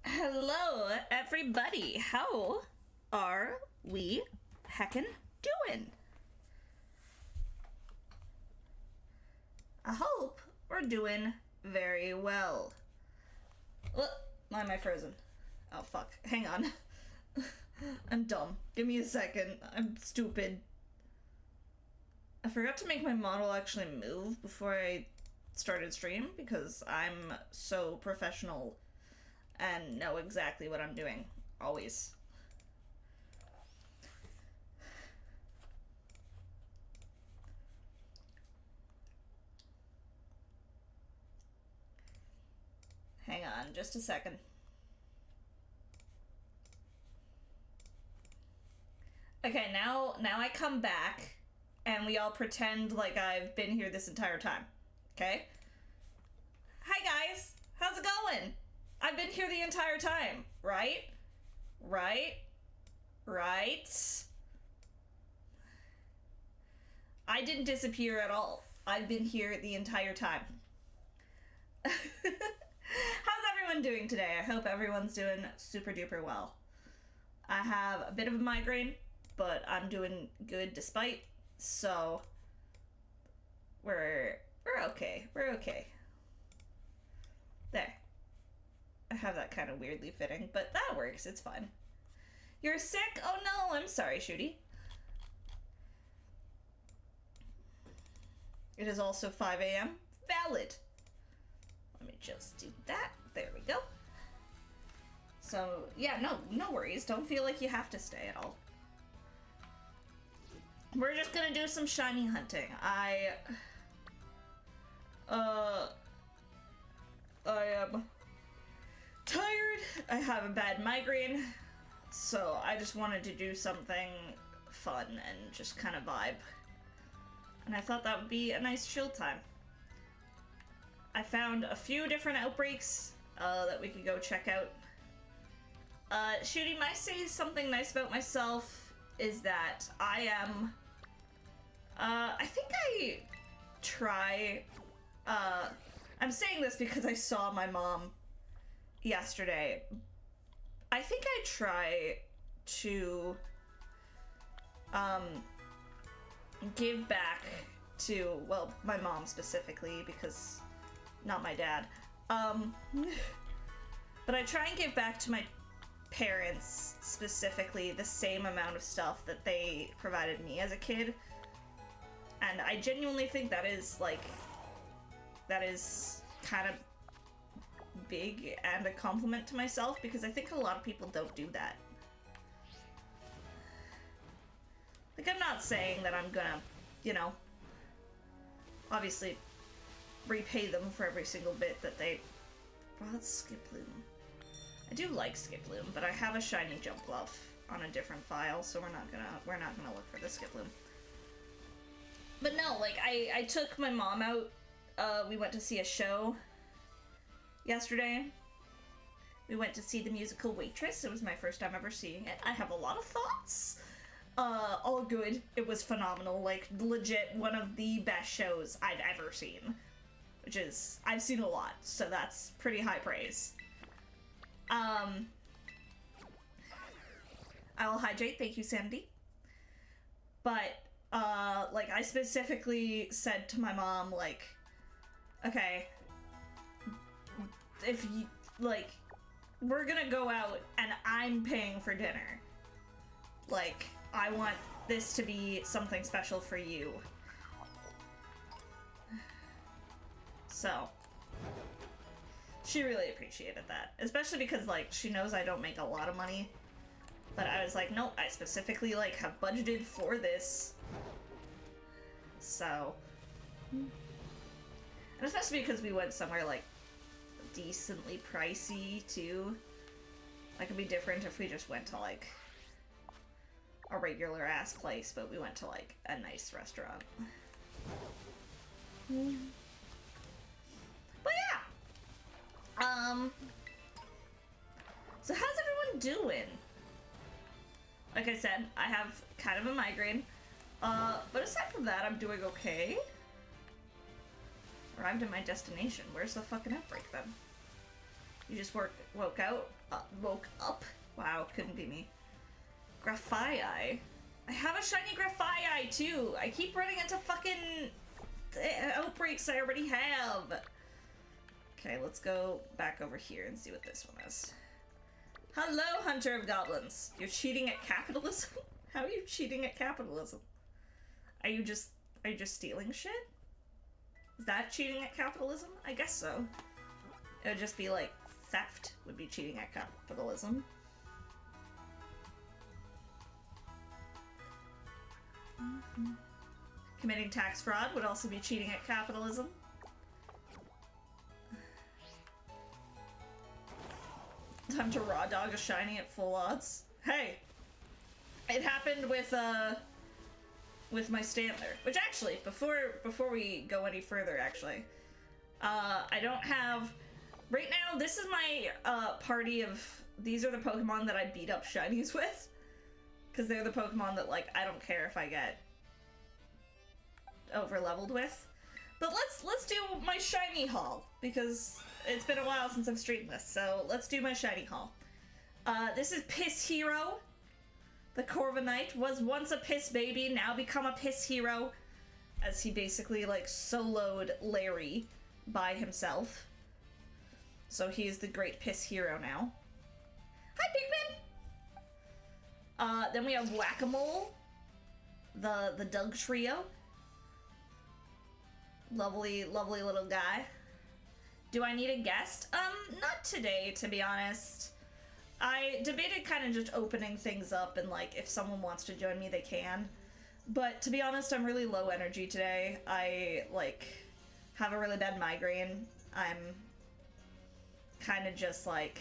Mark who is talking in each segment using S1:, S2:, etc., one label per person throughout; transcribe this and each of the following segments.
S1: Hello, everybody. How are we heckin' doing? I hope we're doing very well. Why am I frozen? Oh, fuck. Hang on. I'm dumb. Give me a second. I'm stupid. I forgot to make my model actually move before I started stream because I'm so professional and know exactly what I'm doing. Always. Hang on just a second. Okay, now I come back and we all pretend like I've been here this entire time. Okay? Hi guys! How's it going? I've been here the entire time, right? Right? I didn't disappear at all. I've been here the entire time. How's everyone doing today? I hope everyone's doing super duper well. I have a bit of a migraine, but I'm doing good despite, so we're okay. We're okay. There. I have that kind of weirdly fitting, but that works. It's fine. You're sick? Oh no, I'm sorry, Shooty. It is also 5 a.m. Valid. Let me just do that. There we go. So, yeah, no worries. Don't feel like you have to stay at all. We're just gonna do some shiny hunting. I am tired. I have a bad migraine, so I just wanted to do something fun and just kind of vibe. And I thought that would be a nice chill time. I found a few different outbreaks that we could go check out. Shooty, might say something nice about myself is that I am, I think I try, I'm saying this because I saw my mom yesterday. I think I try to, give back to, well, my mom specifically, because not my dad. But I try and give back to my parents specifically the same amount of stuff that they provided me as a kid. And I genuinely think that is, like, that is kind of big and a compliment to myself, because I think a lot of people don't do that. Like, I'm not saying that I'm gonna, you know, obviously repay them for every single bit that they... Oh, that's Skiploom. I do like Skiploom, but I have a shiny jump glove on a different file, so we're not gonna look for the Skiploom. But no, like, I took my mom out. We went to see a show yesterday. We went to see the musical Waitress. It was my first time ever seeing it. I have a lot of thoughts. All good. It was phenomenal. Like, legit one of the best shows I've ever seen. Which is, I've seen a lot, so that's pretty high praise. I will hydrate, thank you, Sandy. But, like, I specifically said to my mom, like, okay, if you, like, we're gonna go out and I'm paying for dinner. Like, I want this to be something special for you. So, she really appreciated that. Especially because, like, she knows I don't make a lot of money. But I was like, nope, I specifically, like, have budgeted for this. So. And especially because we went somewhere, like, decently pricey, too. Like, it'd be different if we just went to, like, a regular-ass place, but we went to, like, a nice restaurant. But yeah! So how's everyone doing? Like I said, I have kind of a migraine. But aside from that, I'm doing okay. Arrived at my destination. Where's the fucking outbreak then? You just woke up. Wow, couldn't be me. Graphii. I have a shiny Graphii too. I keep running into fucking outbreaks I already have. Okay, let's go back over here and see what this one is. Hello, Hunter of Goblins. You're cheating at capitalism? How are you cheating at capitalism? Are you just stealing shit? Is that cheating at capitalism? I guess so. It would just be like theft would be cheating at capitalism. Committing tax fraud would also be cheating at capitalism. Time to raw dog a shiny at full odds. Hey! It happened with my Stantler. Which actually, before we go any further actually, I don't have... Right now, this is my party of... These are the Pokemon that I beat up shinies with. Because they're the Pokemon that, like, I don't care if I get over-leveled with. But let's do my shiny haul, because it's been a while since I've streamed this, so let's do my shiny haul. This is Piss Hero. The Corviknight was once a piss baby, now become a piss hero, as he basically, like, soloed Larry by himself. So he is the great piss hero now. Hi, Pigman! Then we have Whack-A-Mole, the Doug Trio. Lovely, lovely little guy. Do I need a guest? Not today, to be honest. I debated kind of just opening things up and, like, if someone wants to join me, they can. But, to be honest, I'm really low energy today. I, like, have a really bad migraine. I'm kind of just, like...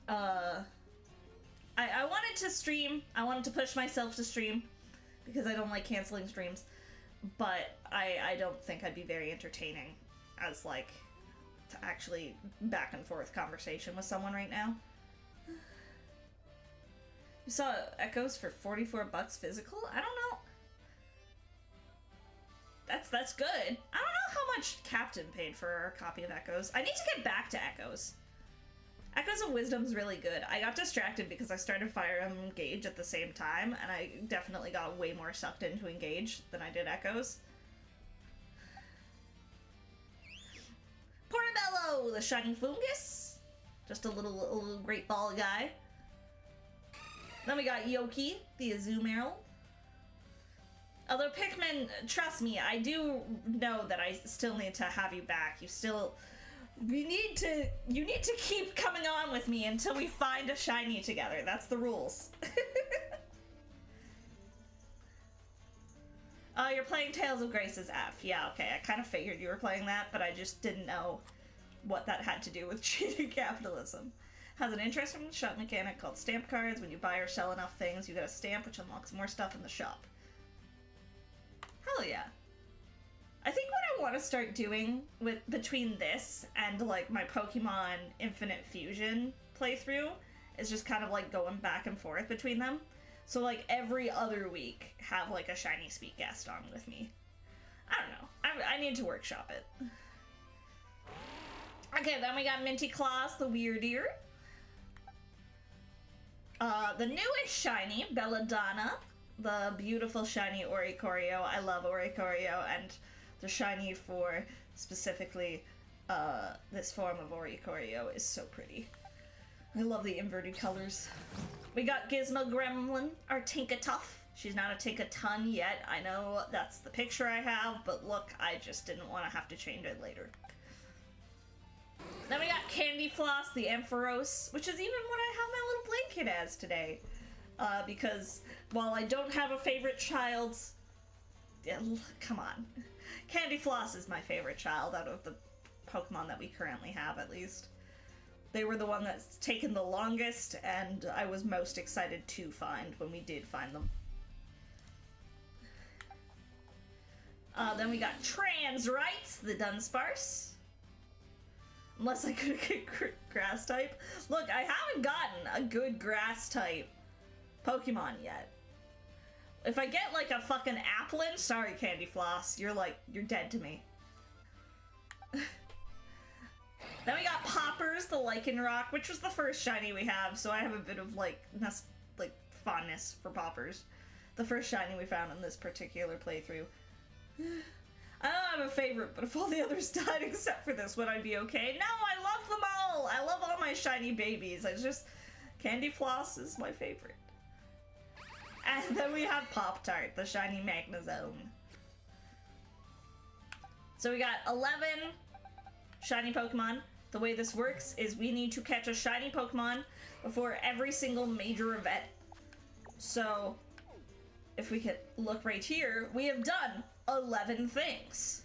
S1: I wanted to stream. I wanted to push myself to stream because I don't like canceling streams. But I don't think I'd be very entertaining as, like, to actually back and forth conversation with someone right now. You saw Echoes for 44 bucks physical? I don't know. That's good. I don't know how much Captain paid for a copy of Echoes. I need to get back to Echoes. Echoes of Wisdom's really good. I got distracted because I started Fire Emblem Engage at the same time, and I definitely got way more sucked into Engage than I did Echoes. Portobello, the Shining Fungus. Just a little great ball guy. Then we got Yoki, the Azumarill. Although Pikmin, trust me, I do know that I still need to have you back. You need to keep coming on with me until we find a shiny together. That's the rules. You're playing Tales of Grace's F. Yeah, okay, I kind of figured you were playing that, but I just didn't know what that had to do with cheating capitalism. Has an interesting shop mechanic called stamp cards. When you buy or sell enough things, you get a stamp, which unlocks more stuff in the shop. Hell yeah. I think what I want to start doing between this and, like, my Pokemon Infinite Fusion playthrough is just kind of, like, going back and forth between them. So, like, every other week, have, like, a shiny speak guest on with me. I don't know. I need to workshop it. Okay, then we got Minty Claus, the Weirdeer. The newest shiny, Belladonna. The beautiful shiny Oricorio. I love Oricorio, and the shiny for, specifically, this form of Oricorio is so pretty. I love the inverted colors. We got Gizmo Gremlin, our Tinkatuff. She's not a Tinkaton yet. I know that's the picture I have, but look, I just didn't want to have to change it later. Then we got Candy Floss, the Ampharos, which is even what I have my little blanket as today. Because while I don't have a favorite child... Yeah, come on. Candy Floss is my favorite child out of the Pokemon that we currently have, at least. They were the one that's taken the longest, and I was most excited to find when we did find them. Then we got Trans Rights, the Dunsparce. Unless I could get grass type. Look, I haven't gotten a good grass type Pokemon yet. If I get like a fucking Applin, sorry Candy Floss, you're dead to me. Then we got Poppers, the Lycanroc, which was the first shiny we have, so I have a bit of, like, fondness for Poppers. The first shiny we found in this particular playthrough. I don't have a favorite, but if all the others died except for this, would I be okay? No, I love them all! I love all my shiny babies. Candy Floss is my favorite. And then we have Pop-Tart, the shiny Magnezone. So we got 11 shiny Pokemon. The way this works is we need to catch a shiny Pokemon before every single major event. So, if we could look right here, we have done 11 things.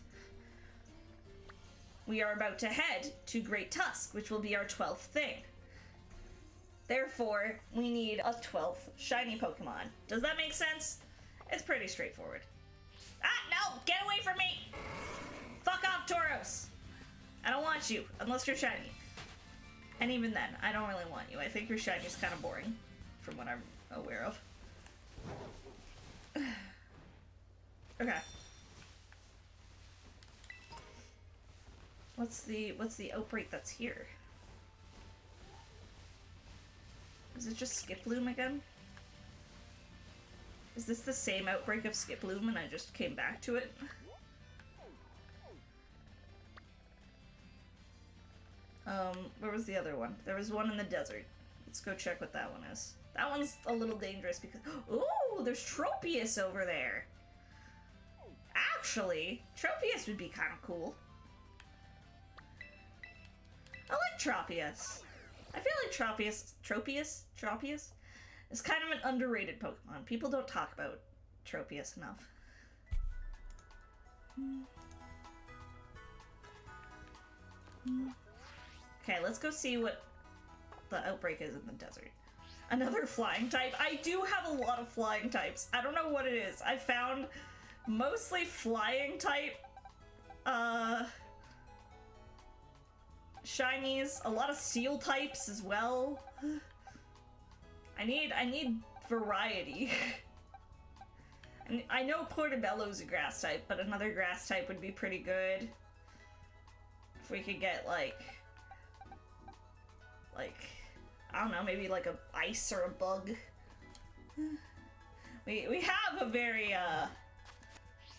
S1: We are about to head to Great Tusk, which will be our 12th thing. Therefore, we need a 12th shiny Pokemon. Does that make sense? It's pretty straightforward. Ah, no! Get away from me! Fuck off, Tauros! I don't want you, unless you're shiny. And even then, I don't really want you. I think your shiny is kind of boring, from what I'm aware of. Okay. What's the outbreak that's here? Is it just Skiploom again? Is this the same outbreak of Skiploom and I just came back to it? Where was the other one? There was one in the desert. Let's go check what that one is. That one's a little dangerous because... Ooh, there's Tropius over there! Actually, Tropius would be kind of cool. I like Tropius. I feel like Tropius is kind of an underrated Pokemon. People don't talk about Tropius enough. Okay, let's go see what the outbreak is in the desert. Another flying type. I do have a lot of flying types. I don't know what it is. I found mostly flying type shinies, a lot of steel types as well. I need variety. And I know Portobello's a grass type, but another grass type would be pretty good. If we could get like I don't know, maybe like a ice or a bug. We have a very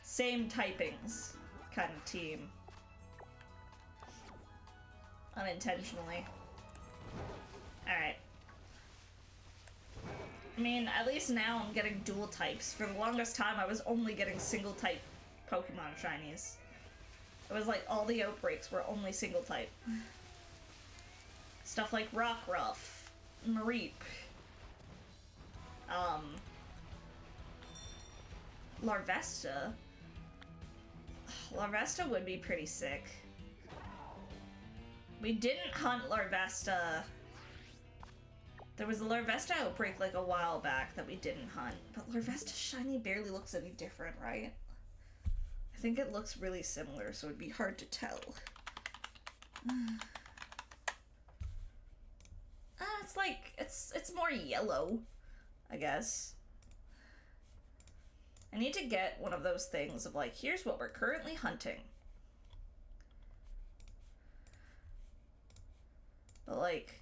S1: same typings kind of team. Unintentionally. Alright. I mean, at least now I'm getting dual types. For the longest time I was only getting single type Pokemon shinies. It was like all the outbreaks were only single type. Stuff like Rockruff, Mareep, Larvesta. Larvesta would be pretty sick. We didn't hunt Larvesta. There was a Larvesta outbreak like a while back that we didn't hunt, but Larvesta's shiny barely looks any different, right? I think it looks really similar, so it'd be hard to tell. It's like, it's more yellow, I guess. I need to get one of those things of like, here's what we're currently hunting. But like,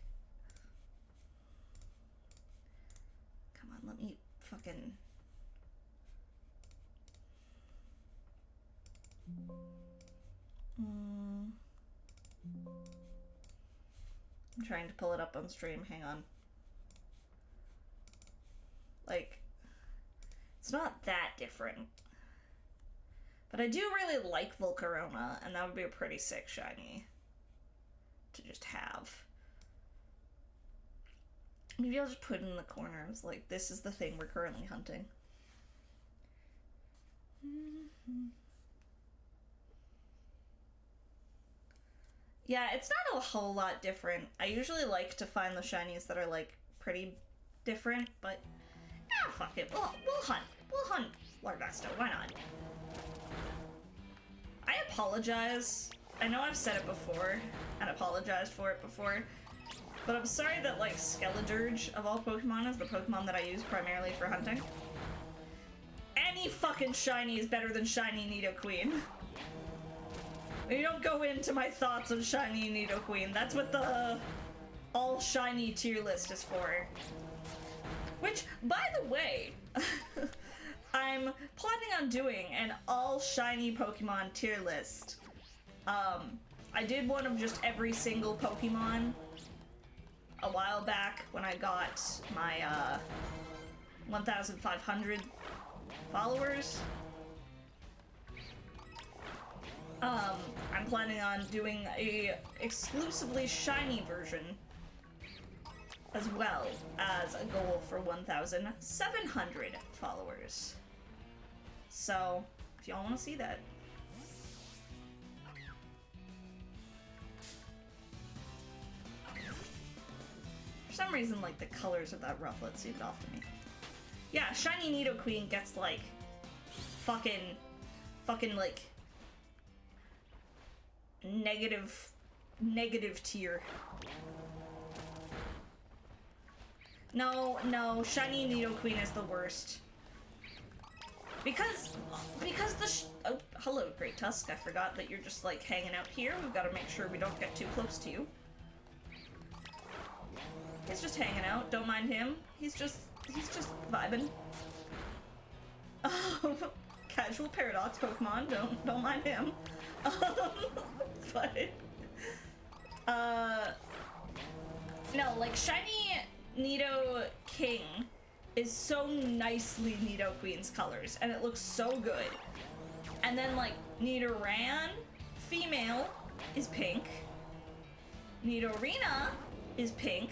S1: come on, let me fucking... I'm trying to pull it up on stream, hang on. Like, it's not that different. But I do really like Volcarona, and that would be a pretty sick shiny to just have. Maybe I'll just put it in the corner. It's like, this is the thing we're currently hunting. Yeah, it's not a whole lot different. I usually like to find the shinies that are, like, pretty different, but... ah, fuck it. We'll hunt. We'll hunt Larvesta. Why not? I apologize. I know I've said it before, and apologized for it before, but I'm sorry that, like, Skeledirge, of all Pokemon, is the Pokemon that I use primarily for hunting. Any fucking shiny is better than shiny Nidoqueen. We don't go into my thoughts on Shiny Nidoqueen. That's what the all shiny tier list is for. Which, by the way, I'm planning on doing an all shiny Pokemon tier list. I did one of just every single Pokemon a while back when I got my 1,500 followers. I'm planning on doing a exclusively shiny version as well as a goal for 1,700 followers. So, if y'all want to see that. For some reason, like, the colors of that rufflet seemed off to me. Yeah, shiny Nidoqueen gets, like, fucking, like, negative tier. No, shiny Nidoqueen is the worst. Because oh, hello, Great Tusk. I forgot that you're just, like, hanging out here. We've got to make sure we don't get too close to you. He's just hanging out. Don't mind him. He's just vibing. Casual Paradox Pokemon. Don't mind him. But no, like, shiny Nidoking is so nicely Nidoqueen's colors, and it looks so good. And then, like, Nidoran, female, is pink. Nidorina is pink.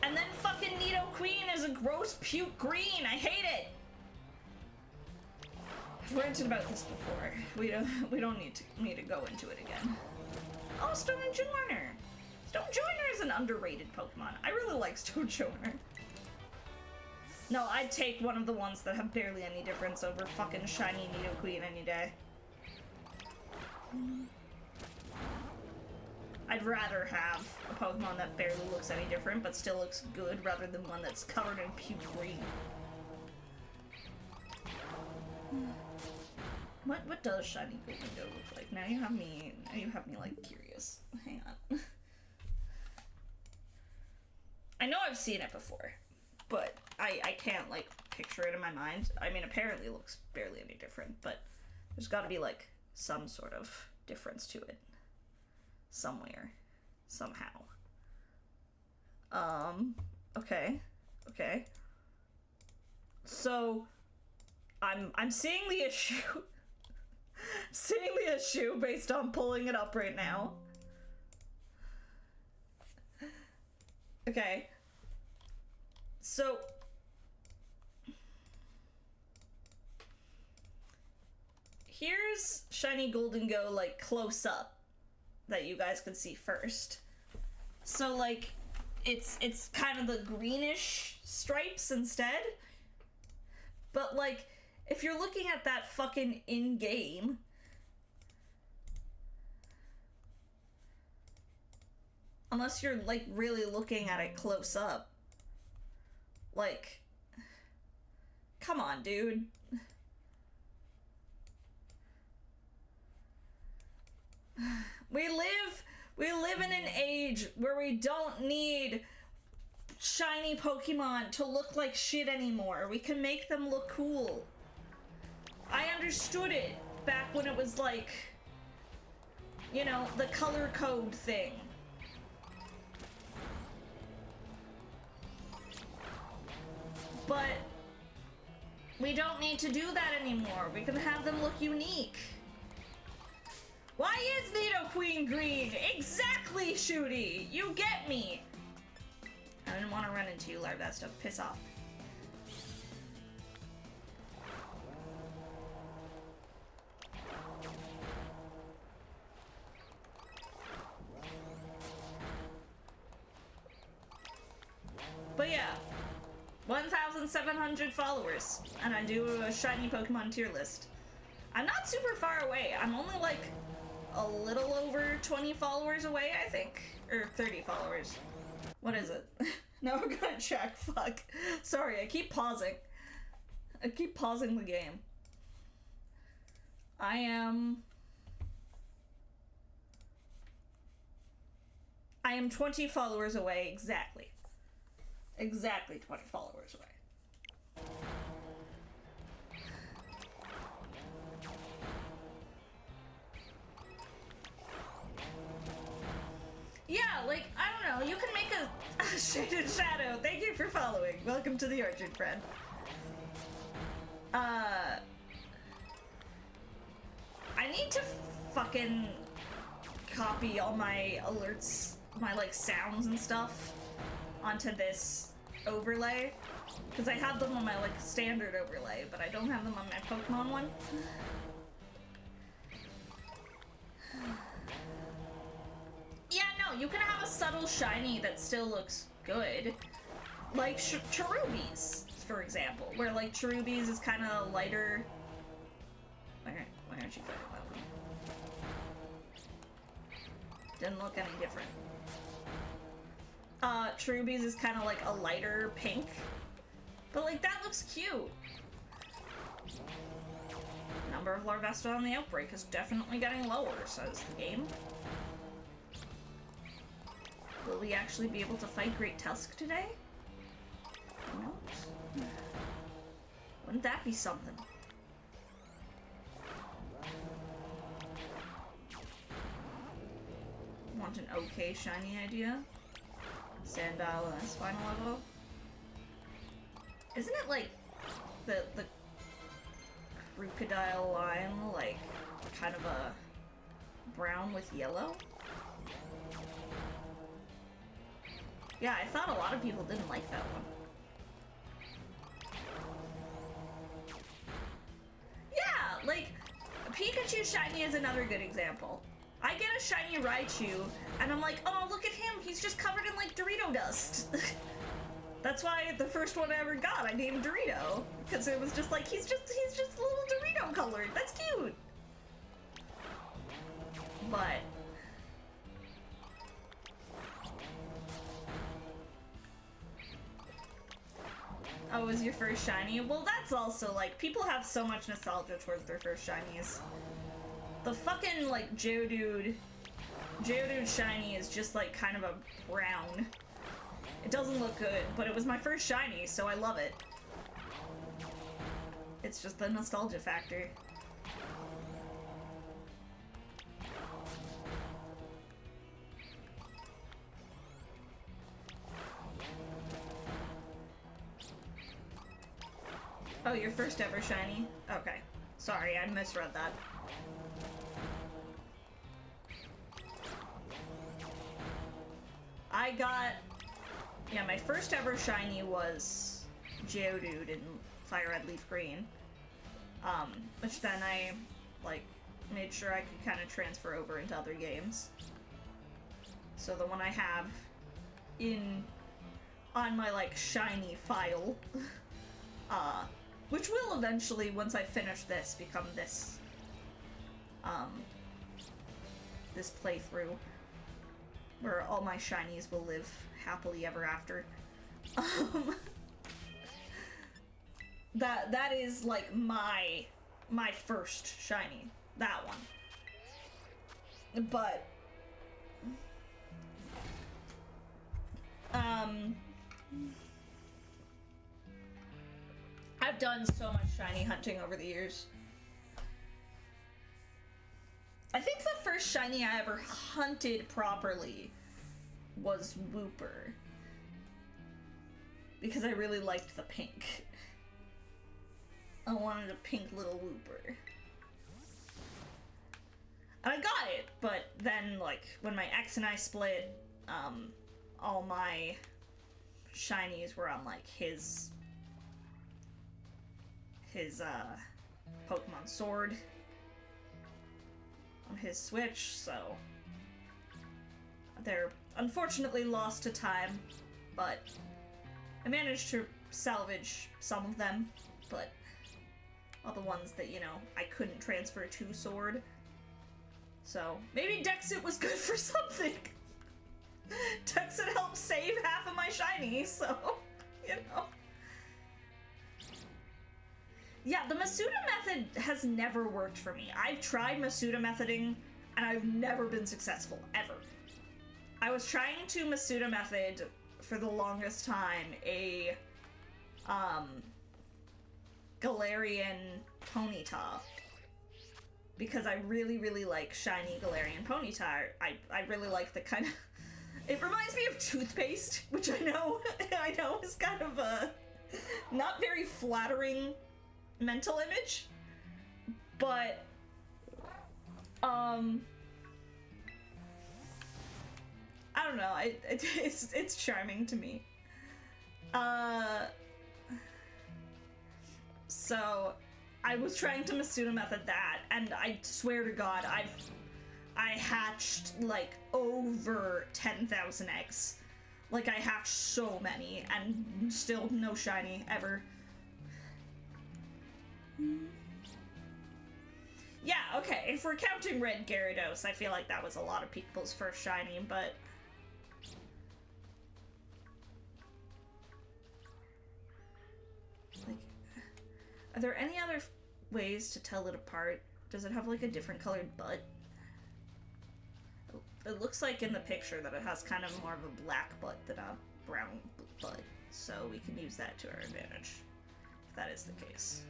S1: And then fucking Nidoqueen is a gross puke green. I hate it. I've ranted about this before. We don't need to go into it again. Oh, Stonejourner. Stonejourner is an underrated Pokemon. I really like Stonejourner. No, I'd take one of the ones that have barely any difference over fucking shiny Nidoqueen any day. I'd rather have a Pokemon that barely looks any different but still looks good rather than one that's covered in puke green. What does shiny Glingo look like? Now you have me like curious. Hang on. I know I've seen it before, but I can't, like, picture it in my mind. I mean, apparently it looks barely any different, but there's gotta be, like, some sort of difference to it. Somewhere. Somehow. Okay. So, I'm seeing the issue. Seeing the issue based on pulling it up right now. Okay. So, here's shiny Gholdengo, like, close up that you guys can see first. So, like, it's kind of the greenish stripes instead. But, like, if you're looking at that fucking in-game, unless you're, like, really looking at it close up, like, come on, dude. We live in an age where we don't need shiny Pokemon to look like shit anymore. We can make them look cool. I understood it back when it was like, you know, the color code thing. But we don't need to do that anymore. We can have them look unique. Why is Nidoqueen green? Exactly, Shooty! You get me! I didn't want to run into you, Larva. That stuff. Piss off. But yeah, 1,700 followers, and I do a shiny Pokemon tier list. I'm not super far away. I'm only like a little over 20 followers away, I think. Or 30 followers. What is it? Now we're gonna check. Fuck. Sorry, I keep pausing. I keep pausing the game. I am I am 20 followers away, exactly. Exactly 20 followers away. Yeah, like, I don't know, you can make a shaded shadow. Thank you for following. Welcome to the orchard, friend. I need to fucking copy all my alerts, my, like, sounds and stuff onto this overlay. Because I have them on my, like, standard overlay, but I don't have them on my Pokemon one. Yeah, no, you can have a subtle shiny that still looks good. Like Cherubies, for example, where, like, Cherubies is kind of lighter. Why aren't you fighting that one? Didn't look any different. Cherubies is kind of like a lighter pink. But, like, that looks cute. Number of Larvesta on the outbreak is definitely getting lower, says the game. Will we actually be able to fight Great Tusk today? Who knows? Wouldn't that be something? Want an okay shiny idea? Sandile in this final level? Isn't it like the crocodile line, like kind of a brown with yellow? Yeah, I thought a lot of people didn't like that one. Yeah, like, Pikachu shiny is another good example. I get a shiny Raichu, and I'm like, oh, look at him, he's just covered in, like, Dorito dust. That's why the first one I ever got, I named Dorito. Because it was just like, he's just a little Dorito colored. That's cute. But oh, it was your first shiny? Well, that's also, like, people have so much nostalgia towards their first shinies. The fucking, like, Geodude shiny is just, like, kind of a brown. It doesn't look good, but it was my first shiny, so I love it. It's just the nostalgia factor. Oh, your first ever shiny? Okay. Sorry, I misread that. I got... yeah, my first ever shiny was Geodude in Fire Red Leaf Green. Which then I, like, made sure I could kind of transfer over into other games. So the one I have on my, like, shiny file, which will eventually, once I finish this, become this, this playthrough, where all my shinies will live happily ever after. That is, like, my first shiny. That one. But I've done so much shiny hunting over the years. I think the first shiny I ever hunted properly was Wooper. Because I really liked the pink. I wanted a pink little Wooper. And I got it, but then, like, when my ex and I split, all my shinies were on, like, his Pokemon Sword on his Switch, so they're unfortunately lost to time, but I managed to salvage some of them, but all the ones that, you know, I couldn't transfer to Sword. So maybe Dexit was good for something. Dexit helped save half of my shinies, so, you know. Yeah, the Masuda method has never worked for me. I've tried Masuda methoding, and I've never been successful, ever. I was trying to Masuda method for the longest time a Galarian Ponyta, because I really, really like shiny Galarian Ponyta. I really like the kind of... It reminds me of toothpaste, which I know is kind of a not very flattering mental image, but I don't know. It's charming to me. So I was trying to Masuda method that, and I swear to God, I hatched like over 10,000 eggs. Like, I hatched so many, and still no shiny ever. Yeah, okay, if we're counting Red Gyarados, I feel like that was a lot of people's first shiny, but... Like, are there any other ways to tell it apart? Does it have, like, a different colored butt? It looks like in the picture that it has kind of more of a black butt than a brown butt, so we can use that to our advantage, if that is the case.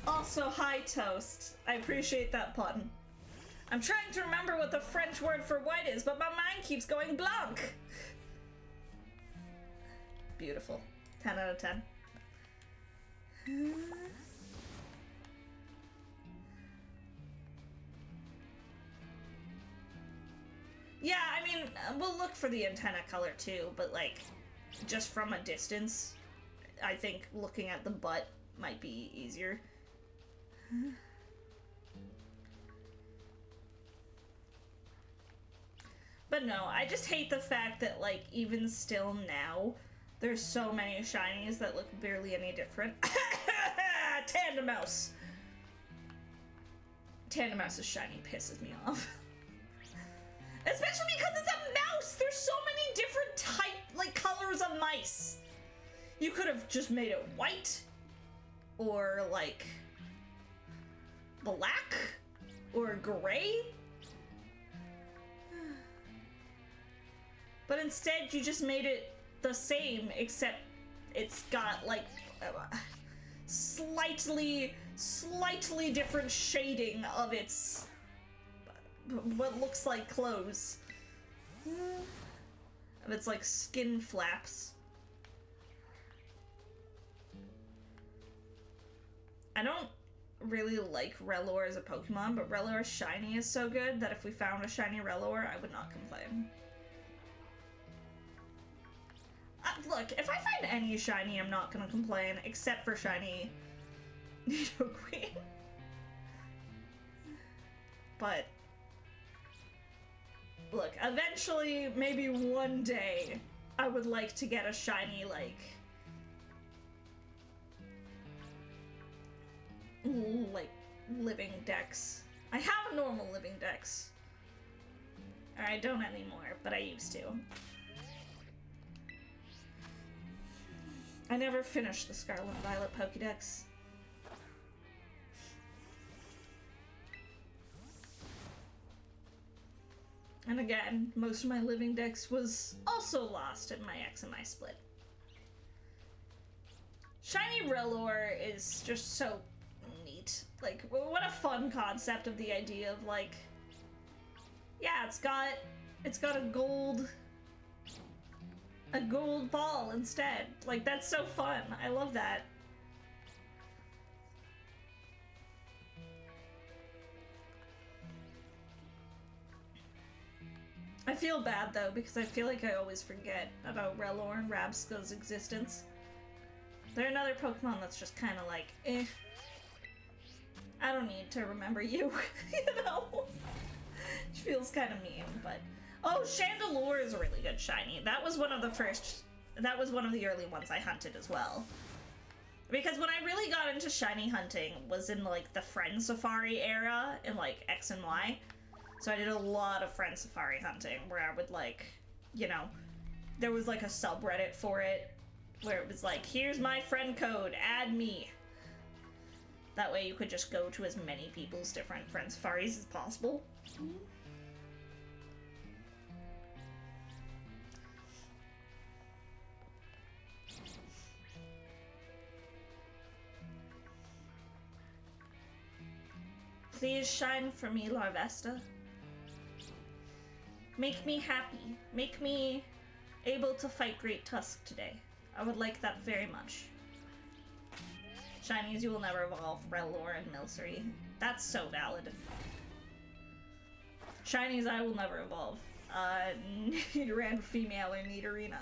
S1: Also, hi, Toast. I appreciate that pun. I'm trying to remember what the French word for white is, but my mind keeps going blank. Beautiful. 10 out of 10. Yeah, I mean, we'll look for the antenna color too, but like, just from a distance, I think looking at the butt might be easier. But no, I just hate the fact that, like, even still now, there's so many shinies that look barely any different. Tandemouse! Tandemouse's shiny pisses me off. Especially because it's a mouse! There's so many different colors of mice! You could have just made it white, or, like, black, or gray. But instead, you just made it the same, except it's got, like, slightly different shading of its what looks like clothes. Of its, like, skin flaps. I don't really like Rellor as a Pokemon, but Rellor's shiny is so good that if we found a shiny Rellor, I would not complain. Look, if I find any shiny, I'm not gonna complain, except for shiny Nidoqueen. But, look, eventually, maybe one day, I would like to get a shiny, like living dex. I have a normal living dex. Or I don't anymore, but I used to. I never finished the Scarlet and Violet Pokédex. And again, most of my living dex was also lost in my X and Y split. Shiny Rellor is just so neat. Like, what a fun concept of the idea of, like, yeah, it's got a gold ball instead. Like, that's so fun. I love that. I feel bad though, because I feel like I always forget about Rellor and Rabsca's existence. They're another Pokemon that's just kind of like, eh. I don't need to remember you, you know? Which feels kind of mean, but... Oh, Chandelure is a really good shiny. That was one of the early ones I hunted as well. Because when I really got into shiny hunting was in, like, the Friend Safari era, in, like, X and Y. So I did a lot of Friend Safari hunting, where I would, like, you know, there was, like, a subreddit for it, where it was like, here's my friend code, add me. That way you could just go to as many people's different friend safaris as possible. Please shine for me, Larvesta. Make me happy. Make me able to fight Great Tusk today. I would like that very much. Shinies, you will never evolve. Rellor and Milcery. That's so valid. Shinies, I will never evolve. Nidoran female or Nidorina.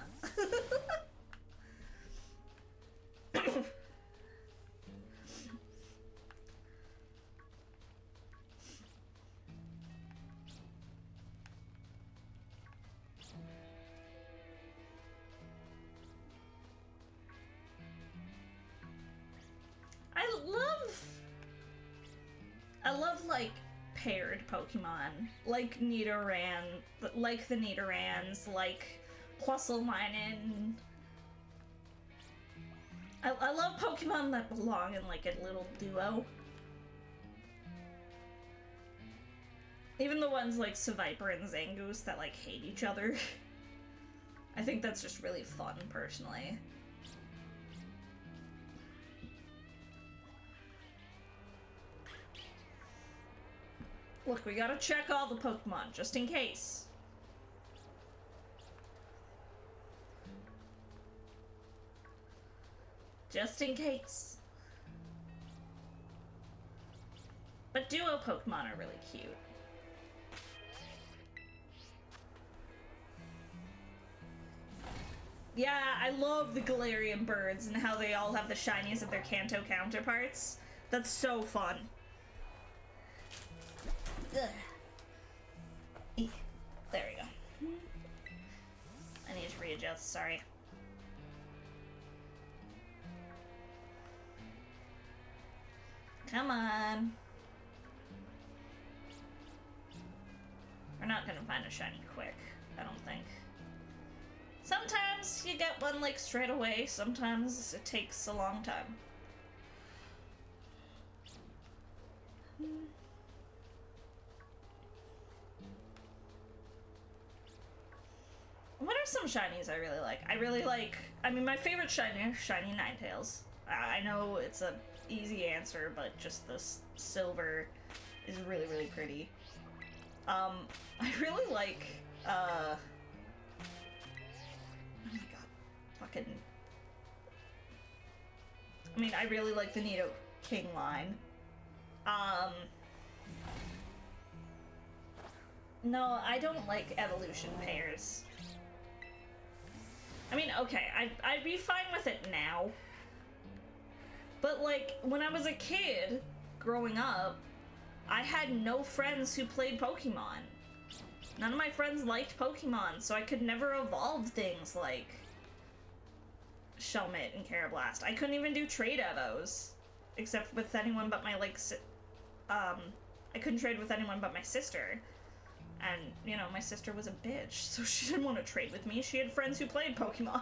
S1: I love like paired Pokemon, like Nidoran, like the Nidorans, like Plusleminen. I love Pokemon that belong in like a little duo. Even the ones like Seviper and Zangoose that like hate each other. I think that's just really fun, personally. Look, we gotta check all the Pokemon, just in case. Just in case. But duo Pokemon are really cute. Yeah, I love the Galarian birds and how they all have the shinies of their Kanto counterparts. That's so fun. Ugh. There we go. I need to readjust, sorry. Come on. We're not gonna find a shiny quick, I don't think. Sometimes you get one like straight away, sometimes it takes a long time. What are some shinies I really like? I mean, my favorite shiny Ninetales. I know it's a easy answer, but just this silver is really, really pretty. I really like, oh my god, fucking... I mean, I really like the Nidoking line. No, I don't like evolution pairs. I mean, okay, I'd be fine with it now. But, like, when I was a kid, growing up, I had no friends who played Pokemon. None of my friends liked Pokemon, so I could never evolve things like Shelmet and Carablast. I couldn't even do trade evos, except with anyone but my, like, I couldn't trade with anyone but my sister. And, you know, my sister was a bitch, so she didn't want to trade with me. She had friends who played Pokemon.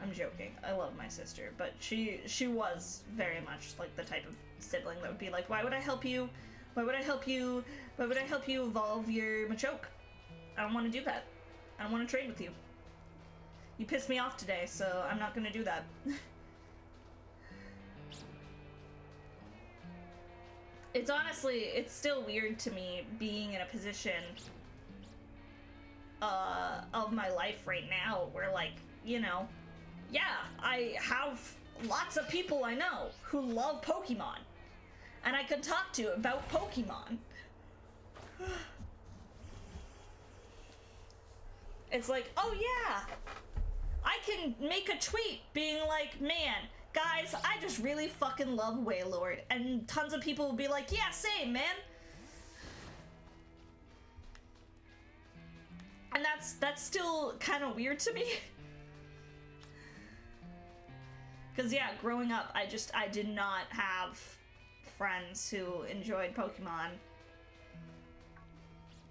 S1: I'm joking. I love my sister, but she was very much like the type of sibling that would be like, why would I help you? Why would I help you? Why would I help you evolve your Machoke? I don't want to do that. I don't want to trade with you. You pissed me off today, so I'm not going to do that. It's honestly, it's still weird to me being in a position of my life right now where, like, you know, yeah, I have lots of people I know who love Pokemon, and I can talk to about Pokemon. It's like, oh yeah, I can make a tweet being like, man, guys, I just really fucking love Wailord. And tons of people will be like, yeah, same, man. And that's still kind of weird to me. Because, yeah, growing up, I did not have friends who enjoyed Pokemon.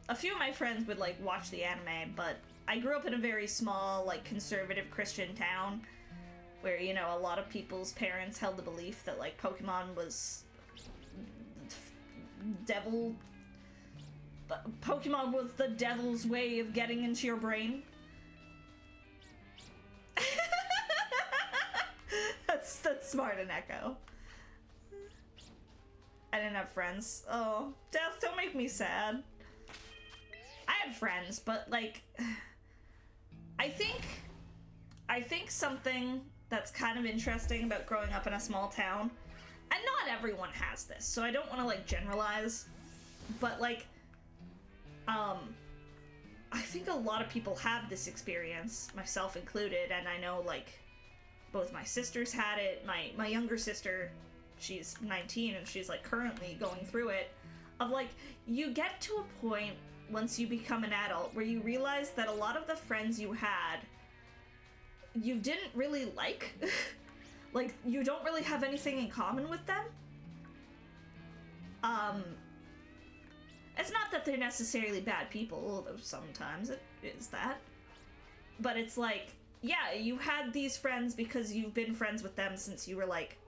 S1: A few of my friends would, like, watch the anime, but I grew up in a very small, like, conservative Christian town. where, you know, a lot of people's parents held the belief that, like, Pokemon was devil... Pokemon was the devil's way of getting into your brain. That's smart and Echo. I didn't have friends. Oh, Death, don't make me sad. I had friends, but, like, I think something that's kind of interesting about growing up in a small town, and not everyone has this, so I don't want to, like, generalize, but, like, I think a lot of people have this experience, myself included, and I know, like, both my sisters had it. My younger sister, she's 19, and she's, like, currently going through it, of, like, you get to a point once you become an adult where you realize that a lot of the friends you had, you didn't really like. Like, you don't really have anything in common with them. It's not that they're necessarily bad people, although sometimes it is that. But it's like, yeah, you had these friends because you've been friends with them since you were, like,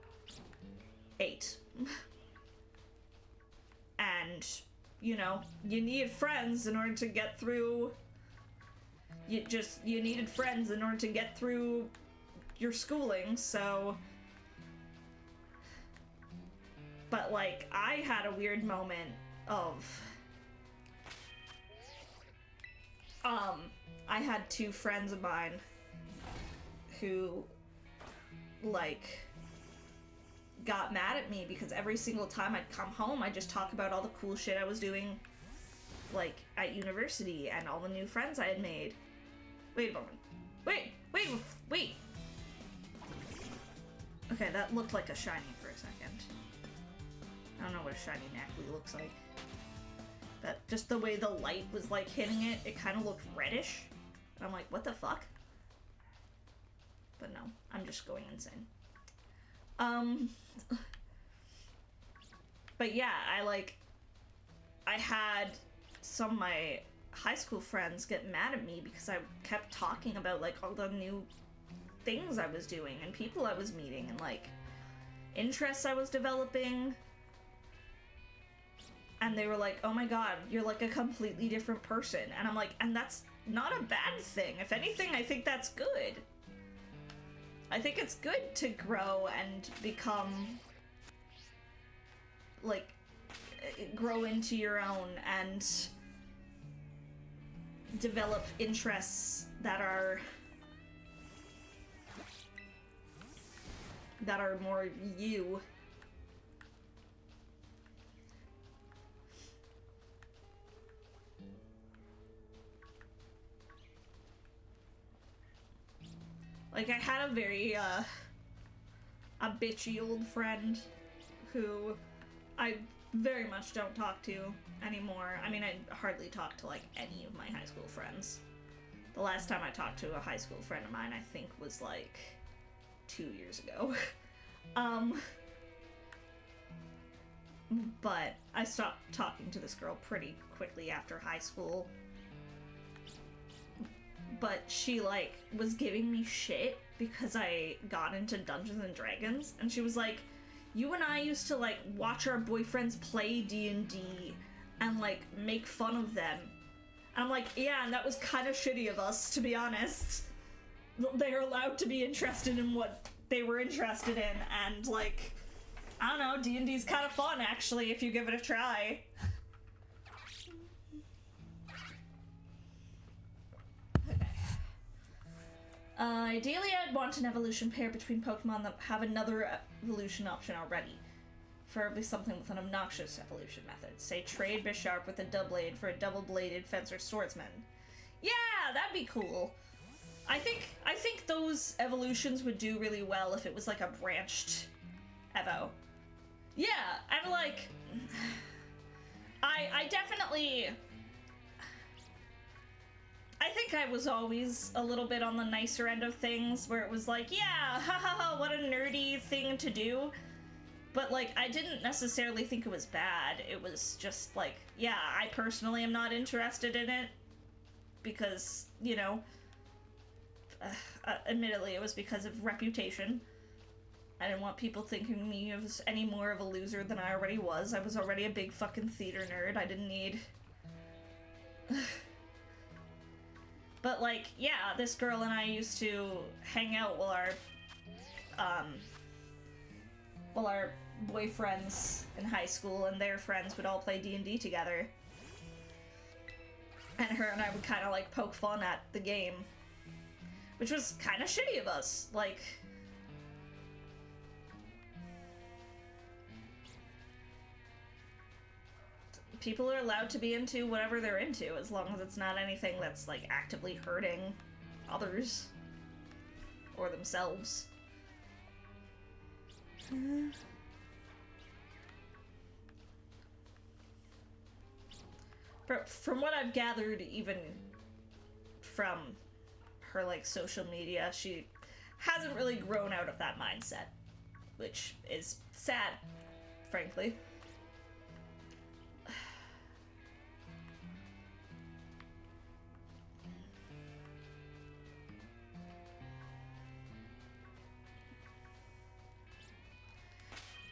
S1: 8. And, you know, you needed friends in order to get through... You needed friends in order to get through your schooling, so... But, like, I had a weird moment of... I had 2 friends of mine who, like, got mad at me because every single time I'd come home, I'd just talk about all the cool shit I was doing, like, at university and all the new friends I had made. Wait a moment. Wait! Okay, that looked like a shiny for a second. I don't know what a shiny Nacli looks like. That, just the way the light was, like, hitting it, it kind of looked reddish. And I'm like, what the fuck? But no, I'm just going insane. But yeah, I had some of my high school friends get mad at me because I kept talking about, like, all the new things I was doing and people I was meeting and, like, interests I was developing. And they were like, oh my god, you're, like, a completely different person. And I'm like, and that's not a bad thing. If anything, I think that's good. I think it's good to grow and become, like, grow into your own and develop interests that are more you. Like, I had a very, a bitchy old friend who I very much don't talk to anymore. I mean, I hardly talk to, like, any of my high school friends. The last time I talked to a high school friend of mine, I think, was, like, 2 years ago. But I stopped talking to this girl pretty quickly after high school. But she, like, was giving me shit because I got into Dungeons and Dragons, and she was like, you and I used to, like, watch our boyfriends play D&D and, like, make fun of them. And I'm like, yeah, and that was kind of shitty of us, to be honest. They're allowed to be interested in what they were interested in, and, like, I don't know, D&D's kind of fun, actually, if you give it a try. Ideally, I'd want an evolution pair between Pokemon that have another evolution option already. Preferably something with an obnoxious evolution method. Say trade Bisharp with a Doublade for a double-bladed Fencer Swordsman. Yeah, that'd be cool. I think those evolutions would do really well if it was like a branched Evo. Yeah, and like, I definitely... I think I was always a little bit on the nicer end of things, where it was like, yeah, haha, what a nerdy thing to do. But, like, I didn't necessarily think it was bad. It was just like, yeah, I personally am not interested in it. Because, you know, admittedly, it was because of reputation. I didn't want people thinking me as any more of a loser than I already was. I was already a big fucking theater nerd. I didn't need... But, like, yeah, this girl and I used to hang out while our boyfriends in high school and their friends would all play D&D together. And her and I would kind of, like, poke fun at the game. Which was kind of shitty of us. Like... People are allowed to be into whatever they're into, as long as it's not anything that's, like, actively hurting others. Or themselves. But from what I've gathered, even from her, like, social media, she hasn't really grown out of that mindset. Which is sad, frankly.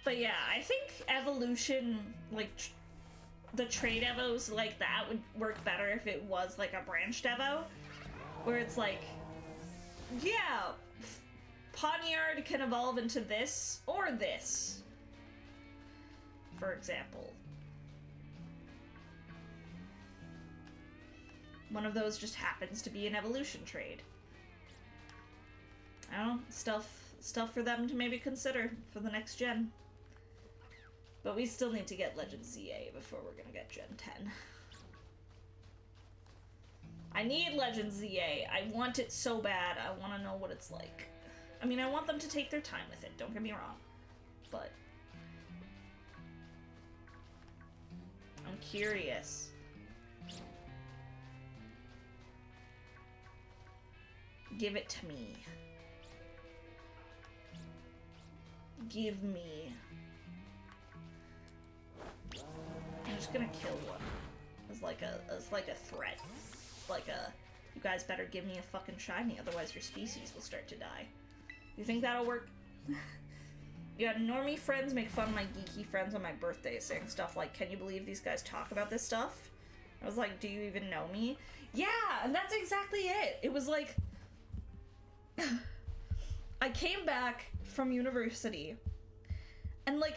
S1: But yeah, I think evolution, like, the trade evos like that would work better if it was, like, a branched evo. Where it's like, yeah, Poniard can evolve into this or this, for example. One of those just happens to be an evolution trade. I don't know, stuff for them to maybe consider for the next gen. But we still need to get Legend ZA before we're gonna get Gen 10. I need Legend ZA. I want it so bad. I want to know what it's like. I mean, I want them to take their time with it, don't get me wrong. But... I'm curious. Give it to me. Give me... I'm just gonna kill one. As like a threat. Like a, you guys better give me a fucking shiny, otherwise your species will start to die. You think that'll work? Yeah, normie friends make fun of my geeky friends on my birthday, saying stuff like, can you believe these guys talk about this stuff? I was like, do you even know me? Yeah, and that's exactly it. It was like, I came back from university, and like,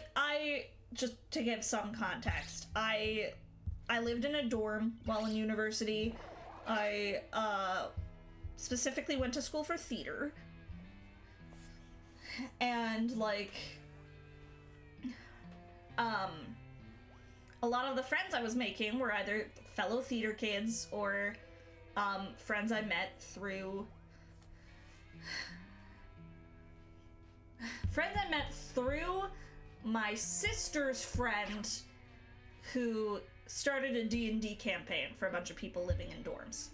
S1: just to give some context, I lived in a dorm while in university. I specifically went to school for theater, and like a lot of the friends I was making were either fellow theater kids or friends I met through my sister's friend who started a D&D campaign for a bunch of people living in dorms.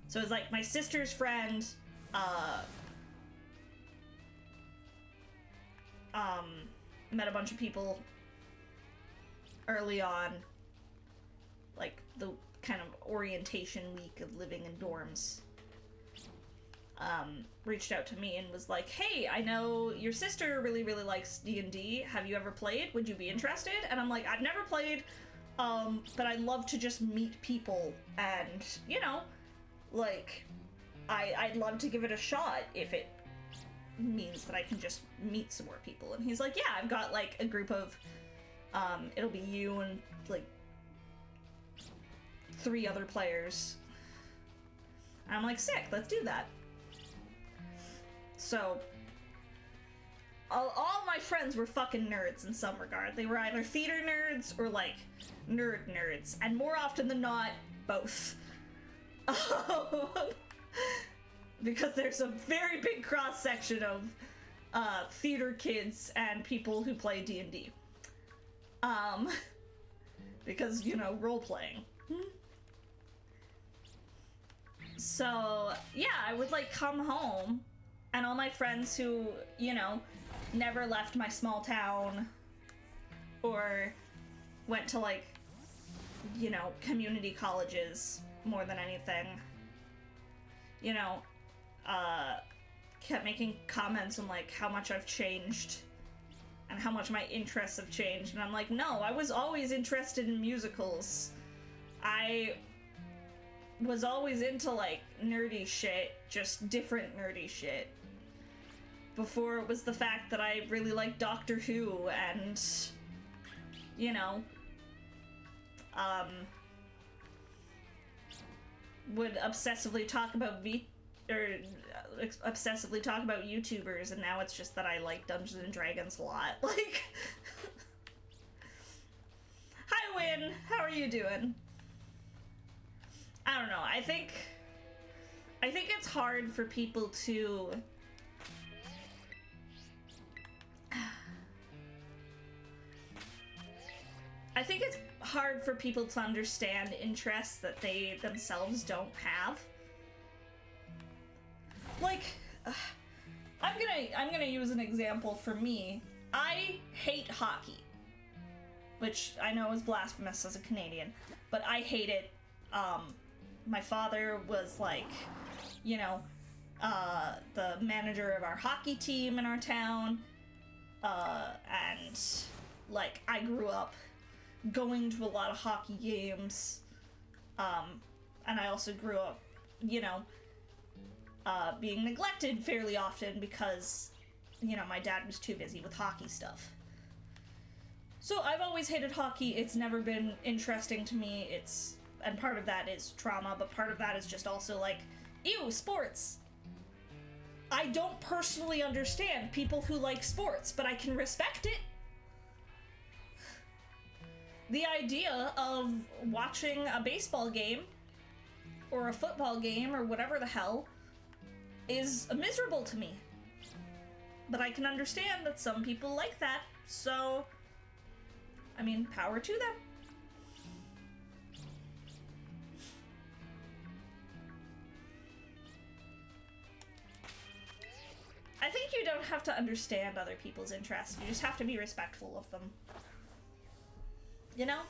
S1: So it was like my sister's friend met a bunch of people early on, like the kind of orientation week of living in dorms. Reached out to me and was like, hey, I know your sister really, really likes D&D. Have you ever played? Would you be interested? And I'm like, I've never played, but I'd love to just meet people and, you know, like, I'd love to give it a shot if it means that I can just meet some more people. And he's like, yeah, I've got, like, a group of, it'll be you and, like, 3 other players. And I'm like, sick, let's do that. So, all my friends were fucking nerds in some regard. They were either theater nerds or, like, nerds. And more often than not, both. Because there's a very big cross-section of theater kids and people who play D&D. Because, you know, role-playing. So, yeah, I would, like, come home, and all my friends who, you know, never left my small town, or went to, like, you know, community colleges more than anything, you know, kept making comments on, like, how much I've changed and how much my interests have changed, and I'm like, no, I was always interested in musicals. I was always into, like, nerdy shit, just different nerdy shit. Before it was the fact that I really liked Doctor Who and, you know, would obsessively talk about obsessively talk about YouTubers, and now it's just that I like Dungeons and Dragons a lot. Like, hi Win, how are you doing? I don't know. I think it's hard for people to understand interests that they themselves don't have. Like, I'm gonna use an example for me. I hate hockey, which I know is blasphemous as a Canadian, but I hate it. My father was, like, you know, the manager of our hockey team in our town, and, like, I grew up going to a lot of hockey games, and I also grew up, you know, being neglected fairly often because, you know, my dad was too busy with hockey stuff. So I've always hated hockey. It's never been interesting to me. And part of that is trauma, but part of that is just also like, ew, sports. I don't personally understand people who like sports, but I can respect it. The idea of watching a baseball game or a football game or whatever the hell is miserable to me. But I can understand that some people like that, so, I mean, power to them. I think you don't have to understand other people's interests, you just have to be respectful of them. You know?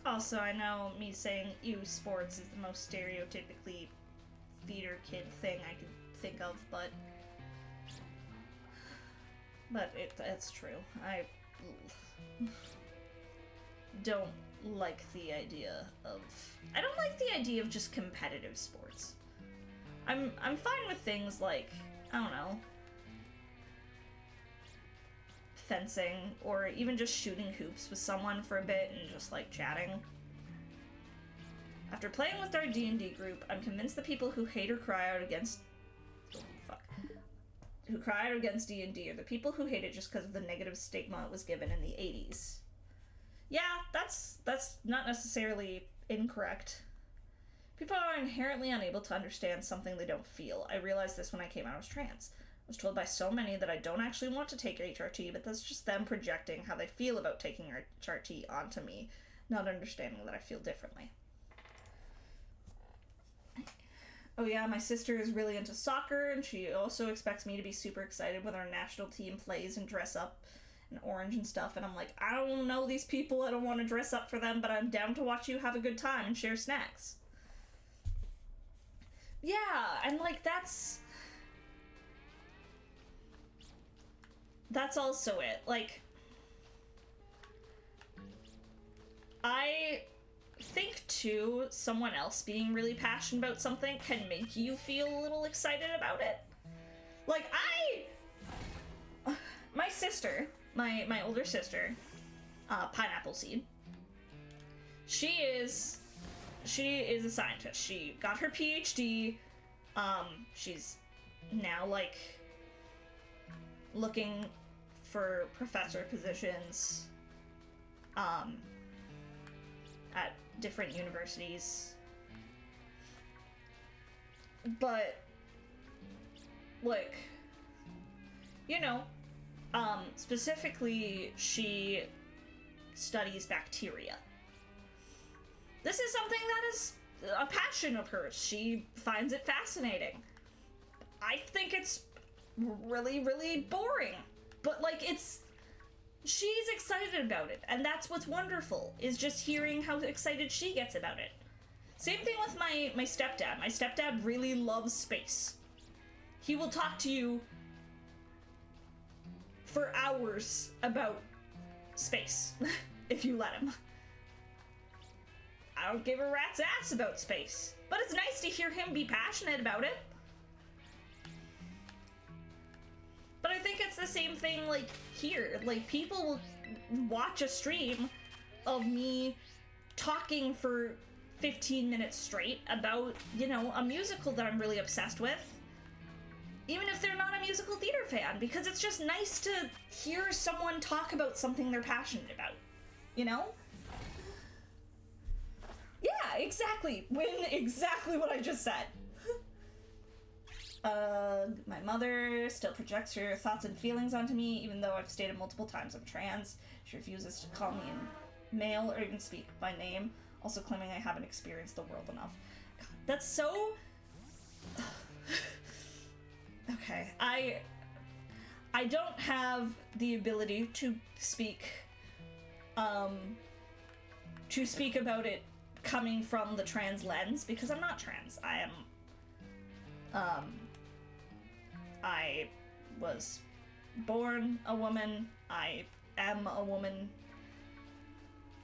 S1: Also, I know me saying ew sports is the most stereotypically theater kid thing I could think of, but it's true. I don't like the idea of... I don't like the idea of just competitive sports. I'm fine with things like, I don't know, fencing, or even just shooting hoops with someone for a bit and just, like, chatting. After playing with our D&D group, I'm convinced the people who hate or cry out against... who cry out against D&D are the people who hate it just because of the negative stigma it was given in the 80s. Yeah, that's not necessarily incorrect. People are inherently unable to understand something they don't feel. I realized this when I came out as trans. I was told by so many that I don't actually want to take HRT, but that's just them projecting how they feel about taking HRT onto me, not understanding that I feel differently. Oh yeah, my sister is really into soccer, and she also expects me to be super excited when our national team plays and dress up in orange and stuff, and I'm like, I don't know these people, I don't want to dress up for them, but I'm down to watch you have a good time and share snacks. Yeah, and, like, that's also it. Like, I think, too, someone else being really passionate about something can make you feel a little excited about it. Like, my sister, my older sister, Pineapple Seed, she is a scientist. She got her PhD. She's now, like, looking for professor positions at different universities. But, like, you know, specifically, she studies bacteria. This is something that is a passion of hers. She finds it fascinating. I think it's really, really boring. But, like, she's excited about it, and that's what's wonderful, is just hearing how excited she gets about it. Same thing with my stepdad. My stepdad really loves space. He will talk to you for hours about space, if you let him. I don't give a rat's ass about space, but it's nice to hear him be passionate about it. But I think it's the same thing, like, here. Like, people will watch a stream of me talking for 15 minutes straight about, you know, a musical that I'm really obsessed with, even if they're not a musical theater fan, because it's just nice to hear someone talk about something they're passionate about, you know? Yeah, exactly. Exactly what I just said. My mother still projects her thoughts and feelings onto me, even though I've stated multiple times I'm trans. She refuses to call me in male or even speak my name, also claiming I haven't experienced the world enough. God, that's so... Okay, I don't have the ability to speak about it coming from the trans lens, because I'm not trans. I was born a woman. I am a woman.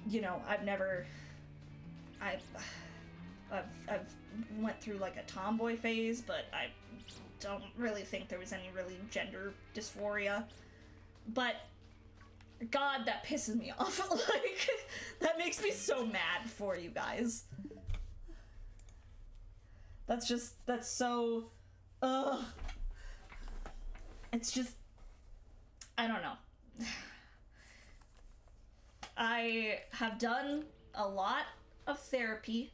S1: You know, I've went through like a tomboy phase, but I don't really think there was any really gender dysphoria. But God, that pisses me off. Like, that makes me so mad for you guys. That's so, it's just, I don't know. I have done a lot of therapy,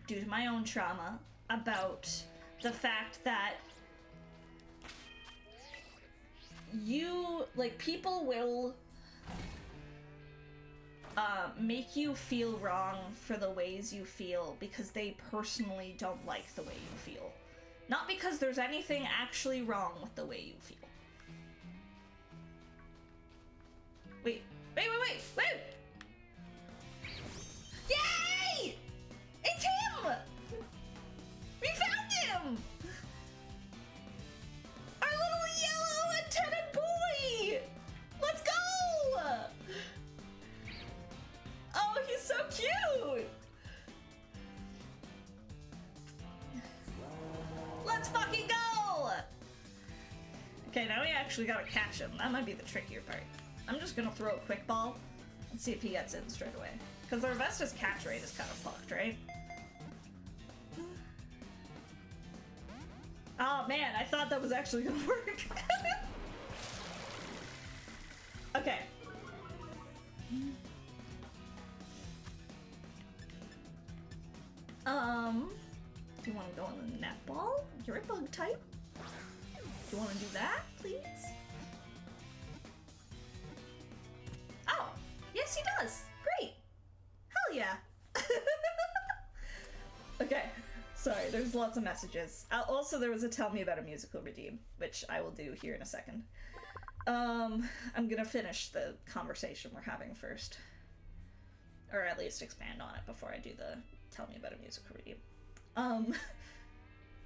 S1: due to my own trauma, about the fact that people will make you feel wrong for the ways you feel because they personally don't like the way you feel. Not because there's anything actually wrong with the way you feel. Wait. Yay! It's him! We found him! Our little yellow antenna boy! Let's go! Oh, he's so cute! Let's fucking go! Okay, now we actually gotta catch him. That might be the trickier part. I'm just gonna throw a quick ball and see if he gets in straight away. Because the Harvesta's catch rate is kind of fucked, right? Oh man, I thought that was actually gonna work. Okay. Do you want to go on the netball? You're a bug type. Do you want to do that, please? Oh, yes he does. Great. Hell yeah. Okay, sorry, there's lots of messages. Also, there was a tell me about a musical redeem, which I will do here in a second. I'm gonna finish the conversation we're having first. Or at least expand on it before I do the tell me about a musical redeem.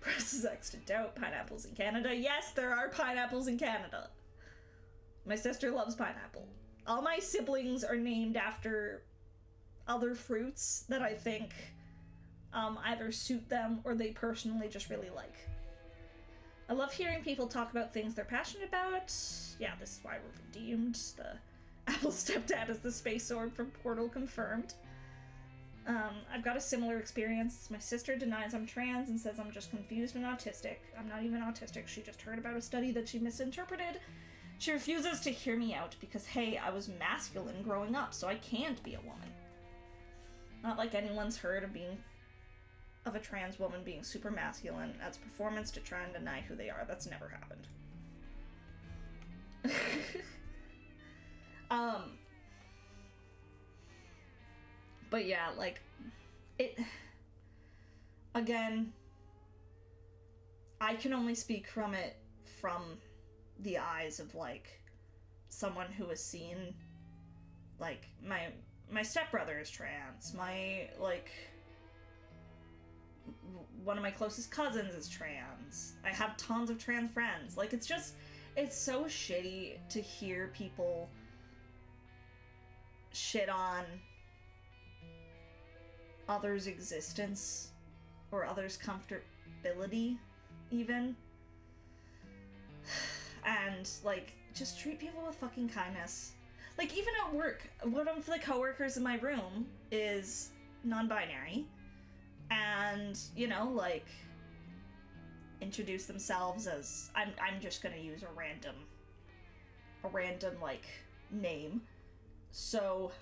S1: Presses X to doubt, pineapples in Canada. Yes, there are pineapples in Canada. My sister loves pineapple. All my siblings are named after other fruits that I think either suit them or they personally just really like. I love hearing people talk about things they're passionate about. Yeah, this is why we're redeemed. The Apple stepdad is the space orb from Portal confirmed. I've got a similar experience. My sister denies I'm trans and says I'm just confused and autistic. I'm not even autistic. She just heard about a study that she misinterpreted. She refuses to hear me out because, hey, I was masculine growing up, so I can't be a woman. Not like anyone's heard of a trans woman being super masculine as performance to try and deny who they are. That's never happened. But yeah, like, again, I can only speak from it from the eyes of, like, someone who has seen, like, my stepbrother is trans, one of my closest cousins is trans, I have tons of trans friends. Like, it's so shitty to hear people shit on others' existence or others' comfortability, even. And, like, just treat people with fucking kindness. Like, even at work, one of the coworkers in my room is non-binary, and, you know, like, introduce themselves as, I'm just gonna use a random, like, name. So,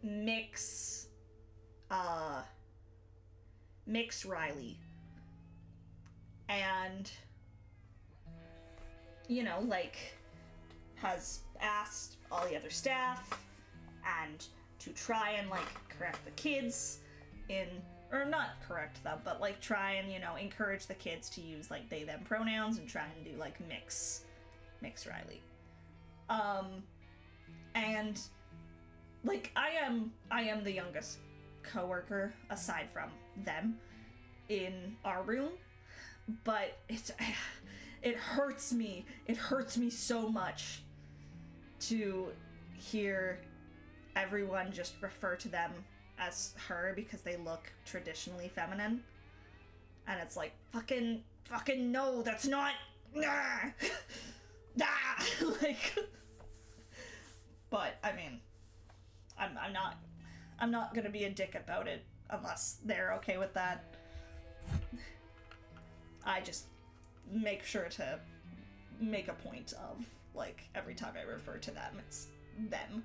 S1: Mix Riley. And, you know, like, has asked all the other staff and to try and, like, correct the kids or not correct them, but, like, try and, you know, encourage the kids to use, like, they, them pronouns and try and do, like, Mix Riley. And, like, I am the youngest coworker, aside from them, in our room, but it hurts me so much to hear everyone just refer to them as her because they look traditionally feminine, and it's like, fucking no, that's not, like, but I mean, I'm not gonna be a dick about it unless they're okay with that. I just make sure to make a point of, like, every time I refer to them, it's them.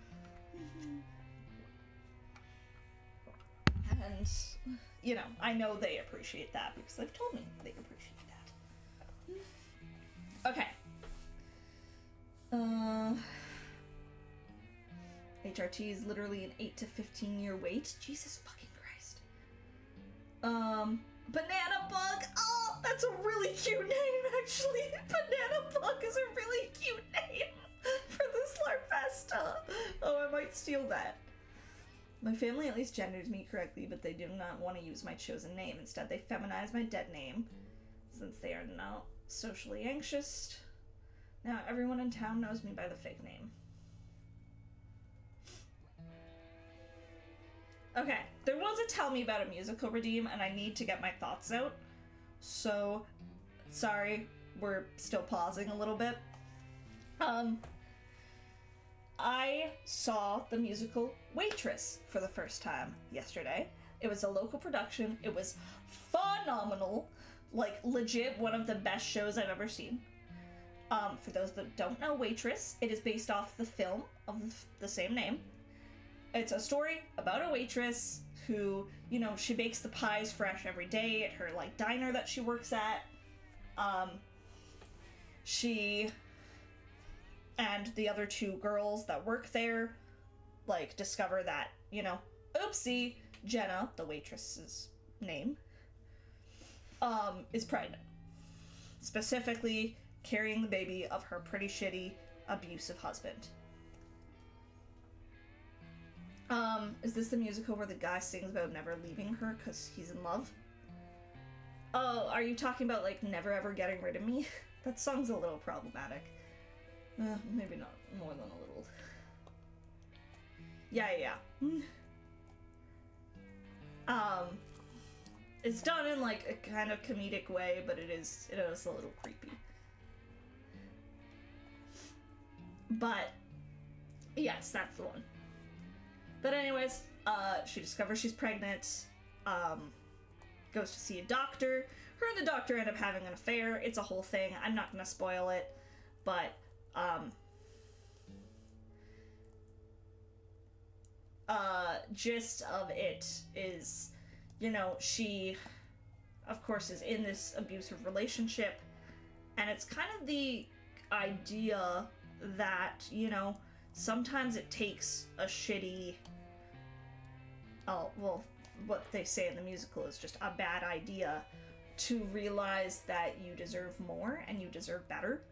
S1: And, you know, I know they appreciate that because they've told me they appreciate that. Okay. HRT is literally an 8 to 15 year wait. Jesus fucking Christ. Banana Bug! Oh, that's a really cute name, actually. Banana Bug is a really cute name for this Larfesta. Oh, I might steal that. My family at least genders me correctly, but they do not want to use my chosen name. Instead, they feminize my dead name, since they are now socially anxious. Now everyone in town knows me by the fake name. Okay, there was a tell me about a musical redeem, and I need to get my thoughts out. So, sorry, we're still pausing a little bit. I saw the musical Waitress for the first time yesterday. It was a local production. It was phenomenal. Like, legit one of the best shows I've ever seen. For those that don't know Waitress, it is based off the film of the same name. It's a story about a waitress who, you know, she bakes the pies fresh every day at her, like, diner that she works at. She and the other two girls that work there, like, discover that, you know, oopsie, Jenna, the waitress's name, is pregnant. Specifically, carrying the baby of her pretty shitty, abusive husband. Is this the musical where the guy sings about never leaving her because he's in love? Oh, are you talking about, like, Never Ever Getting Rid of Me? That song's a little problematic. Maybe not more than a little. Yeah. It's done in, like, a kind of comedic way, but it is a little creepy. But, yes, that's the one. But anyways, she discovers she's pregnant, goes to see a doctor. Her and the doctor end up having an affair. It's a whole thing. I'm not gonna spoil it, but, gist of it is, you know, she, of course, is in this abusive relationship, and it's kind of the idea that, you know, sometimes it takes a shitty, what they say in the musical is just a bad idea, to realize that you deserve more and you deserve better.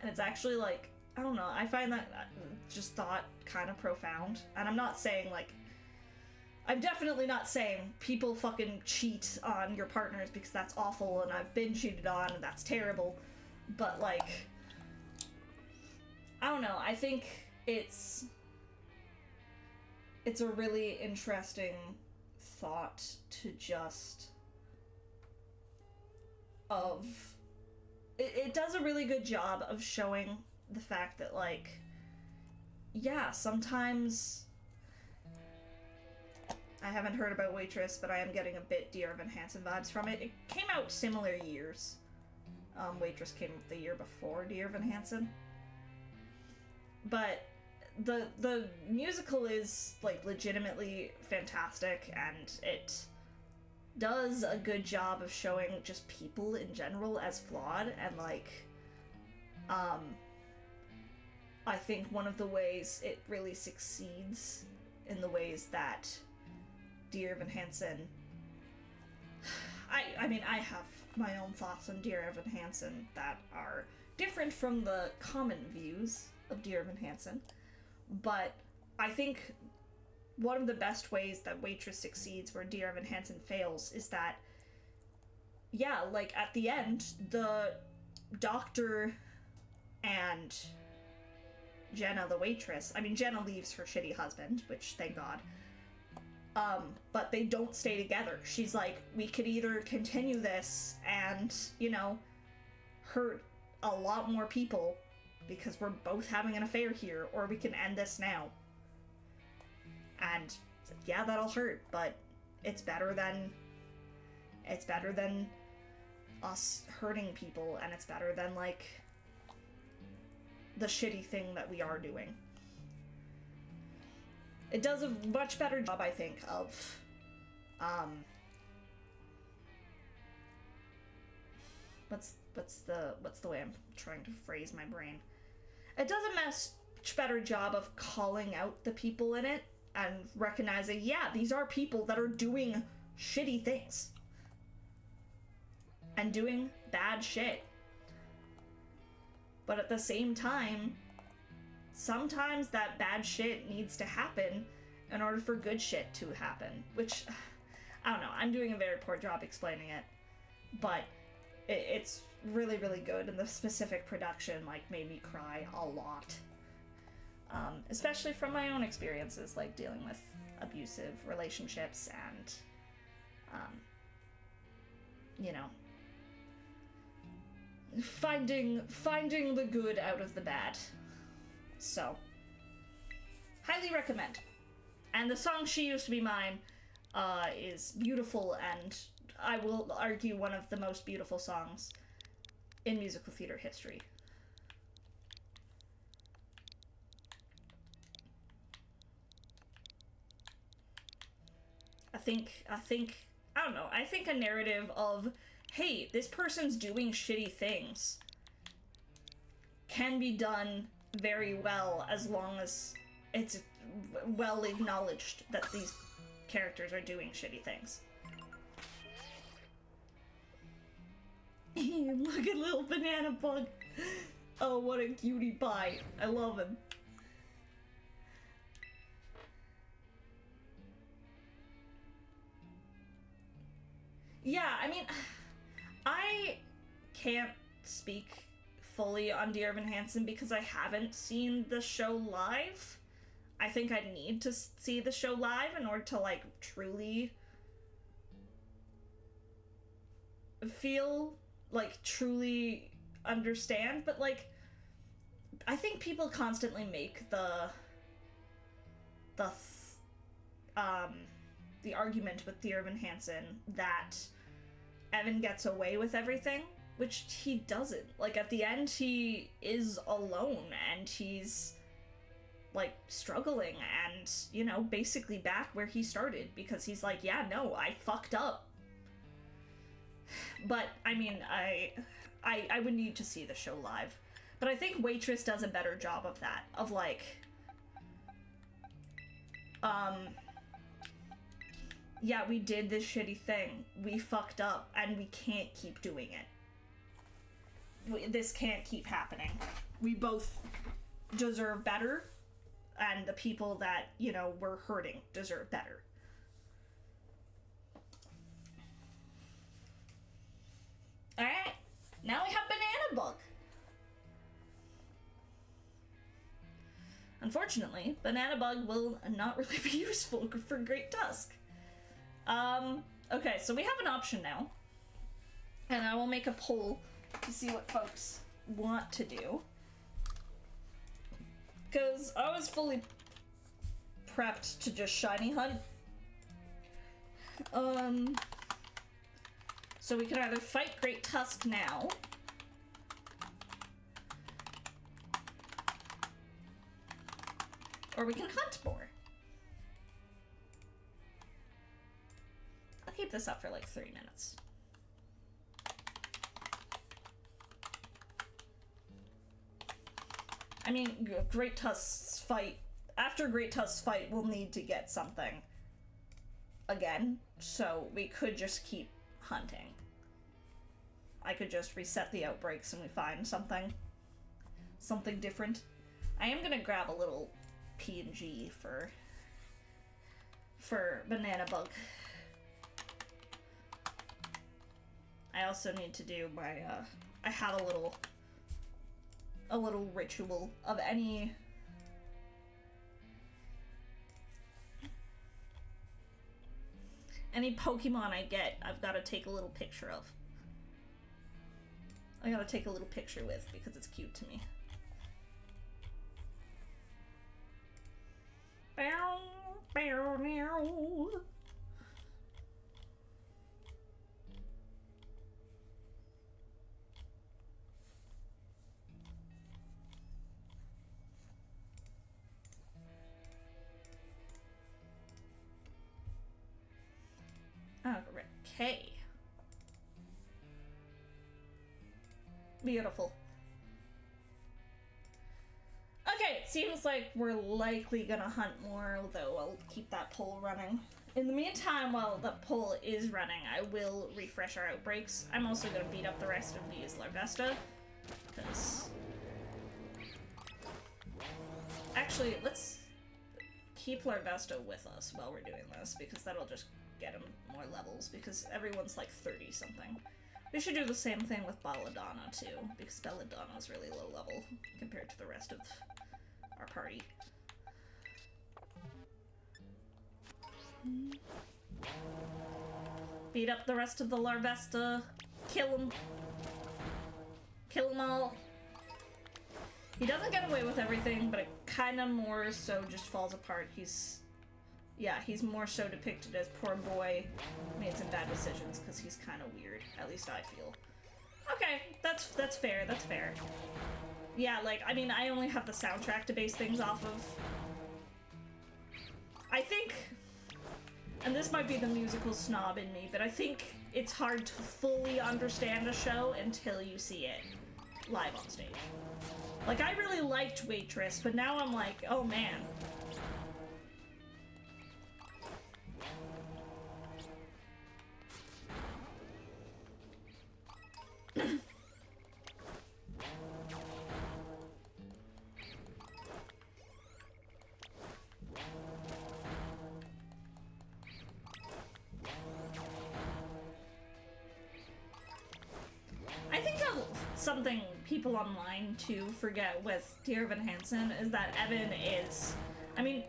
S1: And it's actually like, I don't know, I find that just thought kind of profound. And I'm not saying like, I'm definitely not saying people fucking cheat on your partners, because that's awful and I've been cheated on and that's terrible. But like, I don't know, I think it's a really interesting thought to just of it does a really good job of showing the fact that like, yeah, sometimes I haven't heard about Waitress, but I am getting a bit Dear Evan Hansen vibes from it. It came out similar years. Waitress came the year before Dear Evan Hansen. But the musical is like legitimately fantastic, and it does a good job of showing just people in general as flawed, and like I think one of the ways it really succeeds in the ways that Dear Evan Hansen, I mean, I have my own thoughts on Dear Evan Hansen that are different from the common views of Dear Evan Hansen, but I think one of the best ways that Waitress succeeds where Dear Evan Hansen fails is that, yeah, like at the end, the doctor and Jenna, the waitress, I mean, Jenna leaves her shitty husband, which thank God, but they don't stay together. She's like, we could either continue this and, you know, hurt a lot more people because we're both having an affair here, or we can end this now. And yeah, that'll hurt, but it's better than us hurting people, and it's better than like the shitty thing that we are doing. It does a much better job, I think, of what's the way I'm trying to phrase my brain? It does a much better job of calling out the people in it and recognizing, yeah, these are people that are doing shitty things and doing bad shit. But at the same time, sometimes that bad shit needs to happen in order for good shit to happen. Which, I don't know, I'm doing a very poor job explaining it. But it's really, really good, and the specific production, like, made me cry a lot. Especially from my own experiences, like, dealing with abusive relationships and, you know, finding the good out of the bad. So, highly recommend. And the song She Used to Be Mine is beautiful, and I will argue one of the most beautiful songs in musical theater history. I think a narrative of, hey, this person's doing shitty things can be done very well as long as it's well acknowledged that these characters are doing shitty things. Look at little banana bug. Oh, what a cutie pie. I love him. Yeah, I mean, I can't speak fully on Dear Evan Hansen because I haven't seen the show live. I think I'd need to see the show live in order to, like, truly feel, like, truly understand, but, like, I think people constantly make the argument with Dear Evan Hansen that Evan gets away with everything, which he doesn't. Like, at the end, he is alone, and he's, like, struggling, and, you know, basically back where he started, because he's like, yeah, no, I fucked up. But, I mean, I would need to see the show live. But I think Waitress does a better job of that, of, like, yeah, we did this shitty thing. We fucked up, and we can't keep doing it. This can't keep happening. We both deserve better, and the people that, you know, we're hurting deserve better. Alright, now we have Banana Bug. Unfortunately, Banana Bug will not really be useful for Great Tusk. Okay, so we have an option now. And I will make a poll to see what folks want to do. Because I was fully prepped to just shiny hunt. So we can either fight Great Tusk now, or we can hunt more. I'll keep this up for like 3 minutes. I mean, Great Tusk's fight, after Great Tusk's fight, we'll need to get something again, so we could just keep hunting. I could just reset the outbreaks and we find something different. I am gonna grab a little PNG for Banana Bug. I also need to do my, I have a little ritual of any Pokemon I get, I've got to take a little picture of. I gotta take a little picture with because it's cute to me. Bow, bow, meow. Okay. Beautiful. Okay, it seems like we're likely gonna hunt more, although I'll keep that poll running. In the meantime, while the poll is running, I will refresh our outbreaks. I'm also gonna beat up the rest of these Larvesta, because... Actually, let's keep Larvesta with us while we're doing this, because that'll just get him more levels, because everyone's like 30-something. We should do the same thing with Belladonna, too, because Belladonna's really low level compared to the rest of our party. Beat up the rest of the Larvesta. Kill him. Kill them all. He doesn't get away with everything, but it kind of more so just falls apart. Yeah, he's more so depicted as poor boy, made some bad decisions because he's kind of weird. At least I feel. Okay, that's fair, that's fair. Yeah, like, I mean, I only have the soundtrack to base things off of. I think, and this might be the musical snob in me, but I think it's hard to fully understand a show until you see it live on stage. Like, I really liked Waitress, but now I'm like, oh man. I think something people online too forget with Dear Evan Hansen is that Evan is, I mean,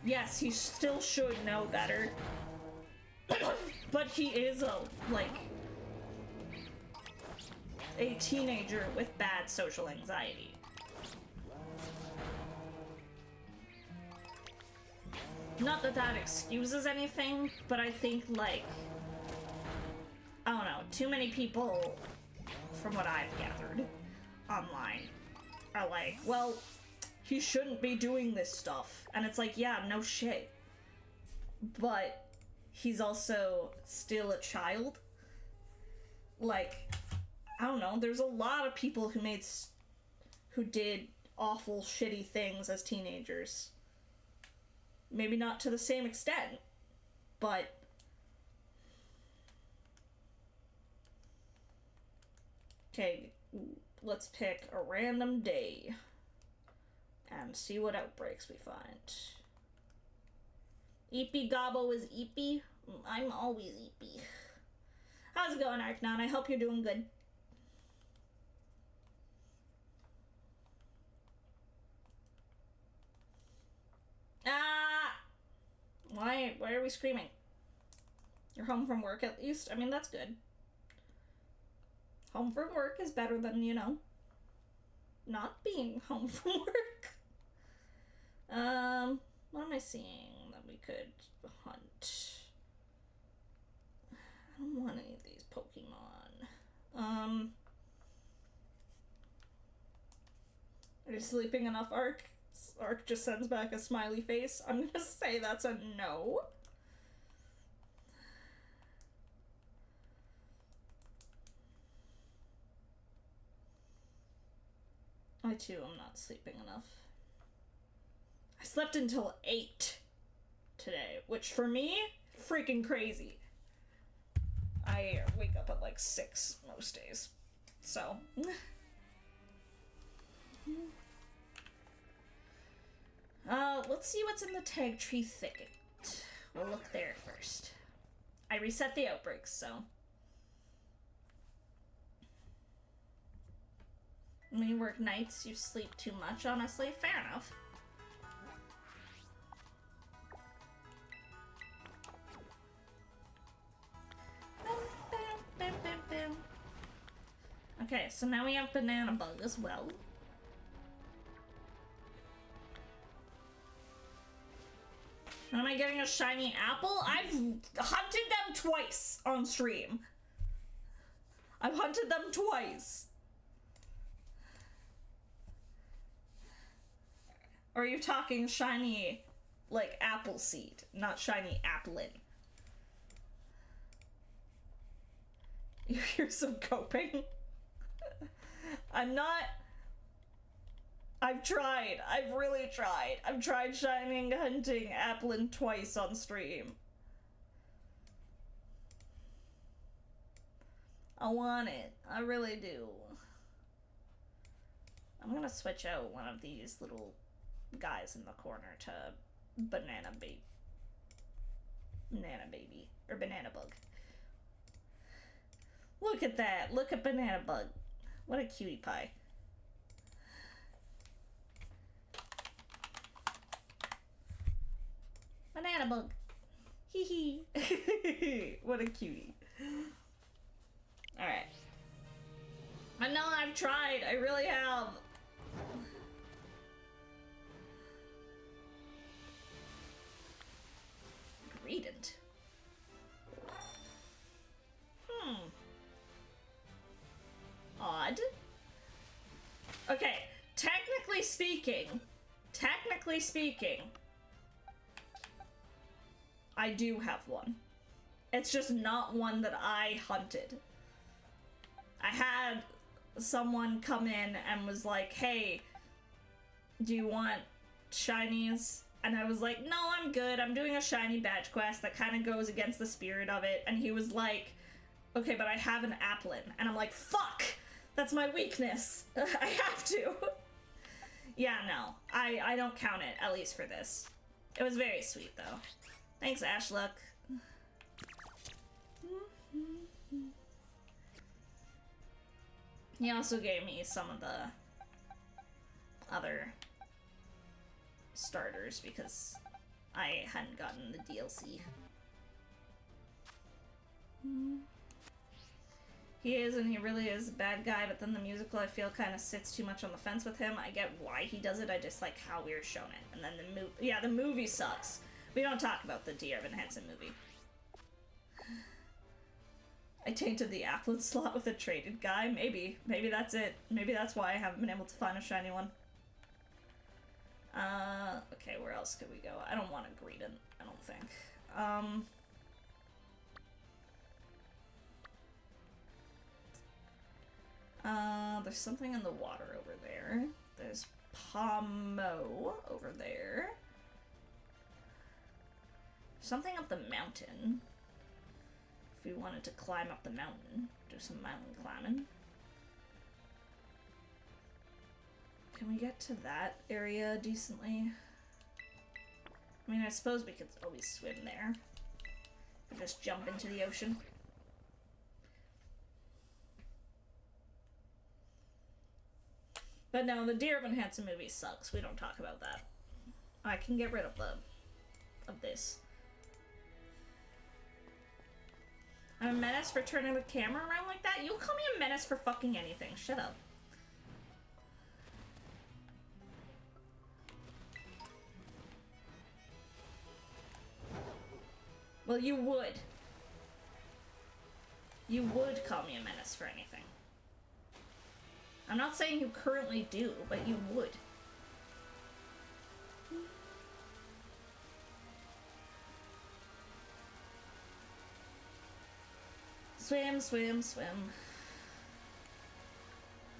S1: yes, he still should know better, but he is a teenager with bad social anxiety. Not that that excuses anything, but I think, like, I don't know, too many people, from what I've gathered online, are like, well, he shouldn't be doing this stuff. And it's like, yeah, no shit. But he's also still a child. Like, I don't know, there's a lot of people who did awful, shitty things as teenagers. Maybe not to the same extent, but Okay, let's pick a random day and see what outbreaks we find. Eepy Gobbo is Eepy. I'm always Eepy. How's it going, Arknon? I hope you're doing good. Ah! Why are we screaming? You're home from work at least? I mean, that's good. Home from work is better than, you know, not being home from work. What am I seeing that we could hunt? I don't want any of these Pokemon. Are you sleeping enough, Ark? Ark just sends back a smiley face. I'm gonna say that's a no. I too am not sleeping enough. I slept until 8 today, which for me, freaking crazy. I wake up at like 6 most days. So. Let's see what's in the Tag Tree Thicket. We'll look there first. I reset the outbreaks, so. When you work nights, you sleep too much, honestly. Fair enough. Okay, so now we have Banana Bug as well. Am I getting a shiny apple? I've hunted them twice on stream. I've hunted them twice. Or are you talking shiny, like, apple seed, not shiny applin? You hear some coping? I'm not... I've tried. I've really tried. I've tried shining hunting applin twice on stream. I want it. I really do. I'm gonna switch out one of these little guys in the corner to Banana Baby. Or Banana Bug. Look at that. Look at Banana Bug. What a cutie pie. Banana Bug. Hee hee. What a cutie. Alright. I know I've tried. I really have. Gradient. Odd. Okay, technically speaking, I do have one. It's just not one that I hunted. I had someone come in and was like, hey, do you want shinies? And I was like, no, I'm good. I'm doing a shiny badge quest that kind of goes against the spirit of it. And he was like, okay, but I have an applin. And I'm like, fuck! That's my weakness. I have to. Yeah, no. I don't count it, at least for this. It was very sweet, though. Thanks, Ashluck. He also gave me some of the other starters because I hadn't gotten the DLC. He is, and he really is a bad guy, but then the musical, I feel, kind of sits too much on the fence with him. I get why he does it, I just like how we're shown it. And then the movie sucks. We don't talk about the Dear Evan Hansen movie. I tainted the Applin slot with a traded guy. Maybe that's it. Maybe that's why I haven't been able to find a shiny one. Okay, where else could we go? I don't want a Greedent, I don't think. There's something in the water over there. There's Pomo over there. Something up the mountain. If we wanted to climb up the mountain, do some mountain climbing. Can we get to that area decently? I mean, I suppose we could always swim there. Or just jump into the ocean. But no, the Dear Evan Hansen movie sucks. We don't talk about that. I can get rid of this. I'm a menace for turning the camera around like that? You'll call me a menace for fucking anything. Shut up. Well, you would. You would call me a menace for anything. I'm not saying you currently do, but you would. Swim, swim, swim.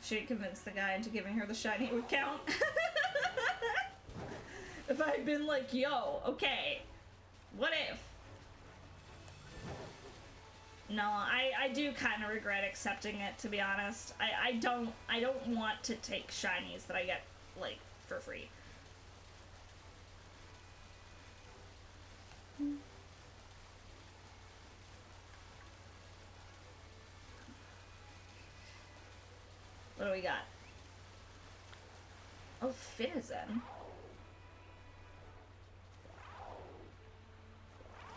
S1: She'd convince the guy into giving her the shiny would count. If I had been like, yo, okay, what if? No, I do kind of regret accepting it, to be honest. I don't want to take shinies that I get, like, for free. What do we got? Oh, Finizen.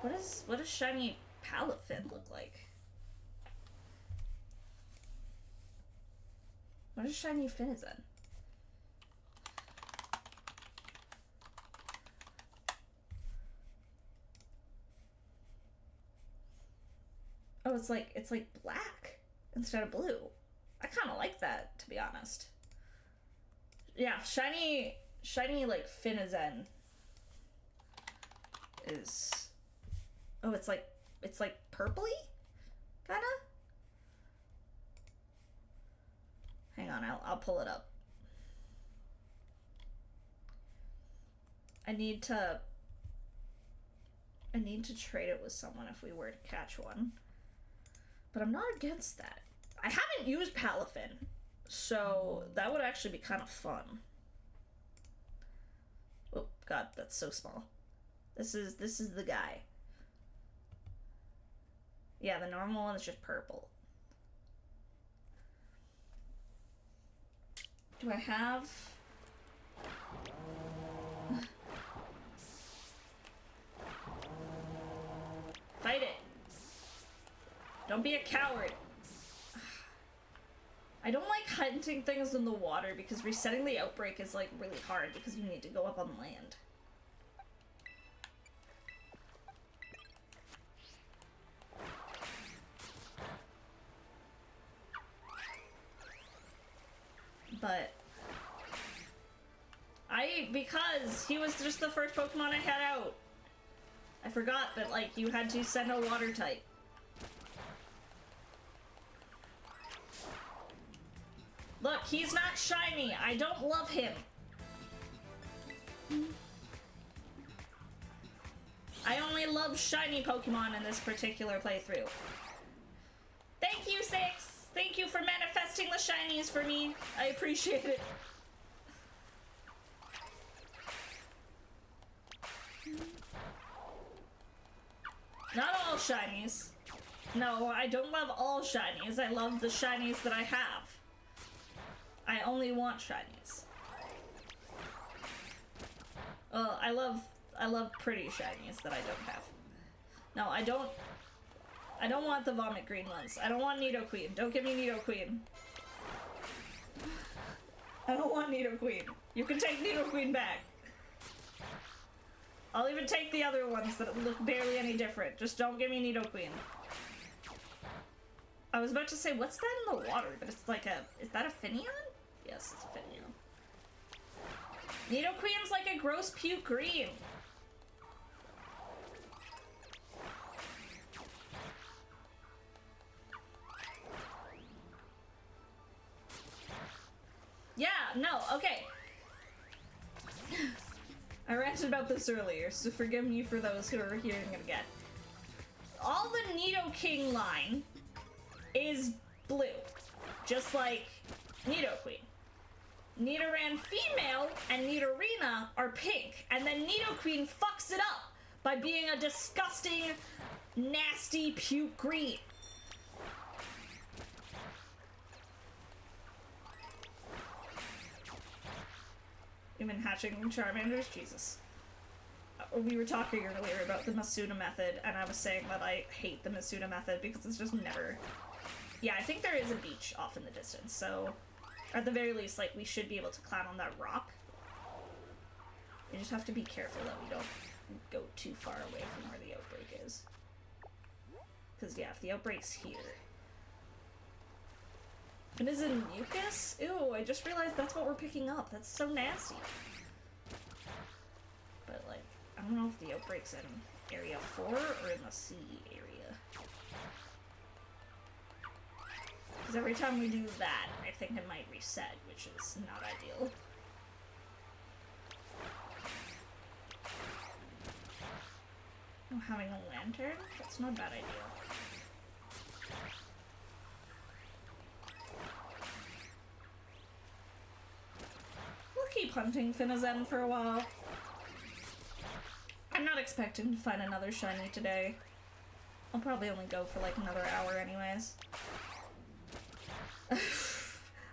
S1: What does shiny palette fit look like? What is shiny Finizen? Oh, it's like black instead of blue. I kind of like that, to be honest. Yeah, shiny like Finizen is. Oh, it's like purpley, kinda. Hang on, I'll pull it up. I need to trade it with someone if we were to catch one. But I'm not against that. I haven't used Palafin, so that would actually be kind of fun. Oh god, that's so small. This is the guy. Yeah, the normal one is just purple. Do I have... Fight it! Don't be a coward! I don't like hunting things in the water because resetting the outbreak is like really hard because you need to go up on land. But because he was just the first Pokemon I had out, I forgot that like you had to send a water type. Look, he's not shiny. I don't love him. I only love shiny Pokemon in this particular playthrough. Thank you, Six! Thank you for manifesting the shinies for me. I appreciate it. Not all shinies. No, I don't love all shinies. I love the shinies that I have. I only want shinies. Well, I love pretty shinies that I don't have. No, I don't want the vomit green ones. I don't want Nidoqueen. Don't give me Nidoqueen. I don't want Nidoqueen. You can take Nidoqueen back. I'll even take the other ones that look barely any different. Just don't give me Nidoqueen. I was about to say, what's that in the water? But it's like is that a Finneon? Yes, it's a Finneon. Nidoqueen's like a gross puke green. Yeah, no, okay. I ranted about this earlier, so forgive me for those who are hearing it again. All the Nidoking line is blue, just like Nidoqueen. Nidoran female and Nidorina are pink, and then Nidoqueen fucks it up by being a disgusting, nasty puke green. You've been hatching Charmanders? Jesus. We were talking earlier about the Masuda method, and I was saying that I hate the Masuda method because it's just never... Yeah, I think there is a beach off in the distance, so... Or at the very least, like, we should be able to climb on that rock. We just have to be careful that we don't go too far away from where the outbreak is. Because, yeah, if the outbreak's here... And is it mucus? Ew, I just realized that's what we're picking up. That's so nasty. But, like, I don't know if the outbreak's in Area 4 or in the sea area. Because every time we do that, I think it might reset, which is not ideal. Oh, having a lantern? That's not a bad idea. We'll keep hunting Finizen for a while. I'm not expecting to find another shiny today. I'll probably only go for like another hour anyways.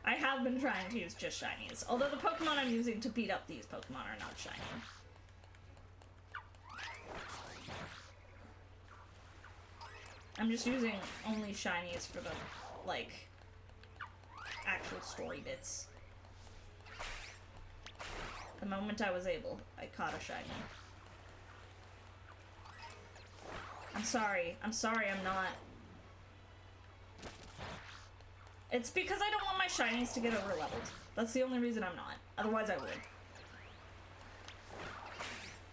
S1: I have been trying to use just shinies, although the Pokemon I'm using to beat up these Pokemon are not shiny. I'm just using only shinies for the, like, actual story bits. The moment I was able, I caught a shiny. I'm sorry, I'm not. It's because I don't want my shinies to get over-leveled. That's the only reason I'm not. Otherwise I would.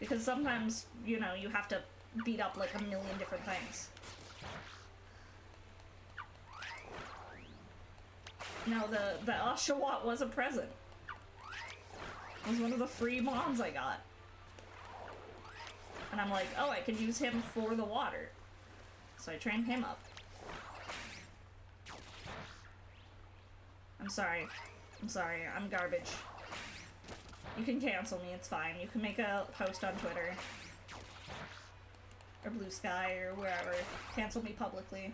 S1: Because sometimes, you know, you have to beat up like a million different things. No, the Oshawott was a present. It was one of the free mons I got. And I'm like, oh, I can use him for the water. So I trained him up. I'm sorry. I'm garbage. You can cancel me, it's fine. You can make a post on Twitter. Or Blue Sky, or wherever. Cancel me publicly.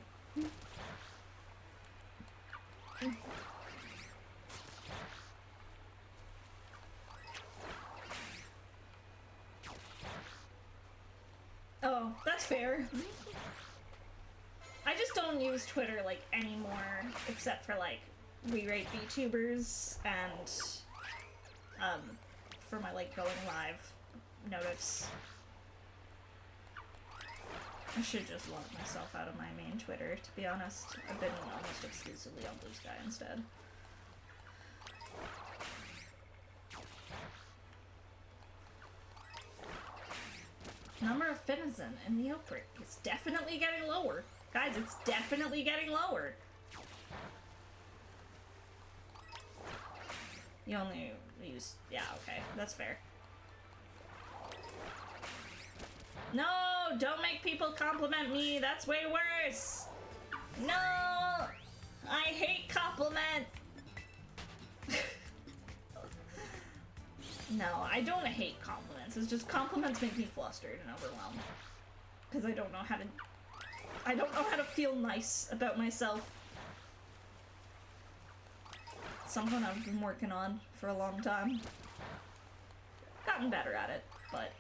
S1: Oh, that's fair. I just don't use Twitter, like, anymore, except for, like, we rate VTubers and, for my, like, going live notice. I should just log myself out of my main Twitter, to be honest. I've been almost exclusively on Blue Sky instead. Number of Finizen in the outbreak is definitely getting lower. Guys, it's definitely getting lower. You only use... Yeah, okay. That's fair. No! Don't make people compliment me! That's way worse! No! I hate compliment! No, I don't hate compliments. It's just compliments make me flustered and overwhelmed. Because I don't know how to... I don't know how to feel nice about myself. Something I've been working on for a long time. Gotten better at it, but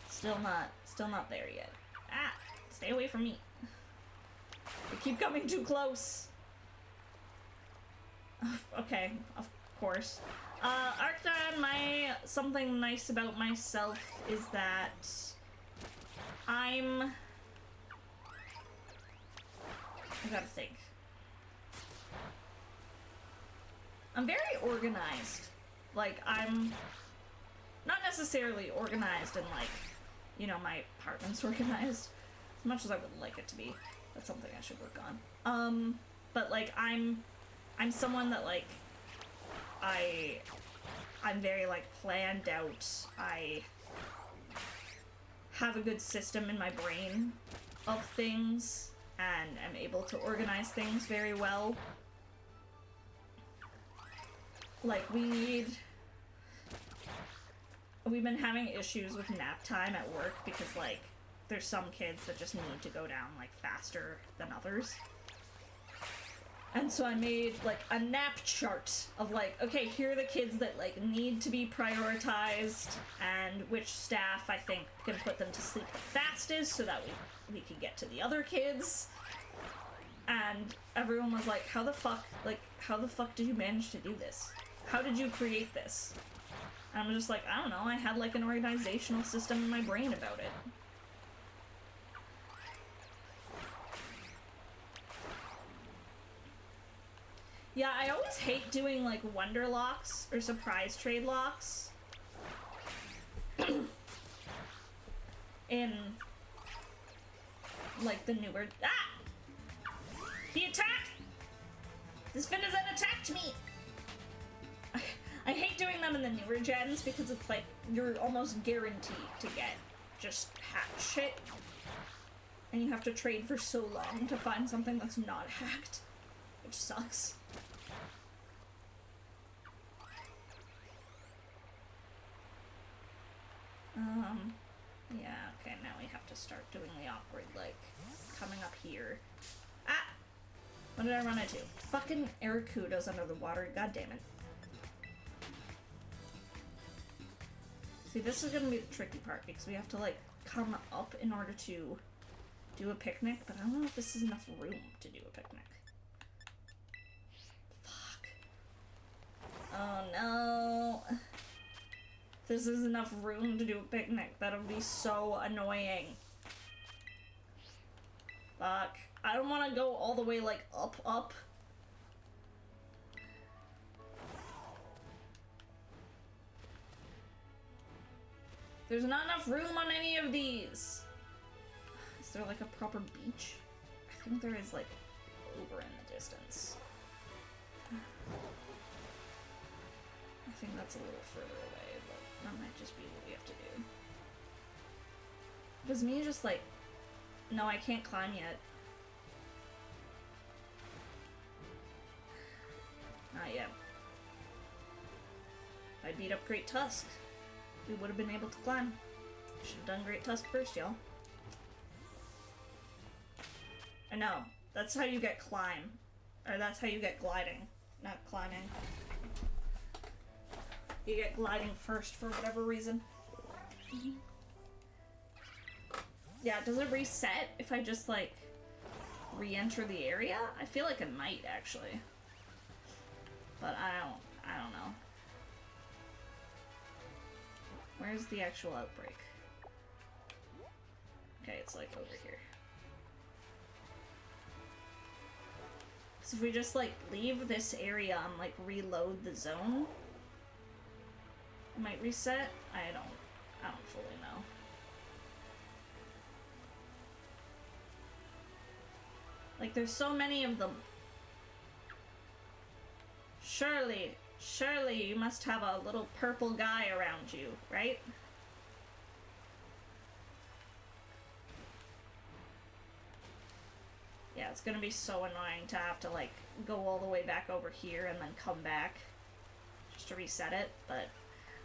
S1: still not there yet. Ah, stay away from me. They keep coming too close. Okay, of course. Arcton, something nice about myself is that I gotta think. I'm very organized. Like, I'm not necessarily organized in, like, you know, my apartment's organized as much as I would like it to be. That's something I should work on. But, like, I'm someone that, like, I'm very, like, planned out. I have a good system in my brain of things, and am able to organize things very well. Like, we've been having issues with nap time at work because, like, there's some kids that just need to go down, like, faster than others. And so I made, like, a nap chart of, like, okay, here are the kids that, like, need to be prioritized and which staff I think can put them to sleep the fastest so that we can get to the other kids. And everyone was like, how the fuck did you manage to do this? How did you create this? And I'm just like, I don't know, I had, like, an organizational system in my brain about it. Yeah, I always hate doing, like, wonder locks or surprise trade locks. In, like, the newer... Ah! He attacked! This Finizen attacked me! I hate doing them in the newer gens because it's, like, you're almost guaranteed to get just hacked shit. And you have to trade for so long to find something that's not hacked. Which sucks. Yeah, okay, now we have to start doing the awkward, like, coming up here. Ah! What did I run into? Fucking Aracuda's under the water, god damn it. See, this is gonna be the tricky part, because we have to, like, come up in order to do a picnic, but I don't know if this is enough room to do a picnic. Fuck. Oh no. If this is enough room to do a picnic, that'll be so annoying. Fuck. I don't want to go all the way, like, up. There's not enough room on any of these. Is there, like, a proper beach? I think there is, like, over in the distance. I think that's a little further away, but that might just be what we have to do. Does me just, like... No, I can't climb yet. Not yet. If I beat up Great Tusk, we would have been able to climb. Should have done Great Tusk first, y'all. I know. That's how you get climb. Or that's how you get gliding. Not climbing. You get gliding first for whatever reason. Yeah, does it reset if I just, like, re-enter the area? I feel like it might, actually. But I don't know. Where's the actual outbreak? Okay, it's, like, over here. So if we just, like, leave this area and, like, reload the zone, it might reset? I don't fully know. Like, there's so many of them. Surely, you must have a little purple guy around you, right? Yeah, it's gonna be so annoying to have to, like, go all the way back over here and then come back just to reset it, but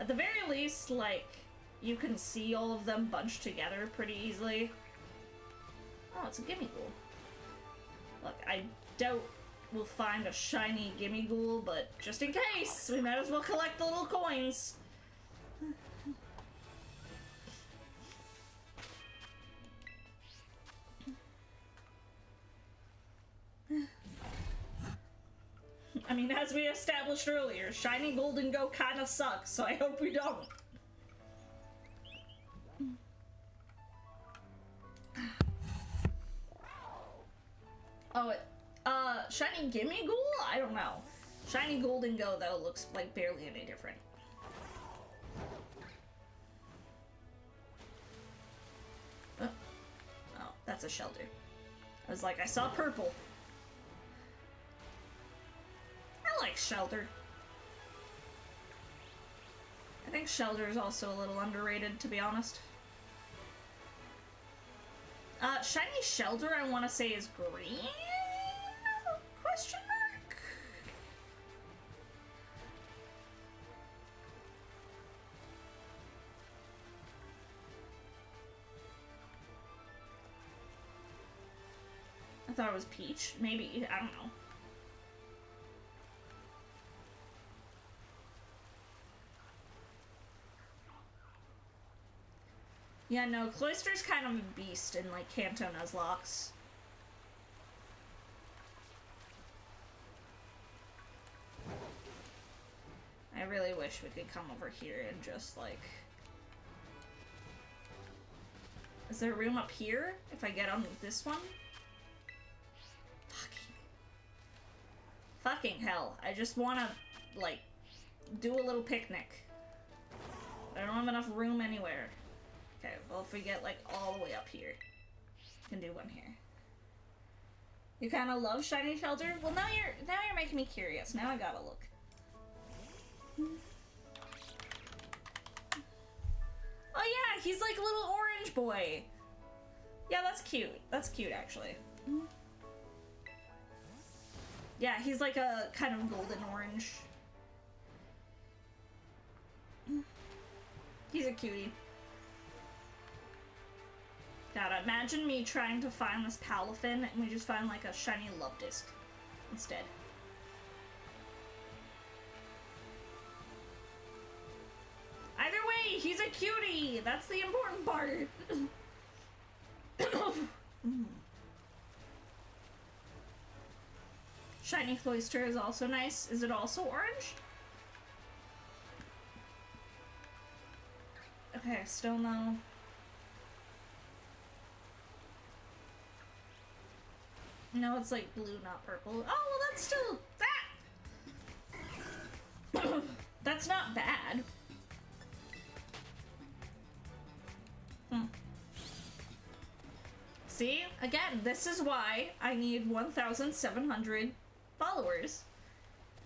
S1: at the very least, like, you can see all of them bunched together pretty easily. Oh, it's a gimme ghoul. Look, I doubt we'll find a shiny gimme ghoul, but just in case, we might as well collect the little coins. I mean, as we established earlier, shiny golden go kinda sucks, so I hope we don't. Oh, shiny gimme ghoul? I don't know. Shiny golden go, though, looks like barely any different. Oh, that's a shelter. I was like, I saw purple. I like shelter. I think shelter is also a little underrated, to be honest. Shiny shelter, I want to say, is green? Question mark? I thought it was Peach. Maybe. I don't know. Yeah, no, Cloyster's kind of a beast in, like, Kanto Nuzlocke. I really wish we could come over here and just, like... Is there room up here if I get on this one? Fucking hell. I just wanna, like, do a little picnic. I don't have enough room anywhere. Okay, well, if we get, like, all the way up here, we can do one here. You kind of love Shiny Shelter? Well, now you're making me curious. Now I gotta look. Oh yeah, he's like a little orange boy. Yeah, that's cute. That's cute, actually. Yeah, he's like a kind of golden orange. He's a cutie. God, imagine me trying to find this Palafin and we just find like a shiny love disc instead. Either way, he's a cutie! That's the important part! Shiny Cloyster is also nice. Is it also orange? Okay, still no. No, it's like blue, not purple. Oh, well that's still... that! That's not bad. See? Again, this is why I need 1,700 followers.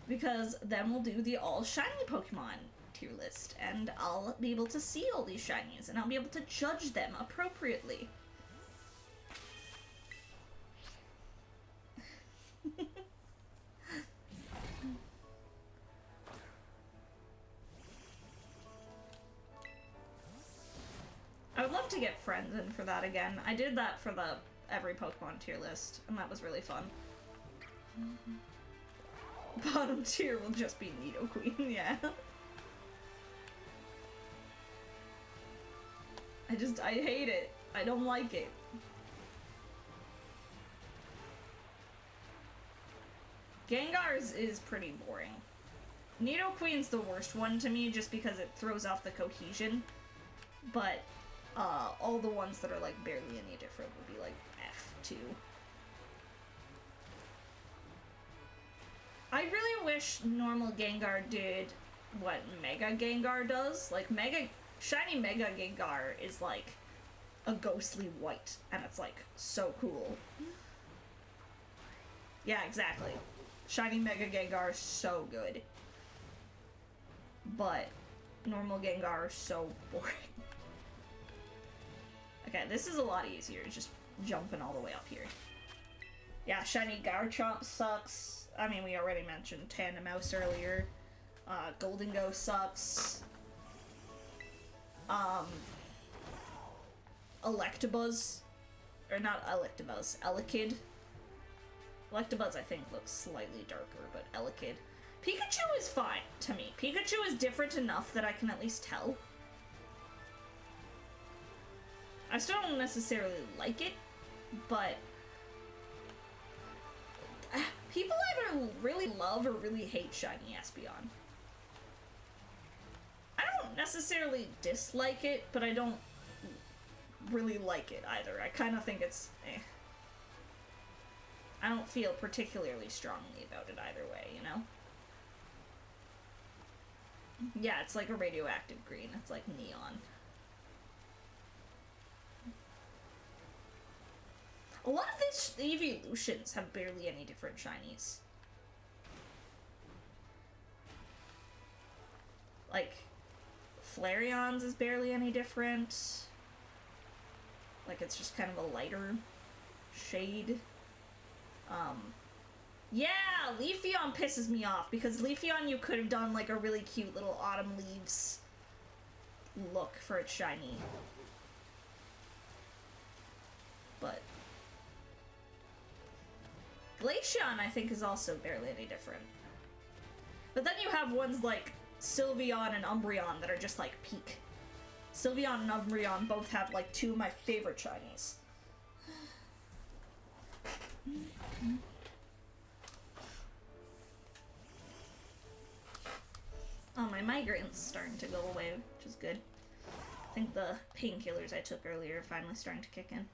S1: Because then we'll do the all shiny Pokemon tier list. And I'll be able to see all these shinies. And I'll be able to judge them appropriately. I would love to get friends in for that again. I did that for the every Pokemon tier list, and that was really fun. Bottom tier will just be Nidoqueen, yeah. I hate it. I don't like it. Gengar's is pretty boring. Nidoqueen's the worst one to me just because it throws off the cohesion, but all the ones that are like barely any different would be like F2. I really wish normal Gengar did what Mega Gengar does. Like shiny Mega Gengar is like a ghostly white and it's like so cool. Yeah, exactly. Shiny Mega Gengar is so good. But normal Gengar is so boring. Okay, this is a lot easier, just jumping all the way up here. Yeah, shiny Garchomp sucks. I mean, we already mentioned Tandemaus earlier. Goldengo sucks. Electabuzz. Or not Electabuzz, Elekid. Electabuzz, I think, looks slightly darker, but Elekid. Pikachu is fine to me. Pikachu is different enough that I can at least tell. I still don't necessarily like it, but people either really love or really hate shiny Espeon. I don't necessarily dislike it, but I don't really like it either. I kind of think it's eh. I don't feel particularly strongly about it either way, you know? Yeah, it's like a radioactive green. It's like neon. A lot of these evolutions have barely any different shinies. Like, Flareon's is barely any different. Like, it's just kind of a lighter shade. Yeah, Leafeon pisses me off, because Leafeon you could have done, like, a really cute little autumn leaves look for its shiny. But Glaceon, I think, is also barely any different. But then you have ones like Sylveon and Umbreon that are just like peak. Sylveon and Umbreon both have like two of my favorite shinies. Oh, my migraine's starting to go away, which is good. I think the painkillers I took earlier are finally starting to kick in.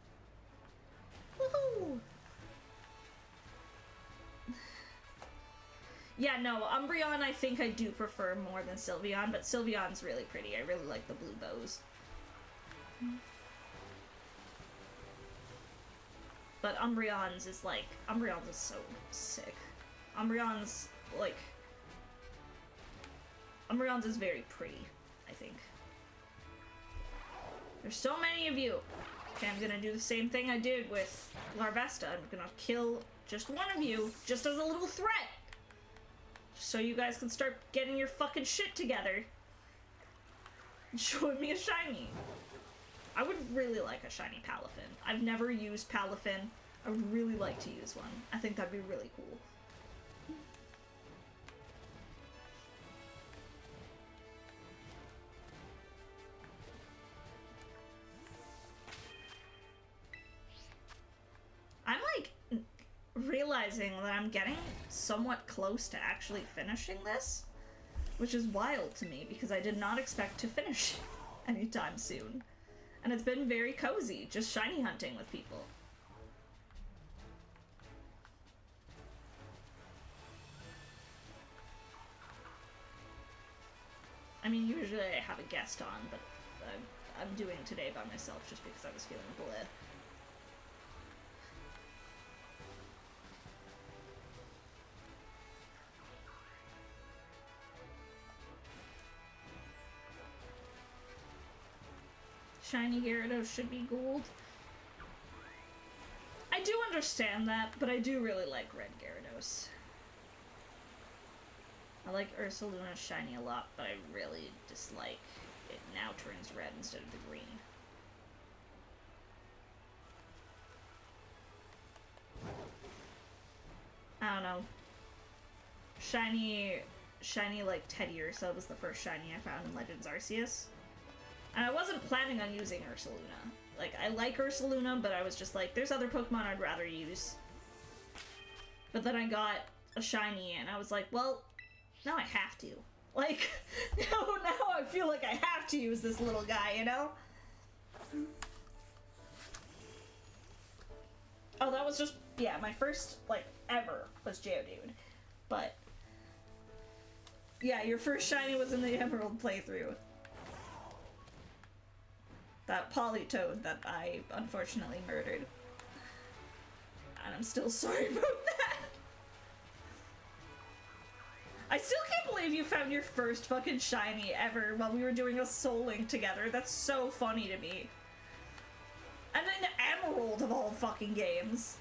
S1: Woohoo! Yeah, no, Umbreon I think I do prefer more than Sylveon, but Sylveon's really pretty. I really like the blue bows. But Umbreon's is like, Umbreon's is so sick. Umbreon's, like, Umbreon's is very pretty, I think. There's so many of you. Okay, I'm gonna do the same thing I did with Larvesta. I'm gonna kill just one of you, just as a little threat. So you guys can start getting your fucking shit together. And showing me a shiny. I would really like a shiny Palafin. I've never used Palafin. I would really like to use one. I think that'd be really cool. I'm like realizing that I'm getting somewhat close to actually finishing this, which is wild to me because I did not expect to finish anytime soon. And it's been very cozy, just shiny hunting with people. I mean, usually I have a guest on, but I'm doing today by myself just because I was feeling bleh. Shiny Gyarados should be gold. I do understand that, but I do really like red Gyarados. I like Ursaluna's shiny a lot, but I really dislike it now turns red instead of the green. I don't know. Shiny like Teddy Ursa was the first shiny I found in Legends Arceus. And I wasn't planning on using Ursaluna. Like, I like Ursaluna, but I was just like, there's other Pokemon I'd rather use. But then I got a shiny, and I was like, well, now I have to. Like, now I feel like I have to use this little guy, you know? Oh, that was just, yeah, my first, like, ever was Geodude. But, yeah, your first shiny was in the Emerald playthrough. That Politoed that I unfortunately murdered. And I'm still sorry about that. I still can't believe you found your first fucking shiny ever while we were doing a Soul Link together. That's so funny to me. And then Emerald of all fucking games.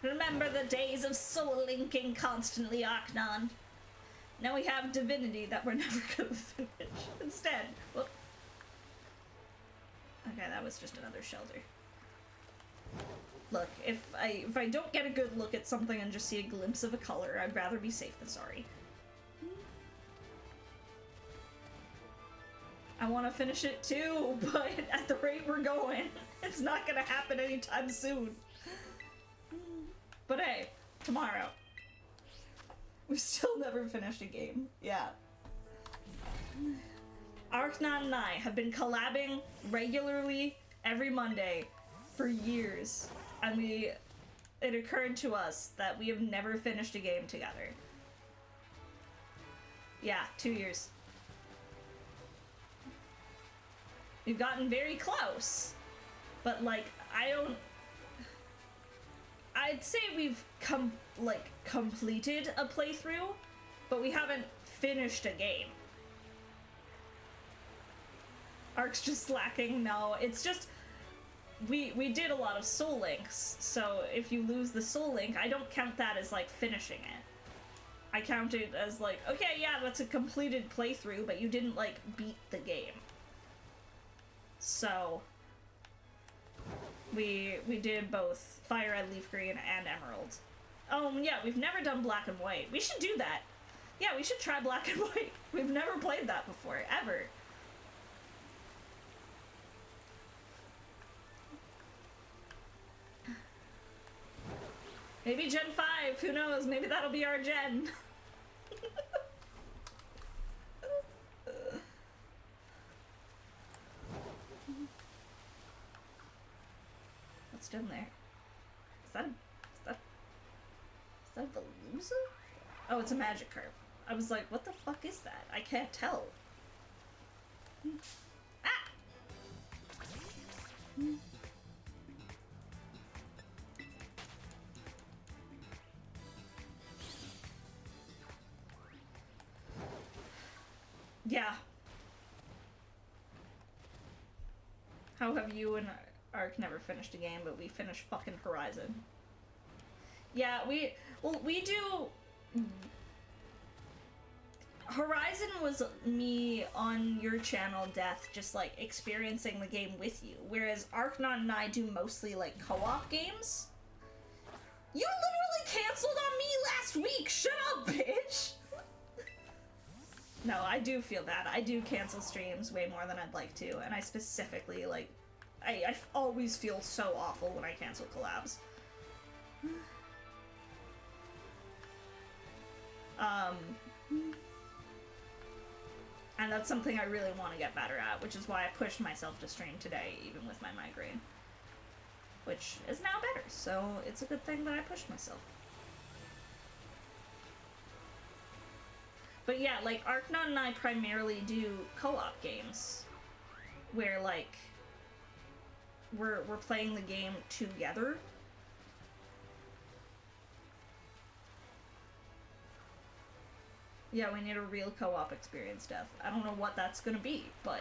S1: Remember the days of soul linking constantly, Arcnon. Now we have divinity that we're never gonna finish. Instead, whoop. Okay, that was just another shelter. Look, if I don't get a good look at something and just see a glimpse of a color, I'd rather be safe than sorry. I want to finish it too, but at the rate we're going, it's not gonna happen anytime soon. But hey, tomorrow. We've still never finished a game. Yeah. Arcnon and I have been collabing regularly every Monday for years. And it occurred to us that we have never finished a game together. Yeah, 2 years. We've gotten very close. But like, I'd say we've completed a playthrough, but we haven't finished a game. Arc's just slacking. No, it's just we did a lot of soul links, so if you lose the soul link, I don't count that as, like, finishing it. I count it as, like, okay, yeah, that's a completed playthrough, but you didn't, like, beat the game. So, we did both Fire Red, Leaf Green, and Emerald. Yeah, we've never done Black and White. We should do that. Yeah, we should try Black and White. We've never played that before, ever. Maybe Gen 5, who knows? Maybe that'll be our gen. What's down there? Is that a Veluza? Oh, it's a Magikarp. I was like, what the fuck is that? I can't tell. Ah! Yeah. How have you and Ark never finished a game, but we finished fucking Horizon? Yeah, we do... Horizon was me on your channel, Death, just, like, experiencing the game with you, whereas Arknot and I do mostly, like, co-op games. You literally canceled on me last week! Shut up, bitch! No, I do feel bad. I do cancel streams way more than I'd like to, and I specifically, like, I always feel so awful when I cancel collabs. And that's something I really want to get better at, which is why I pushed myself to stream today, even with my migraine. Which is now better, so it's a good thing that I pushed myself. But yeah, like, Arknot and I primarily do co-op games, where, like, we're playing the game together. Yeah, we need a real co-op experience, Death. I don't know what that's gonna be, but...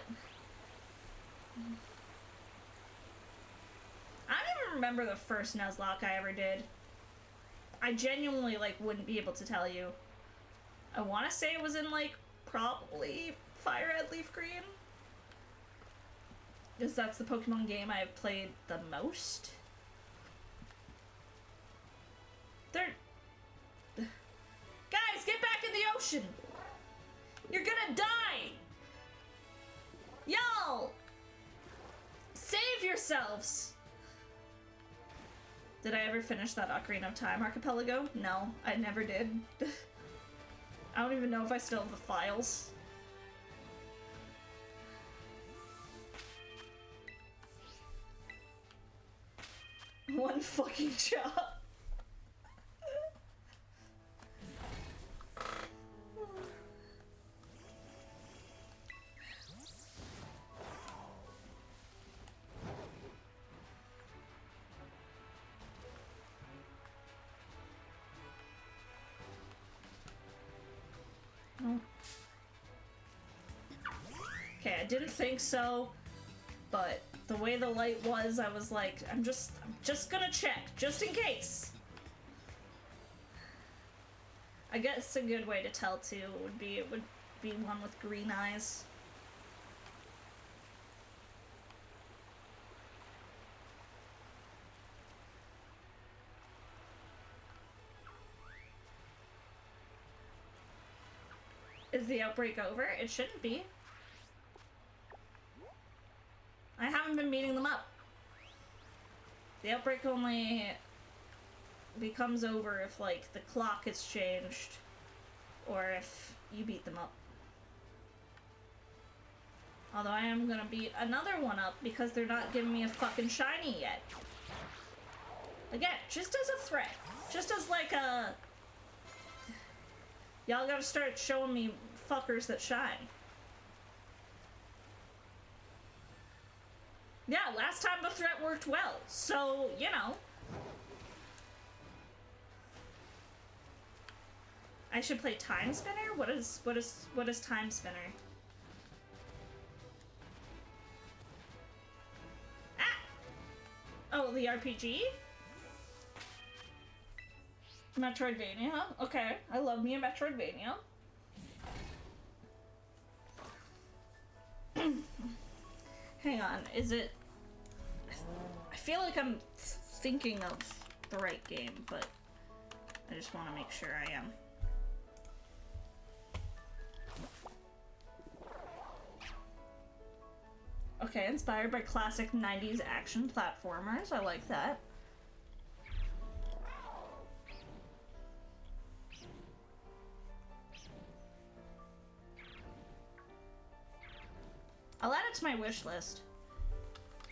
S1: I don't even remember the first Nuzlocke I ever did. I genuinely, like, wouldn't be able to tell you. I want to say it was in, like, probably Fire Red, Leaf Green. Because that's the Pokemon game I have played the most. Guys, get back in the ocean! You're gonna die! Y'all! Save yourselves! Did I ever finish that Ocarina of Time archipelago? No, I never did. I don't even know if I still have the files. One fucking job. Okay, I didn't think so, but the way the light was, I was like, I'm just gonna check, just in case. I guess a good way to tell too would be one with green eyes. Is the outbreak over? It shouldn't be. I haven't been beating them up. The outbreak only becomes over if, like, the clock is changed, or if you beat them up. Although I am gonna beat another one up because they're not giving me a fucking shiny yet. Again, just as a threat. Just as, like, a... Y'all gotta start showing me fuckers that shine. Yeah, last time the threat worked well, so, you know. I should play Time Spinner? What is Time Spinner? Ah! Family RPG? Metroidvania? Okay, I love me a Metroidvania. Hang on, is it... I feel like I'm thinking of the right game, but I just want to make sure I am. Okay, inspired by classic 90s action platformers. I like that. I'll add it to my wish list.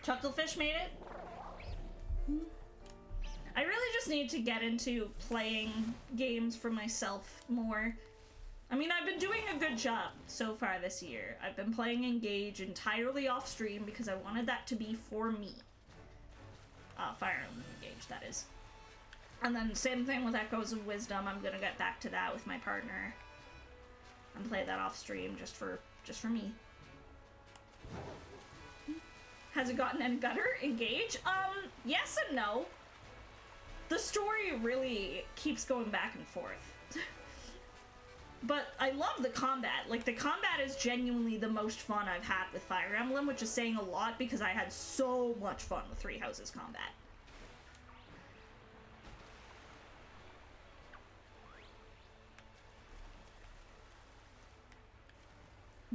S1: Chucklefish made it? I really just need to get into playing games for myself more. I mean, I've been doing a good job so far this year. I've been playing Engage entirely off stream because I wanted that to be for me. Fire Emblem Engage, that is. And then same thing with Echoes of Wisdom. I'm gonna get back to that with my partner and play that off stream just for me. Has it gotten any better? Engage? Yes and no. The story really keeps going back and forth. But I love the combat. Like, the combat is genuinely the most fun I've had with Fire Emblem, which is saying a lot because I had so much fun with Three Houses combat.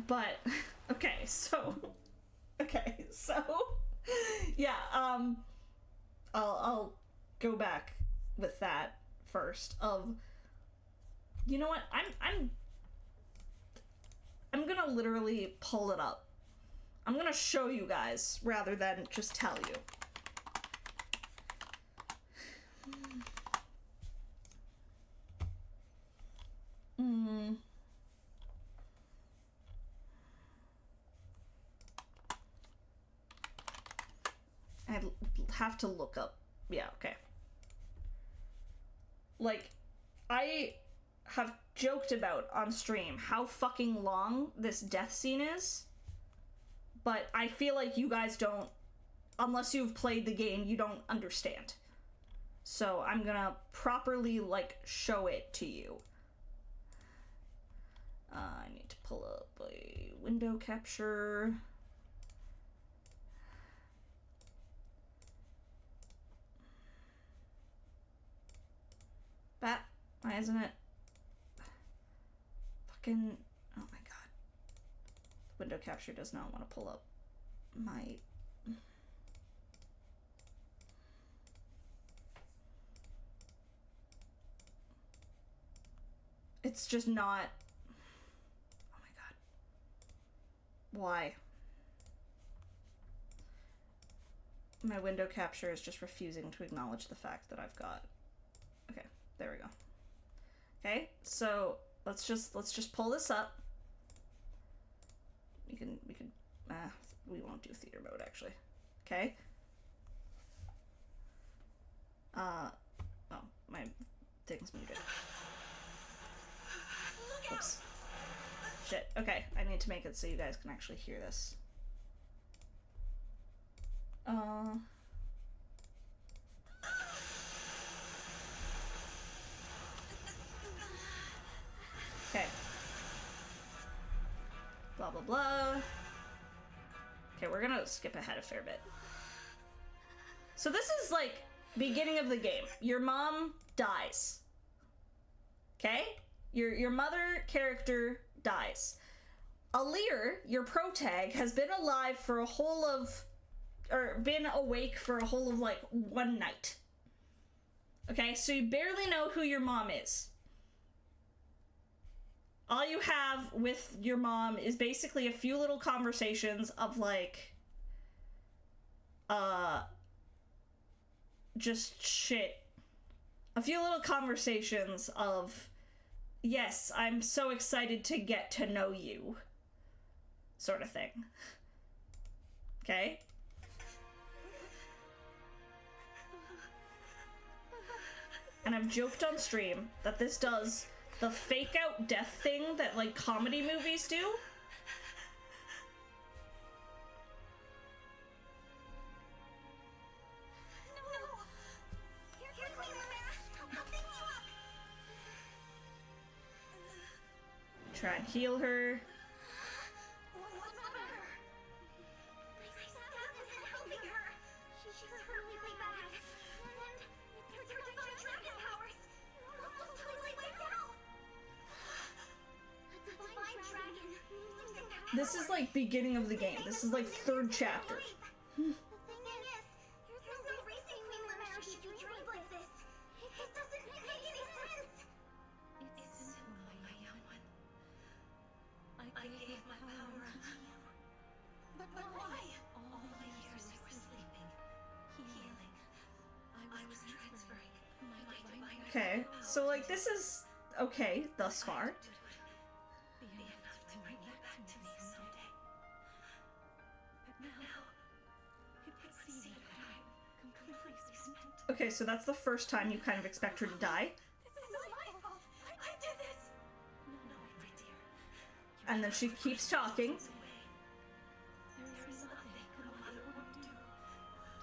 S1: But, okay, so, yeah, I'll go back with that first of, you know what, I'm gonna literally pull it up. I'm gonna show you guys rather than just tell you. I'd have to look up. Yeah, okay. Like, I have joked about on stream how fucking long this death scene is, but I feel like you guys don't, unless you've played the game, you don't understand. So I'm gonna properly, like, show it to you. I need to pull up a window capture. That, why isn't it? Fucking, oh my god. Window capture does not want to pull up my... It's just not... Oh my god. Why? My window capture is just refusing to acknowledge the fact that I've got... Okay, there we go. Okay, so let's just pull this up. We won't do theater mode actually. Okay. Oh, my thing's muted. Oops. Shit. Okay, I need to make it so you guys can actually hear this. Okay. Blah, blah, blah. Okay, we're gonna skip ahead a fair bit. So this is, like, beginning of the game. Your mom dies. Okay? Your mother character dies. Alir, your protag, has been alive for a whole of... or been awake for a whole of, like, one night. Okay? So you barely know who your mom is. All you have with your mom is basically a few little conversations of, like, just shit. A few little conversations of, yes, I'm so excited to get to know you, sort of thing. Okay? And I've joked on stream that this does the fake out death thing that, like, comedy movies do. try and heal her.
S2: What's the matter? My staff isn't helping her. She's hurt really bad. And it's her divine dragon powers. Almost totally wiped out. A divine dragon using the powers.
S1: This is like beginning of the game. This is like 3rd chapter.
S2: The thing is, there's no reason Queen Luminary should be trained like this. It doesn't make any sense.
S3: It's simple, my young one. I gave my power to you.
S2: But why?
S3: All the years you were sleeping, healing, I was transferring my divine
S1: Okay, so like this is okay thus far.
S3: be enough to bring you back to me someday. But now, it would seem that I'm completely spent.
S1: Okay, so that's the first time you kind of expect her to die,
S2: This is not my fault. I did this.
S3: No, my dear.
S1: and then she keeps talking.
S3: There is nothing a mother would do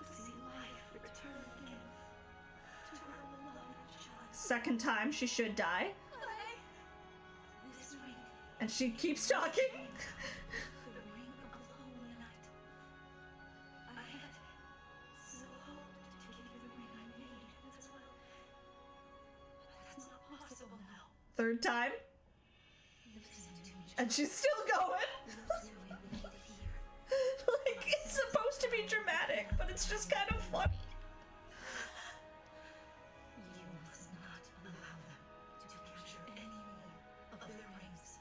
S3: to see life return again to her beloved child.
S1: Second time she should die,
S3: This ring,
S1: and she keeps talking.
S3: the ring of the holy night. I had so hoped to give you the ring I made as well. But that's not possible now.
S1: Third time,
S3: Listen to me.
S1: and she's still going.
S3: There's no way here.
S1: Like, it's supposed to be dramatic, but it's just kind of funny.
S3: You must not allow them to capture any more of their rings.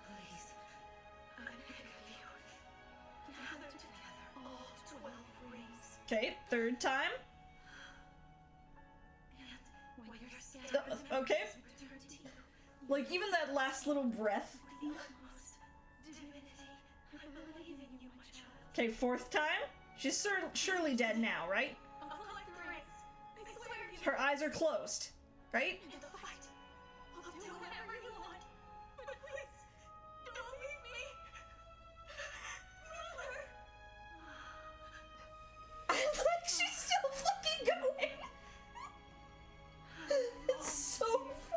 S3: Please, I beg of you, gather together all 12 rings.
S1: Okay, third time.
S3: And when your scattered
S1: Okay.
S3: rings return to you,
S1: Like, even that last little breath.
S3: with the utmost divinity, I believe in you, my child.
S1: Okay, fourth time. She's surely dead now, right?
S2: I'll collect the rings. I swear to you.
S1: Her eyes are closed, right?
S2: In the fight, I'll do whatever you want. But please, don't leave me. Mother.
S1: And like, she's still fucking going. It's so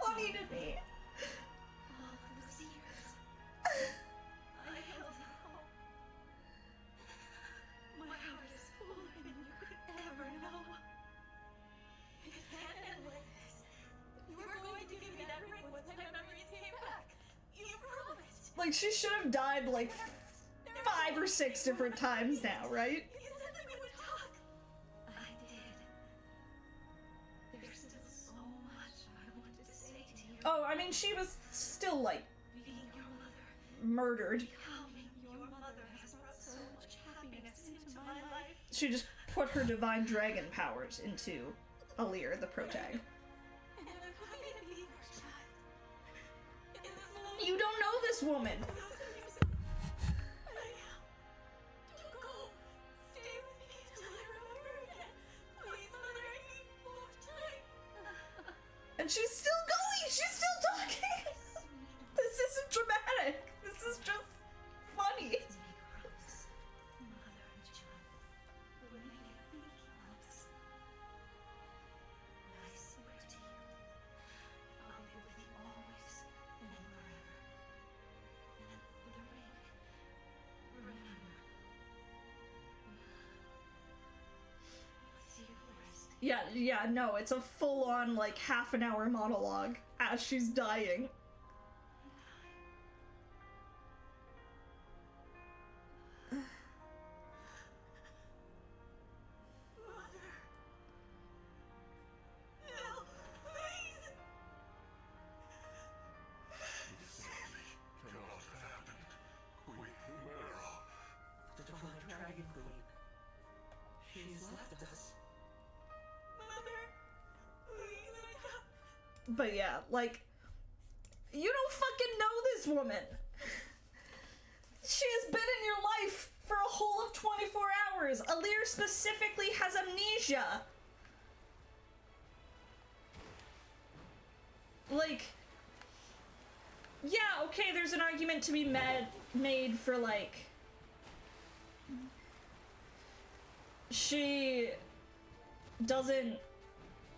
S1: funny to me.
S3: All those years, I held out. My heart is fuller than you could ever know.
S2: It can't end like this. You were going to give me that ring once my memories came back. You promised.
S1: Like, she should have died like 5 or 6 different times now, right?
S2: You said that we would talk.
S3: I did. There's still so much I wanted to say to you.
S1: Oh, I mean, she was still like
S3: Being your mother,
S1: murdered.
S3: becoming your mother has brought so much happiness into my life.
S1: She just put her divine dragon powers into Alir, the protag.
S2: And I'm happy to be your child. In this moment,
S1: You don't know this woman.
S2: I am. Don't go. Stay with me until I remember again. Please, Mother, I need more time.
S1: And she's still going. She's still talking. This isn't dramatic. This is just funny.
S3: To make cross, mother and child will make a big loves. I swear to you, I'll be with you always and forever. And for the ring, remember. See you first.
S1: Yeah, no, it's a full-on like half an hour monologue as she's dying.
S2: Mother. No, please.
S4: This cannot have happened. Queen Lumera.
S5: The Divine Dragon Queen. She's left us.
S2: Mother. Please, I
S1: But yeah, like, you don't fucking know this woman. She has been in your life for a whole of 24 hours. Alir specifically has amnesia. Like, yeah, okay, there's an argument to be made for, like, she doesn't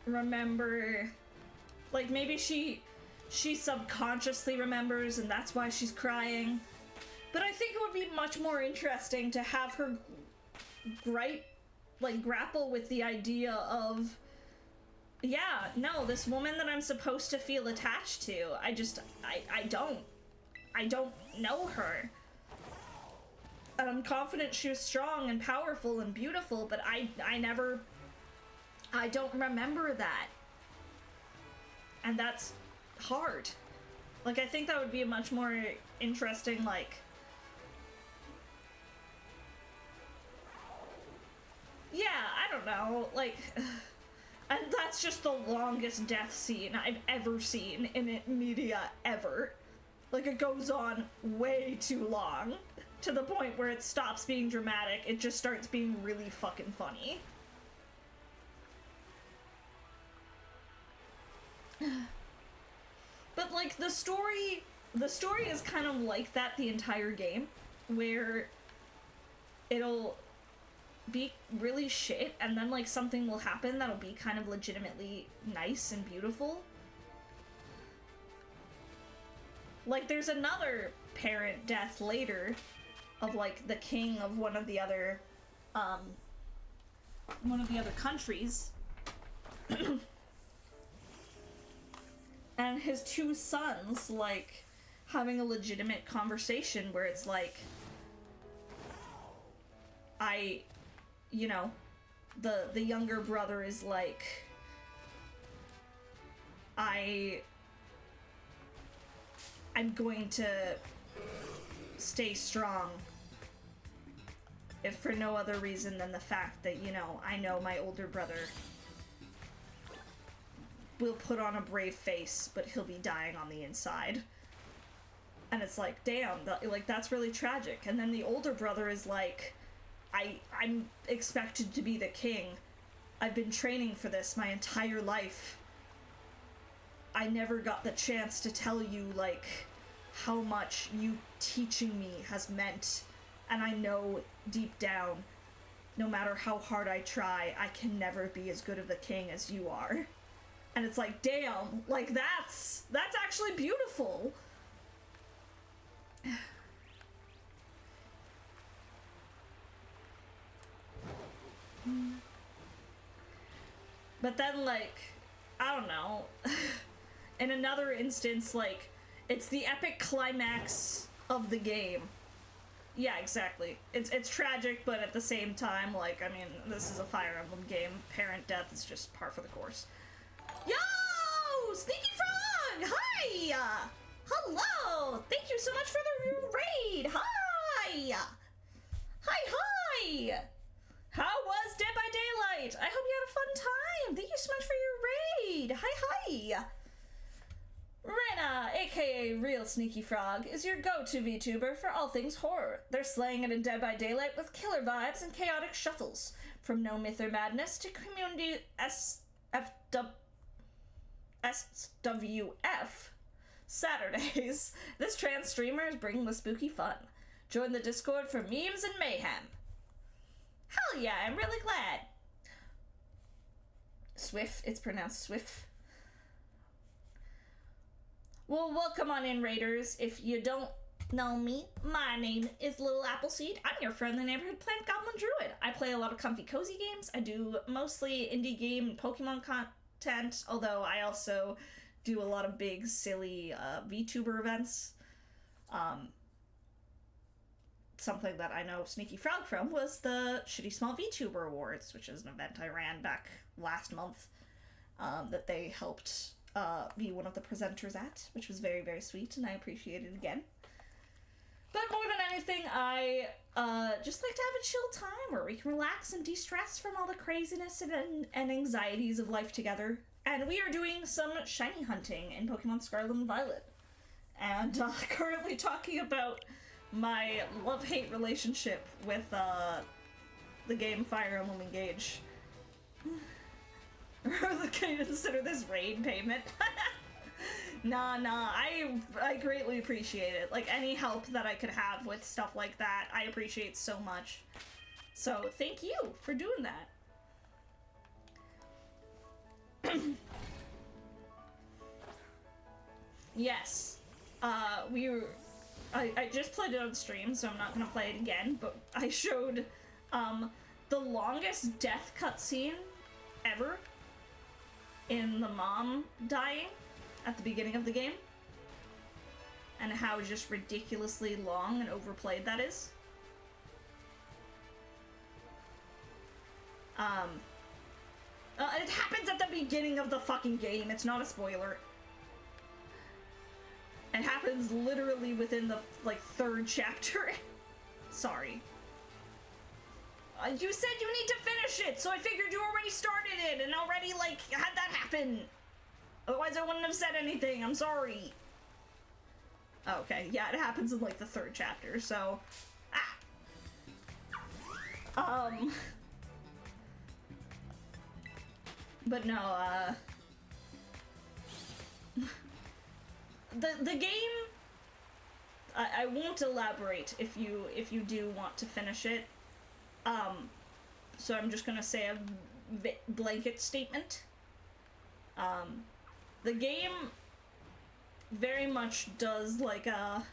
S1: remember, like, maybe she she subconsciously remembers and that's why she's crying. But I think it would be much more interesting to have her grapple with the idea of, yeah, no, this woman that I'm supposed to feel attached to, I don't know her. And I'm confident she was strong and powerful and beautiful, but I don't remember that. And that's hard. Like, I think that would be a much more interesting, like, yeah, I don't know, like, and that's just the longest death scene I've ever seen in media ever. Like, it goes on way too long, to the point where it stops being dramatic, it just starts being really fucking funny. But, like, the story is kind of like that the entire game, where it'll be really shit, and then, like, something will happen that'll be kind of legitimately nice and beautiful. Like, there's another parent death later of, like, the king of one of the other countries. And his two sons, like, having a legitimate conversation where it's like, you know, the younger brother is like, I'm going to stay strong, if for no other reason than the fact that, you know, I know my older brother will put on a brave face, but he'll be dying on the inside. And it's like, damn, like, that's really tragic. And then the older brother is like, I'm expected to be the king. I've been training for this my entire life. I never got the chance to tell you, like, how much you teaching me has meant. And I know deep down, no matter how hard I try, I can never be as good of a king as you are. And it's like, damn, like, that's actually beautiful. But then, like, I don't know, in another instance, like, it's the epic climax of the game. Yeah, exactly. It's tragic, but at the same time, like, I mean, this is a Fire Emblem game. Parent death is just par for the course. Yo! Sneaky Frog! Hi! Hello! Thank you so much for the raid! Hi! Hi! How was Dead by Daylight? I hope you had a fun time! Thank you so much for your raid! Hi! Rena, aka Real Sneaky Frog, is your go-to VTuber for all things horror. They're slaying it in Dead by Daylight with killer vibes and chaotic shuffles. From No Myth or Madness to Community SWF Saturdays, this trans streamer is bringing the spooky fun. Join the Discord for memes and mayhem. Hell yeah, I'm really glad. Swift, it's pronounced Swift. Well, welcome on in, Raiders. If you don't know me, my name is Little Appleseed. I'm your friendly neighborhood plant goblin druid. I play a lot of comfy cozy games. I do mostly indie game and Pokemon content, although I also do a lot of big, silly VTuber events. Something that I know Sneaky Frog from was the Shitty Small VTuber Awards, which is an event I ran back last month that they helped be one of the presenters at, which was very, very sweet, and I appreciate it again. But more than anything, I just like to have a chill time where we can relax and de-stress from all the craziness and anxieties of life together. And we are doing some shiny hunting in Pokemon Scarlet and Violet. And currently talking about my love-hate relationship with the game Fire Emblem Engage. Can you consider this raid payment? Nah, I greatly appreciate it. Like, any help that I could have with stuff like that, I appreciate so much. So, thank you for doing that. Yes. I just played it on stream, so I'm not gonna play it again, but I showed, the longest death cutscene ever in the mom dying at the beginning of the game, and how just ridiculously long and overplayed that is. It happens at the beginning of the fucking game, it's not a spoiler. It happens literally within the, like, 3rd chapter. Sorry. You said you need to finish it, so I figured you already started it and already, like, had that happen. Otherwise I wouldn't have said anything, I'm sorry. Okay, yeah, it happens in, like, the 3rd chapter, so... But no, the game, I won't elaborate if you do want to finish it. So I'm just gonna say a blanket statement. The game very much does like a...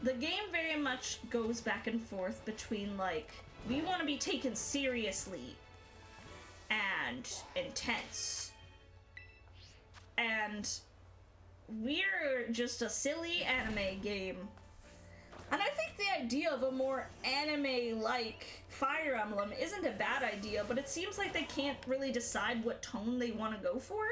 S1: The game very much goes back and forth between, like, we want to be taken seriously and intense, and we're just a silly anime game. And I think the idea of a more anime-like Fire Emblem isn't a bad idea, but it seems like they can't really decide what tone they want to go for.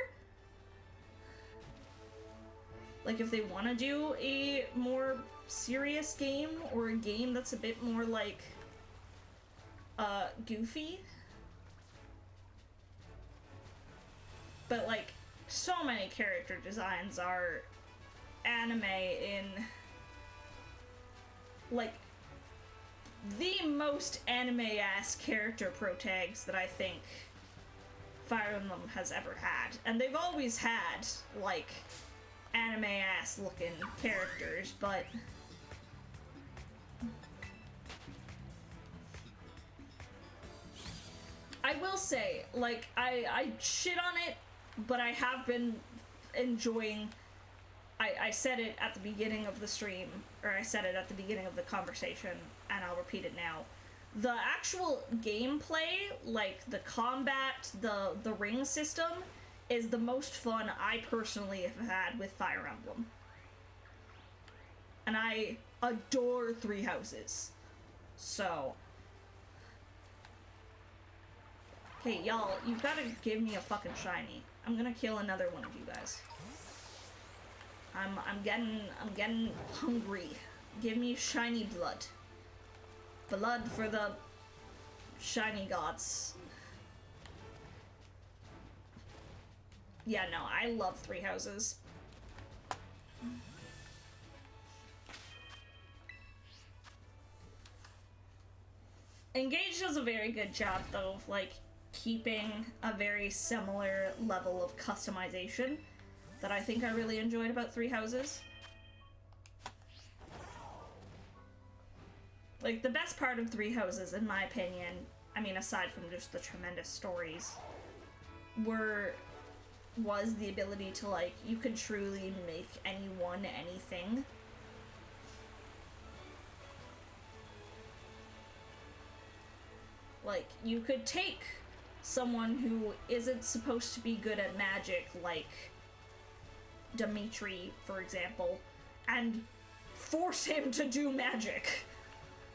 S1: Like, if they want to do a more serious game, or a game that's a bit more, like, goofy. But, like, so many character designs are anime in, like, the most anime-ass character protags that I think Fire Emblem has ever had. And they've always had, like, anime-ass looking characters, but... I will say, like, I shit on it, but I have been enjoying... I said it at the beginning of the stream, or I said it at the beginning of the conversation, and I'll repeat it now. The actual gameplay, like the combat, the ring system, is the most fun I personally have had with Fire Emblem. And I adore Three Houses. So... Okay, y'all, you've gotta give me a fucking shiny. I'm gonna kill another one of you guys. I'm getting hungry. Give me shiny blood. Blood for the shiny gods. Yeah, no, I love Three Houses. Engage does a very good job, though, of, like, keeping a very similar level of customization that I think I really enjoyed about Three Houses. Like, the best part of Three Houses, in my opinion, I mean, aside from just the tremendous stories, was the ability to, like, you could truly make anyone anything. Like, you could take someone who isn't supposed to be good at magic, like Dimitri, for example, and force him to do magic,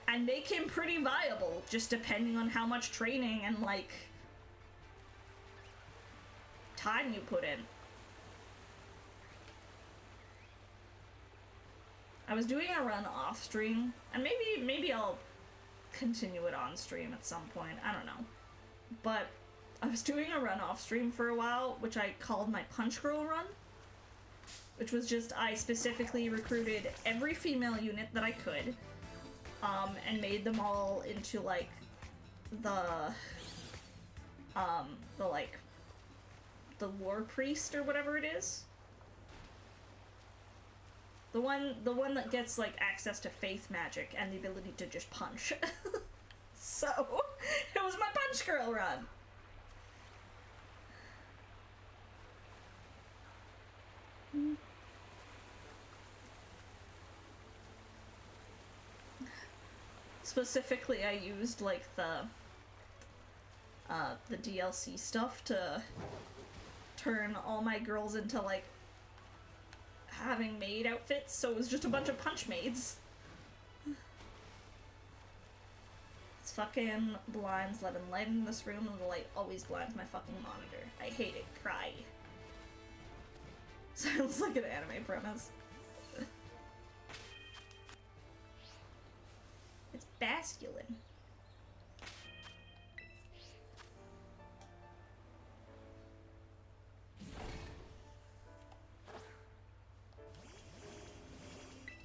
S1: and make him pretty viable, just depending on how much training and, like, time you put in. I was doing a run off stream, and maybe I'll continue it on stream at some point, I don't know. But I was doing a run off stream for a while, which I called my Punch Girl run, which was just, I specifically recruited every female unit that I could, and made them all into, like, the War Priest or whatever it is. The one that gets, like, access to faith magic and the ability to just punch. So, it was my Punch Punch Girl run. Specifically, I used like the DLC stuff to turn all my girls into like having maid outfits, so it was just a bunch of punch maids. This fucking blinds letting light in this room, and the light always blinds my fucking monitor. I hate it. Cry. Sounds like an anime premise. It's basculin.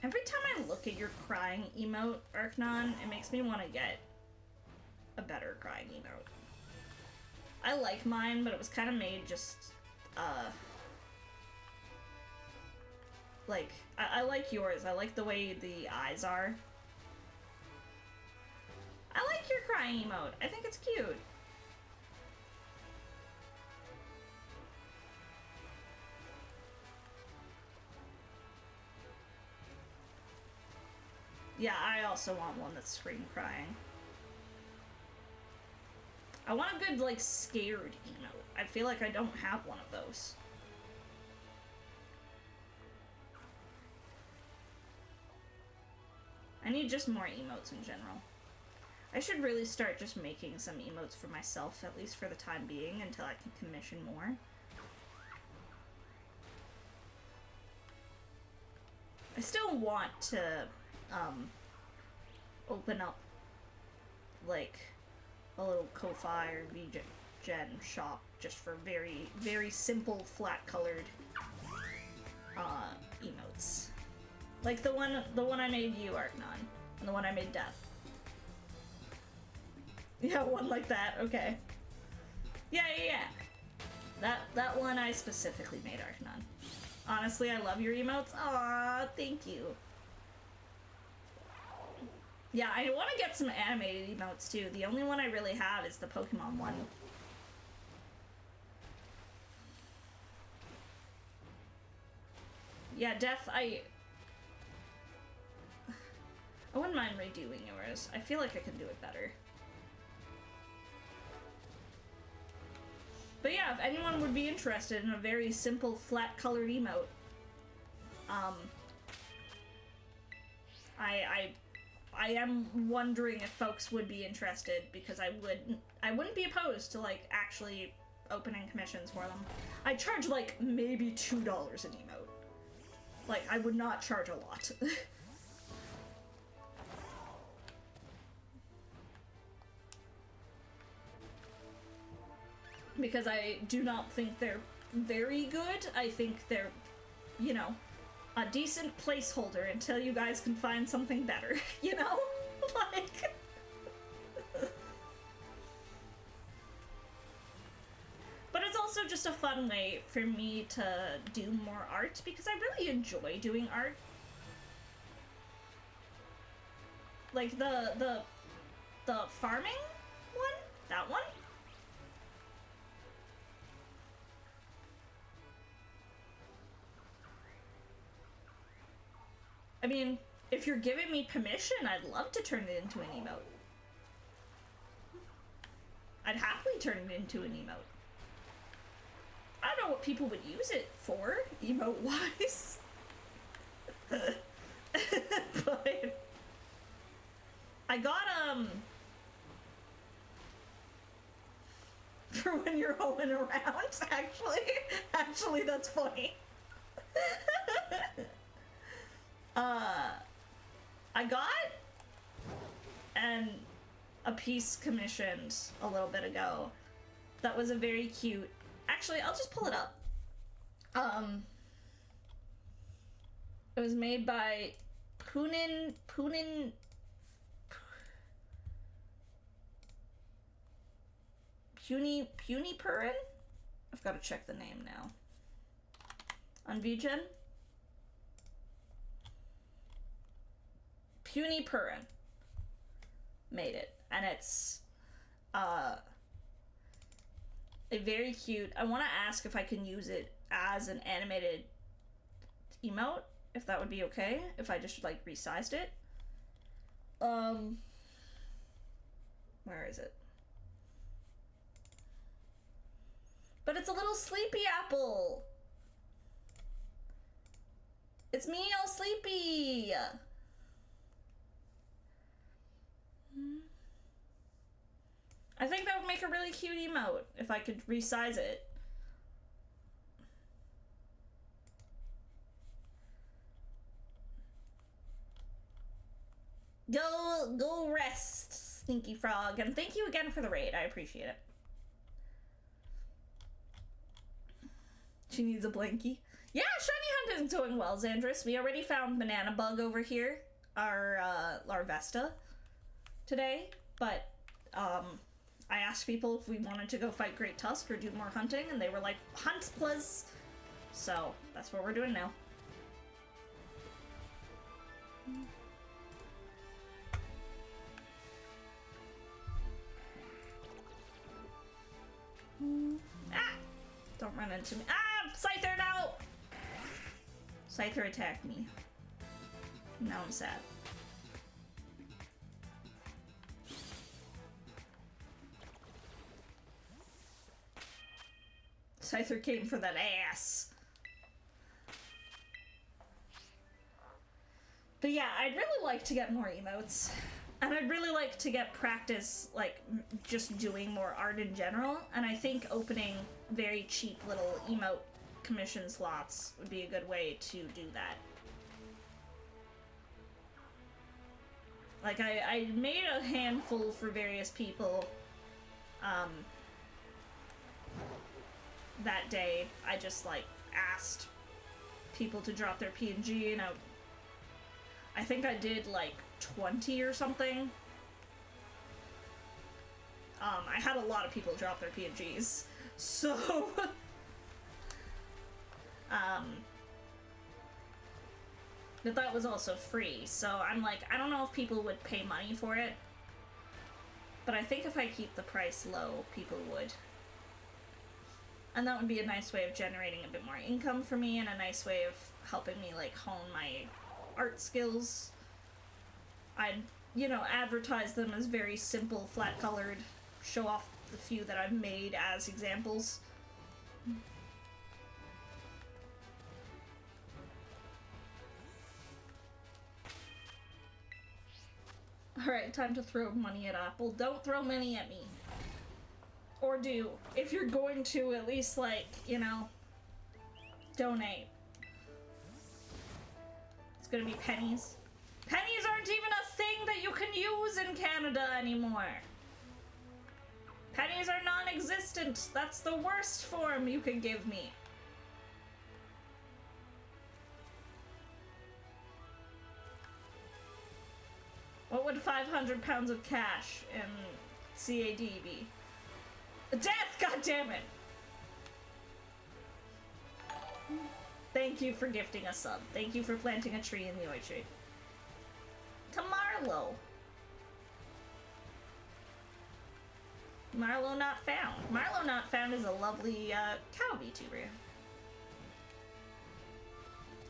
S1: Every time I look at your crying emote, Arcnon, it makes me want to get a better crying emote. I like mine, but it was kind of made just, like, I like yours. I like the way the eyes are. I like your crying emote. I think it's cute. Yeah, I also want one that's scream crying. I want a good, like, scared emote. I feel like I don't have one of those. I need just more emotes in general. I should really start just making some emotes for myself, at least for the time being, until I can commission more. I still want to, open up, like, a little Ko-Fi or VGen shop just for very, very simple, flat-colored, emotes. Like the one I made you, Arcnon, and the one I made Death. Yeah, one like that, okay. Yeah. That one I specifically made, Arcnon. Honestly, I love your emotes. Aw, thank you. Yeah, I want to get some animated emotes too. The only one I really have is the Pokemon one. Yeah, Death, I wouldn't mind redoing yours. I feel like I can do it better. But yeah, if anyone would be interested in a very simple, flat-colored emote, I am wondering if folks would be interested, because I wouldn't be opposed to, like, actually opening commissions for them. I charge, like, maybe $2 an emote. Like, I would not charge a lot. Because I do not think they're very good. I think they're, you know, a decent placeholder until you guys can find something better, you know? Like... But it's also just a fun way for me to do more art, because I really enjoy doing art. Like the farming one? That one? I mean, if you're giving me permission, I'd love to turn it into an emote. I'd happily turn it into an emote. I don't know what people would use it for, emote-wise. But I got, for when you're hoeing around, actually that's funny. I got a piece commissioned a little bit ago that was a very cute... Actually, I'll just pull it up. It was made by Punin Purin? I've got to check the name now. On VGen? Puny Purin made it, and it's very cute. I want to ask if I can use it as an animated emote, if that would be okay, if I just like resized it. Where is it? But it's a little sleepy apple. It's me all sleepy. I think that would make a really cute emote if I could resize it. Go rest, Stinky Frog, and thank you again for the raid. I appreciate it. She needs a blankie. Yeah, shiny hunt is doing well, Xandris. We already found Banana Bug over here, our Larvesta, today, but I asked people if we wanted to go fight Great Tusk or do more hunting, and they were like, hunt plus. So that's what we're doing now. Ah! Don't run into me. Ah! Scyther, no! Scyther attacked me. Now I'm sad. Scyther came for that ass. But yeah, I'd really like to get more emotes. And I'd really like to get practice, like, just doing more art in general. And I think opening very cheap little emote commission slots would be a good way to do that. Like, I made a handful for various people, that day. I just, like, asked people to drop their PNG, and I think I did, like, 20 or something. I had a lot of people drop their PNGs, so but that was also free, so I'm like, I don't know if people would pay money for it, but I think if I keep the price low, people would. And that would be a nice way of generating a bit more income for me, and a nice way of helping me, like, hone my art skills. I'd, you know, advertise them as very simple, flat-colored, show off the few that I've made as examples. Alright, time to throw money at Apple. Don't throw money at me. Or do. If you're going to, at least, like, you know, donate. It's gonna be pennies. Pennies aren't even a thing that you can use in Canada anymore. Pennies are non-existent. That's the worst form you can give me. What would 500 pounds of cash in CAD be? Death, goddammit! Thank you for gifting a sub. Thank you for planting a tree in the orchard. To Marlo. Marlo Not Found. Marlo Not Found is a lovely cow VTuber.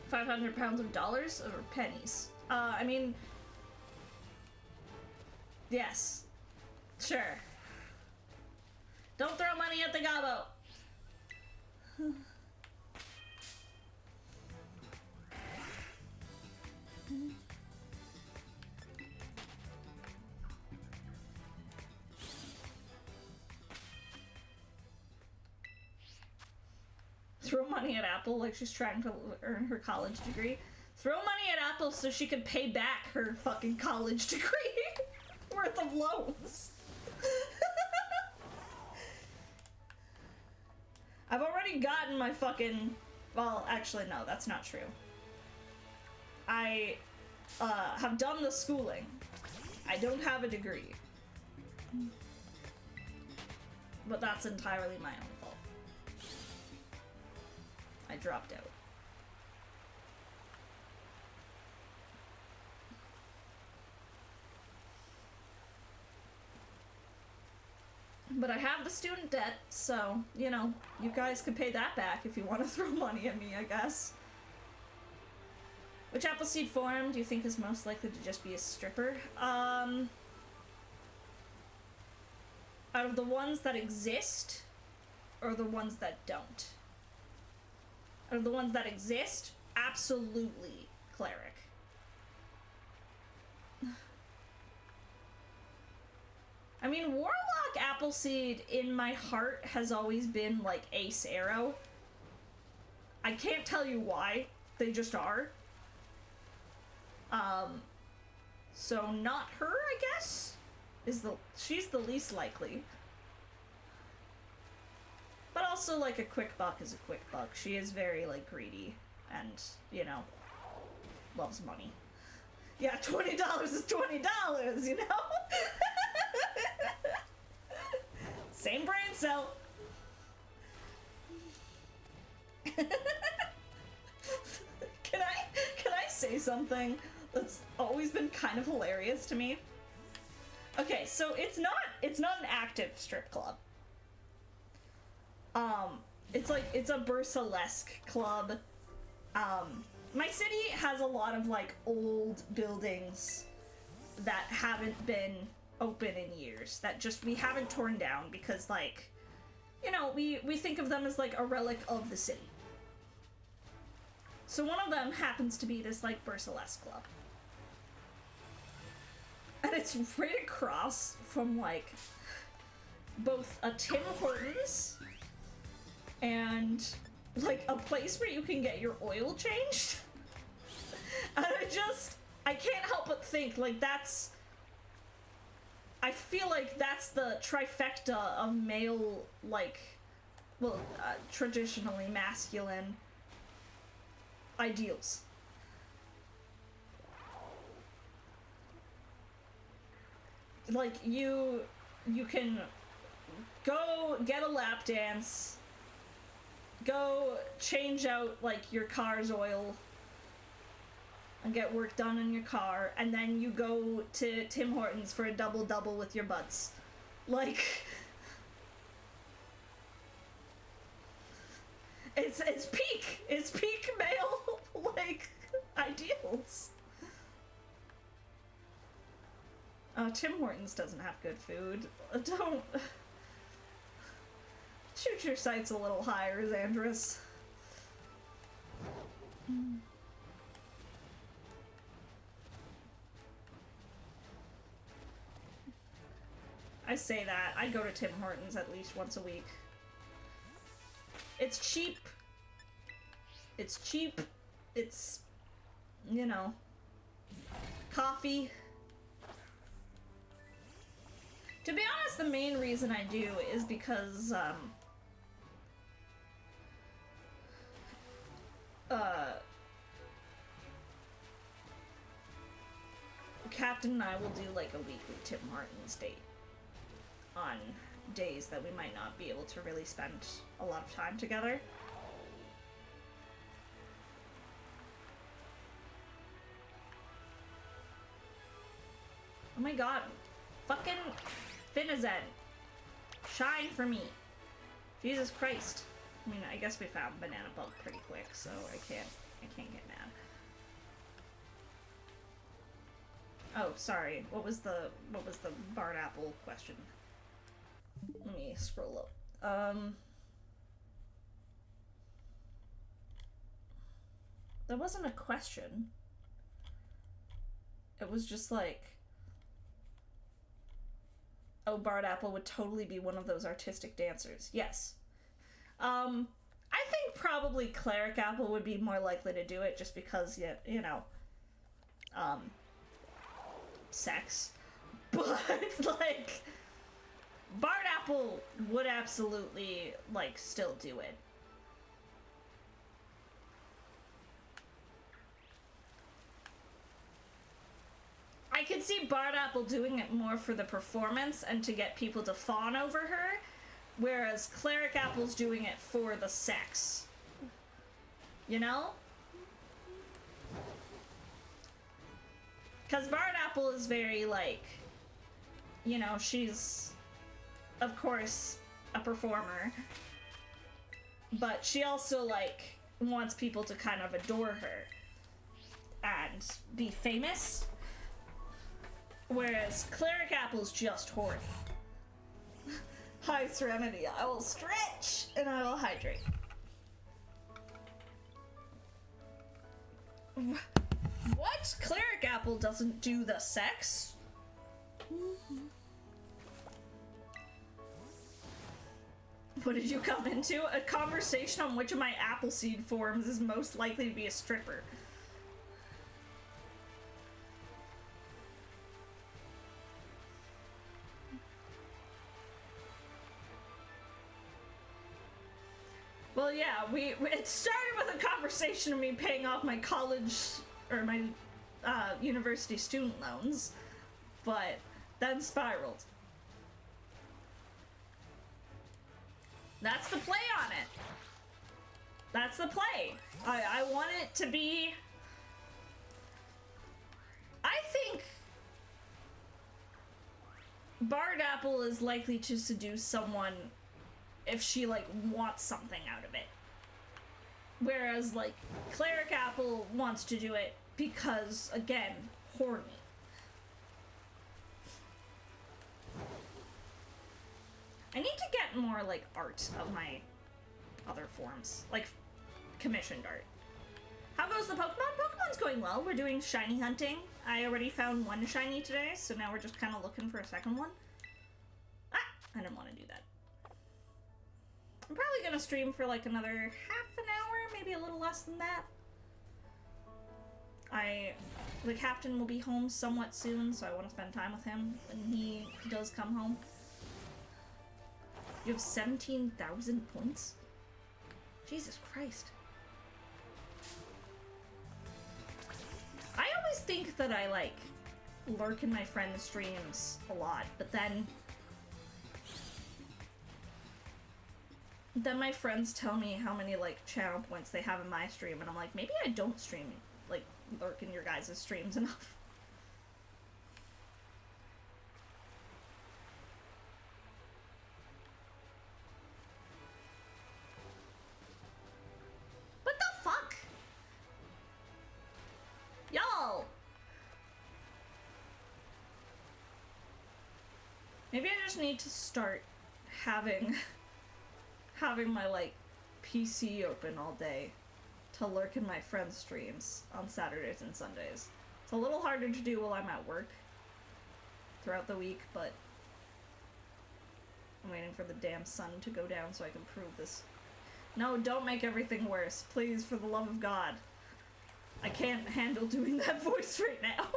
S1: 500 pounds of dollars or pennies? I mean, yes, sure. Don't throw money at the gobbo. Throw money at Apple like she's trying to earn her college degree. Throw money at Apple so she can pay back her fucking college degree worth of loans. I've already gotten my fucking... Well, actually, no, that's not true. I have done the schooling. I don't have a degree. But that's entirely my own fault. I dropped out. But I have the student debt, so, you know, you guys can pay that back if you want to throw money at me, I guess. Which Appleseed form do you think is most likely to just be a stripper? Out of the ones that exist, or the ones that don't? Out of the ones that exist, absolutely cleric. I mean, Warlock Appleseed in my heart has always been like Ace Arrow. I can't tell you why, they just are. So not her, I guess? She's the least likely. But also, like, a quick buck is a quick buck. She is very, like, greedy and, you know, loves money. Yeah, $20 is $20, you know? Same brain cell. Can I say something that's always been kind of hilarious to me? Okay, so it's not an active strip club. It's a Bursalesque club. My city has a lot of like old buildings that haven't been open in years, that just we haven't torn down because, like, you know, we think of them as like a relic of the city. So one of them happens to be this like Bursalesque club. And it's right across from like both a Tim Hortons and like a place where you can get your oil changed. And I can't help but think like I feel like that's the trifecta of male, like, well, traditionally masculine ideals. Like, you can go get a lap dance, go change out, like, your car's oil, and get work done in your car, and then you go to Tim Hortons for a double-double with your buds. Like, it's peak male, like, ideals. Tim Hortons doesn't have good food. Don't shoot your sights a little higher, Xandris. I say that. I go to Tim Hortons at least once a week. It's cheap. It's cheap. It's, you know, coffee. To be honest, the main reason I do is because, Captain and I will do, like, a weekly Tim Hortons date on days that we might not be able to really spend a lot of time together. Oh my god. Fucking Finizen. Shine for me. Jesus Christ. I mean, I guess we found Banana Bug pretty quick, so I can't get mad. Oh, sorry. What was the Bard Apple question? Let me scroll up. There wasn't a question. It was just like, oh, Bard Apple would totally be one of those artistic dancers. Yes. I think probably Cleric Apple would be more likely to do it just because, you know, sex. But, like, Bard Apple would absolutely, like, still do it. I could see Bard Apple doing it more for the performance and to get people to fawn over her, whereas Cleric Apple's doing it for the sex. You know? Because Bard Apple is very, like, you know, she's of course, a performer, but she also, like, wants people to kind of adore her and be famous. Whereas Cleric Apple's just horny. Hi, Serenity. I will stretch and I will hydrate. What? Cleric Apple doesn't do the sex? What did you come into? A conversation on which of my Appleseed forms is most likely to be a stripper. Well, yeah, it started with a conversation of me paying off my college, or my university student loans, but then spiraled. That's the play on it. That's the play. I want it to be... I think Bard Apple is likely to seduce someone if she, like, wants something out of it. Whereas, like, Cleric Apple wants to do it because, again, horny. I need to get more, like, art of my other forms. Like, commissioned art. How goes the Pokemon? Pokemon's going well. We're doing shiny hunting. I already found one shiny today, so now we're just kind of looking for a second one. Ah! I didn't want to do that. I'm probably gonna stream for like another half an hour, maybe a little less than that. The captain will be home somewhat soon, so I want to spend time with him when he does come home. You have 17,000 points? Jesus Christ. I always think that I, like, lurk in my friends' streams a lot, but then my friends tell me how many, like, channel points they have in my stream, and I'm like, maybe I don't stream, like, lurk in your guys' streams enough. What the fuck? Y'all! Maybe I just need to start having my, like, PC open all day to lurk in my friends' streams on Saturdays and Sundays. It's a little harder to do while I'm at work throughout the week, but I'm waiting for the damn sun to go down so I can prove this. No, don't make everything worse. Please, for the love of God. I can't handle doing that voice right now.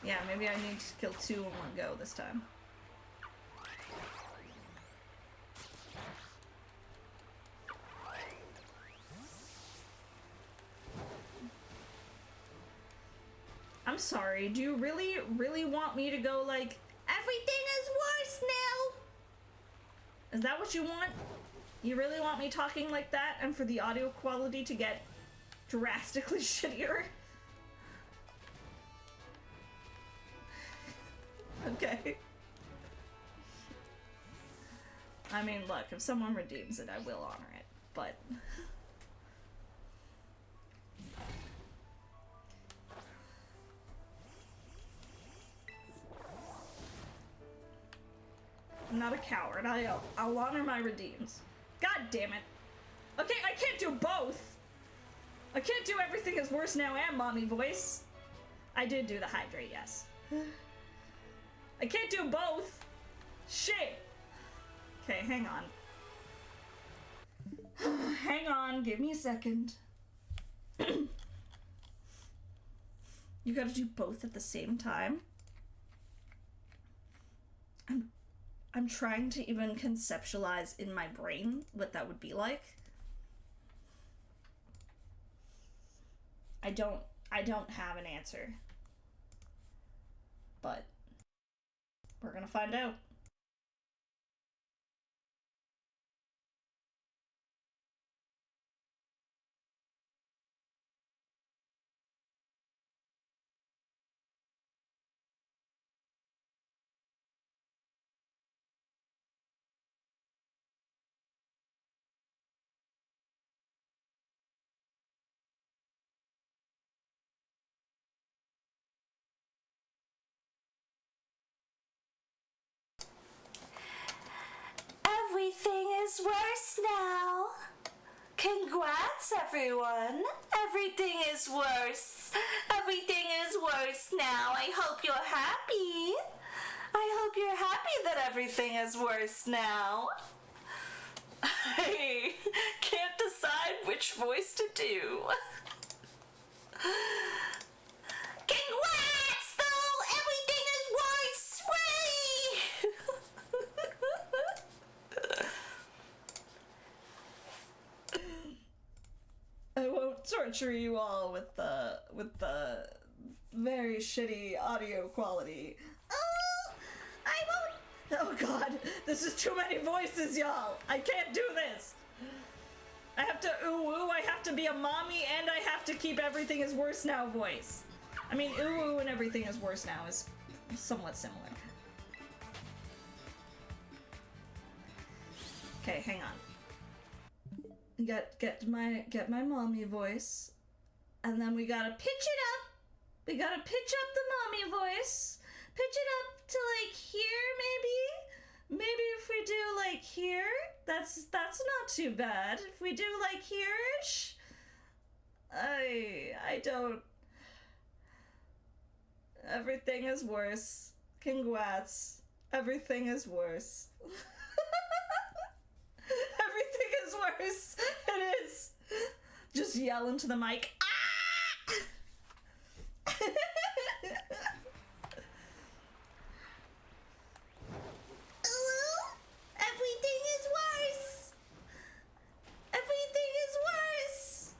S1: Yeah, maybe I need to kill 2 in one go this time. I'm sorry, do you really, really want me to go like, everything is worse now? Is that what you want? You really want me talking like that and for the audio quality to get drastically shittier? Okay. I mean, look, if someone redeems it, I will honor it, but... I'm not a coward. I'll honor my redeems. God damn it. Okay, I can't do both! I can't do everything is worse now and mommy voice. I did do the hydrate, yes. I can't do both! Shit! Okay, hang on. Hang on, give me a second. You gotta do both at the same time? I'm trying to even conceptualize in my brain what that would be like. I don't have an answer. But we're gonna find out.
S6: Congrats, everyone. Everything is worse. Everything is worse now. I hope you're happy. I hope you're happy that everything is worse now. I can't decide which voice to do. Congrats, though! Everything is worse!
S1: I won't torture you all with the very shitty audio quality. Oh, I won't. Oh god, this is too many voices, y'all. I can't do this. I have to ooh, I have to be a mommy, and I have to keep everything is worse now voice. I mean, ooh and everything is worse now is somewhat similar. Okay, hang on. Get my mommy voice, and then we gotta pitch it up. We gotta pitch up the mommy voice. Pitch it up to like here, maybe. Maybe if we do like here, that's not too bad. If we do like here-ish, I don't. Everything is worse. Congrats. Everything is worse. Everything is worse. It is. Just yell into the mic. Ah! Everything is worse. Everything is worse.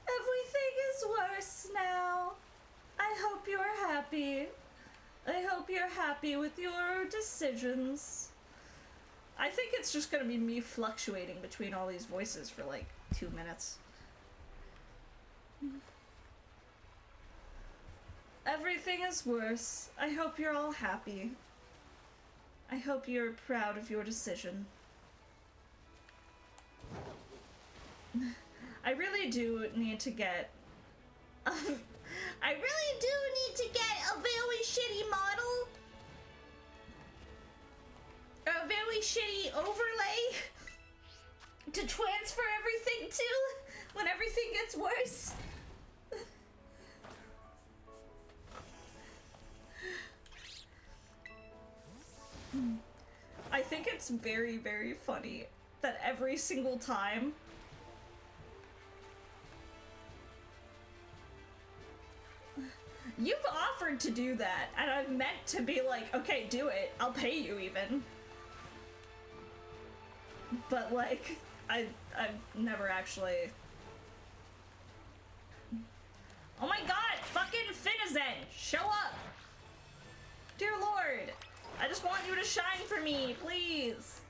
S1: Everything is worse now. I hope you're happy. I hope you're happy with your decisions. I think it's just gonna be me fluctuating between all these voices for like 2 minutes. Everything is worse. I hope you're all happy. I hope you're proud of your decision. I really do need to get... I really do need to get a very shitty model. A very shitty overlay to transfer everything to when everything gets worse. I think it's very, very funny that every single time you've offered to do that, and I've meant to be like, okay, do it, I'll pay you even. But like, I've never actually... Oh my god, fucking Finizen, show up! Dear Lord, I just want you to shine for me, please.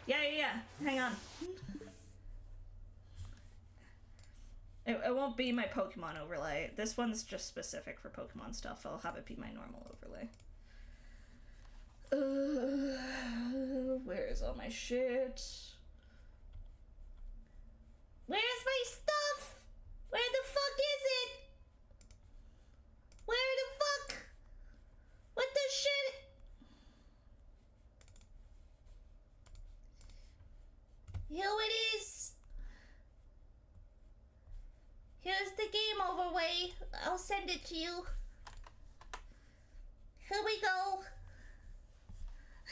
S1: Yeah, hang on. It won't be my Pokemon overlay. This one's just specific for Pokemon stuff. I'll have it be my normal overlay. Where's all my shit? Where's my stuff? Where the fuck is it? Where the fuck? What the shit? Here it is. Here's the game overlay. I'll send it to you. Here we go.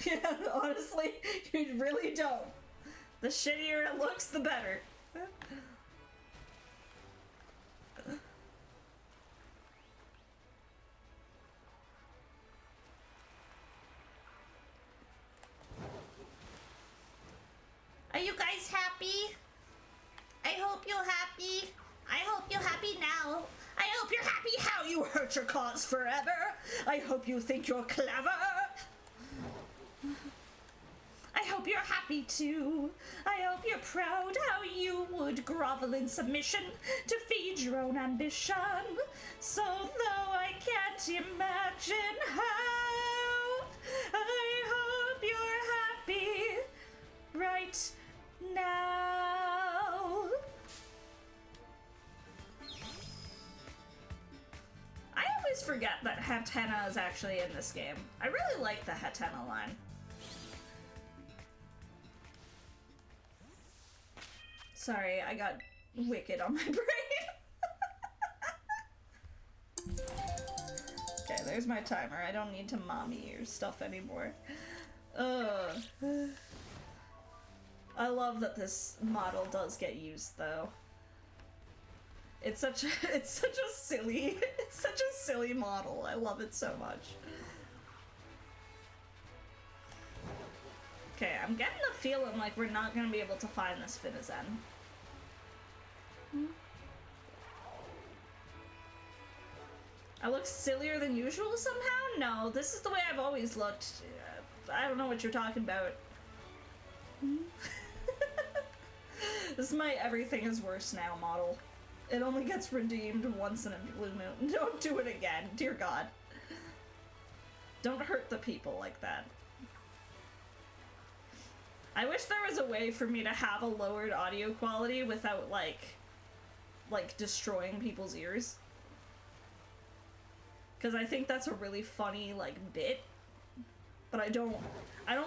S1: Yeah, honestly, you really don't. The shittier it looks, the better. Are you guys happy? I hope you're happy. I hope you're happy now. I hope you're happy how you hurt your cause forever. I hope you think you're clever. I hope you're happy too. I hope you're proud how you would grovel in submission to feed your own ambition. So though I can't imagine how, I hope you're happy right now. I always forget that Hatena is actually in this game. I really like the Hatena line. Sorry, I got wicked on my brain. Okay, there's my timer. I don't need to mommy your stuff anymore. I love that this model does get used though. It's such a silly model. I love it so much. Okay, I'm getting the feeling like we're not gonna be able to find this Finizen. I look sillier than usual somehow? No, this is the way I've always looked. I don't know what you're talking about. This is my everything is worse now model. It only gets redeemed once in a blue moon. Don't do it again, dear God. Don't hurt the people like that. I wish there was a way for me to have a lowered audio quality without like destroying people's ears. Because I think that's a really funny like bit. But I don't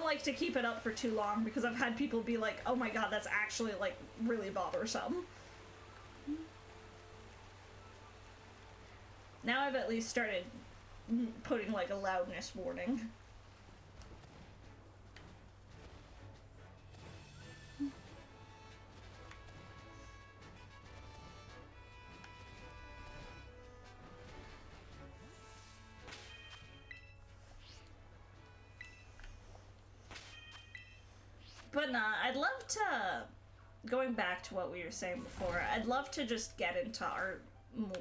S1: like to keep it up for too long because I've had people be like, oh my god, that's actually like really bothersome. Now I've at least started putting like a loudness warning. But nah, I'd love to, going back to what we were saying before, I'd love to just get into art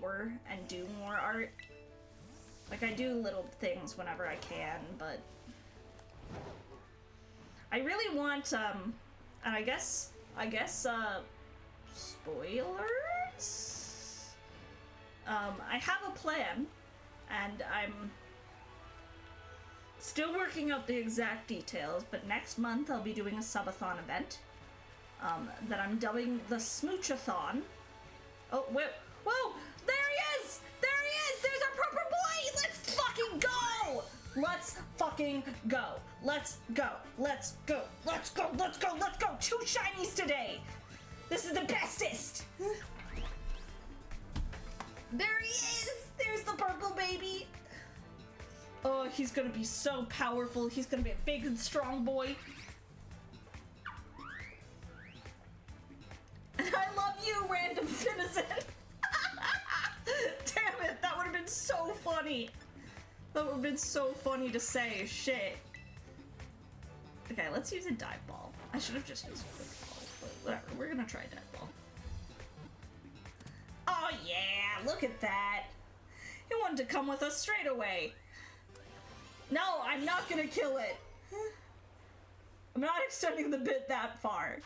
S1: more and do more art. Like, I do little things whenever I can, but I really want, and I guess, spoilers? I have a plan, and I'm still working out the exact details, but next month I'll be doing a subathon event that I'm dubbing the Smoochathon. Oh, wait, whoa! There he is! There he is! There's our proper boy! Let's fucking go! Let's fucking go! Let's go! Let's go! Let's go! Let's go! Let's go! 2 shinies today! This is the bestest! There he is! There's the purple baby! Oh, he's gonna be so powerful. He's gonna be a big and strong boy. And I love you, random citizen. Damn it, that would have been so funny. That would have been so funny to say. Shit. Okay, let's use a dive ball. I should have just used a quick ball, but whatever. We're gonna try dive ball. Oh yeah, look at that. He wanted to come with us straight away. No, I'm not gonna kill it. I'm not extending the bit that far.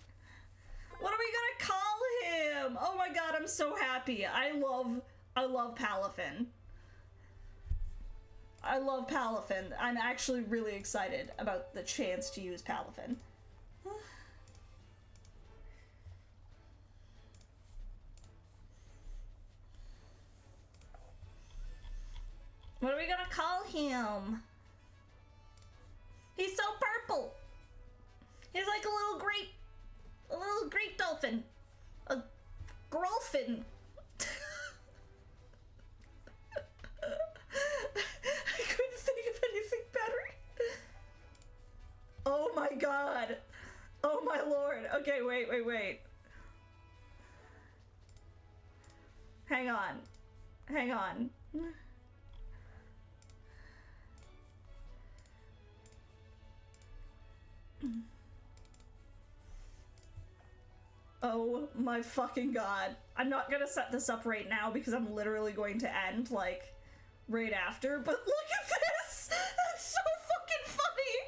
S1: What are we gonna call him? Oh my god, I'm so happy. I love Palafin. I love Palafin. I'm actually really excited about the chance to use Palafin. What are we gonna call him? He's so purple. He's like a little grape dolphin. A grolphin. I couldn't think of anything better. Oh my god. Oh my lord. Okay, wait. Hang on. Oh my fucking god. I'm not gonna set this up right now because I'm literally going to end, like, right after, but look at this! That's so fucking funny!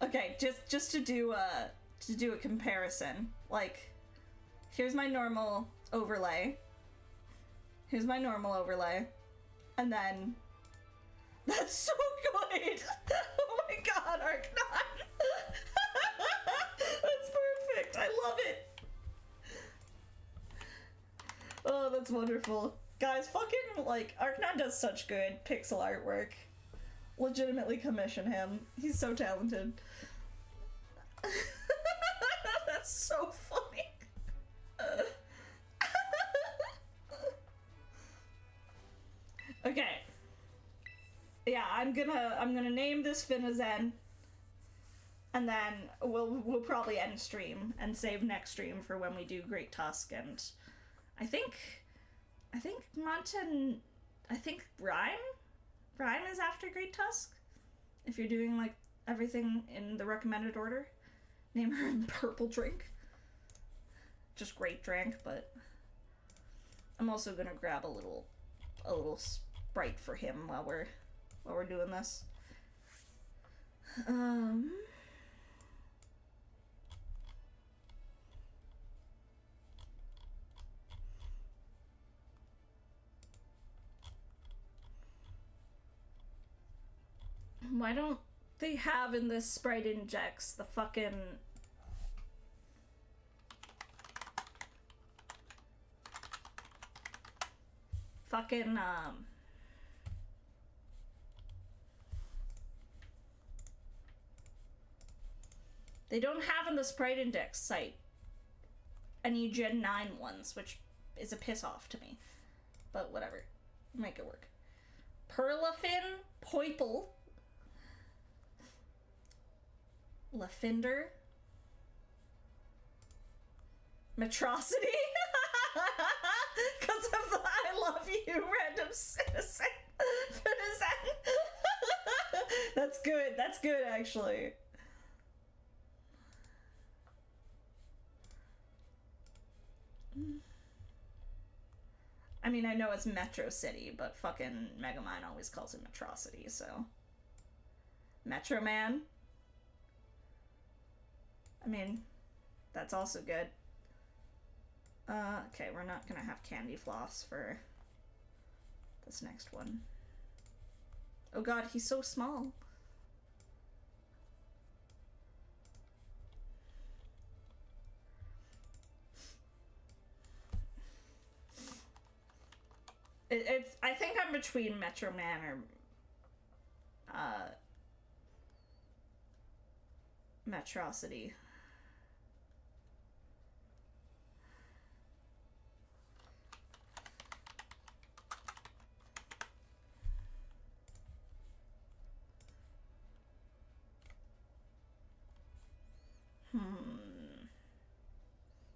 S1: Okay, just to do a comparison, like, here's my normal overlay. And then, that's so good! Oh my god, Arknot! That's perfect! I love it! Oh, that's wonderful. Guys, fucking, like, Arknot does such good pixel artwork. Legitimately commission him. He's so talented. That's so yeah, I'm gonna name this Finizen, and then we'll probably end stream and save next stream for when we do Great Tusk, and I think Rhyme is after Great Tusk. If you're doing like everything in the recommended order, name her Purple Drink. Just Grape Drink, but I'm also gonna grab a little Sprite for him while we're doing this. Why don't they have in this Sprite Injects the fucking they don't have in the Sprite Index site any Gen 9 ones, which is a piss off to me. But whatever. Make it work. Perlafin, Poiple, Lafinder, Metrocity, because of the I love you random citizen. That's good actually. I mean, I know it's Metro City, but fucking Megamind always calls it Metrocity, so. Metro Man. I mean, that's also good. Okay, we're not gonna have Candy Floss for this next one. Oh god, he's so small. It's I think I'm between Metro Man or Metrocity.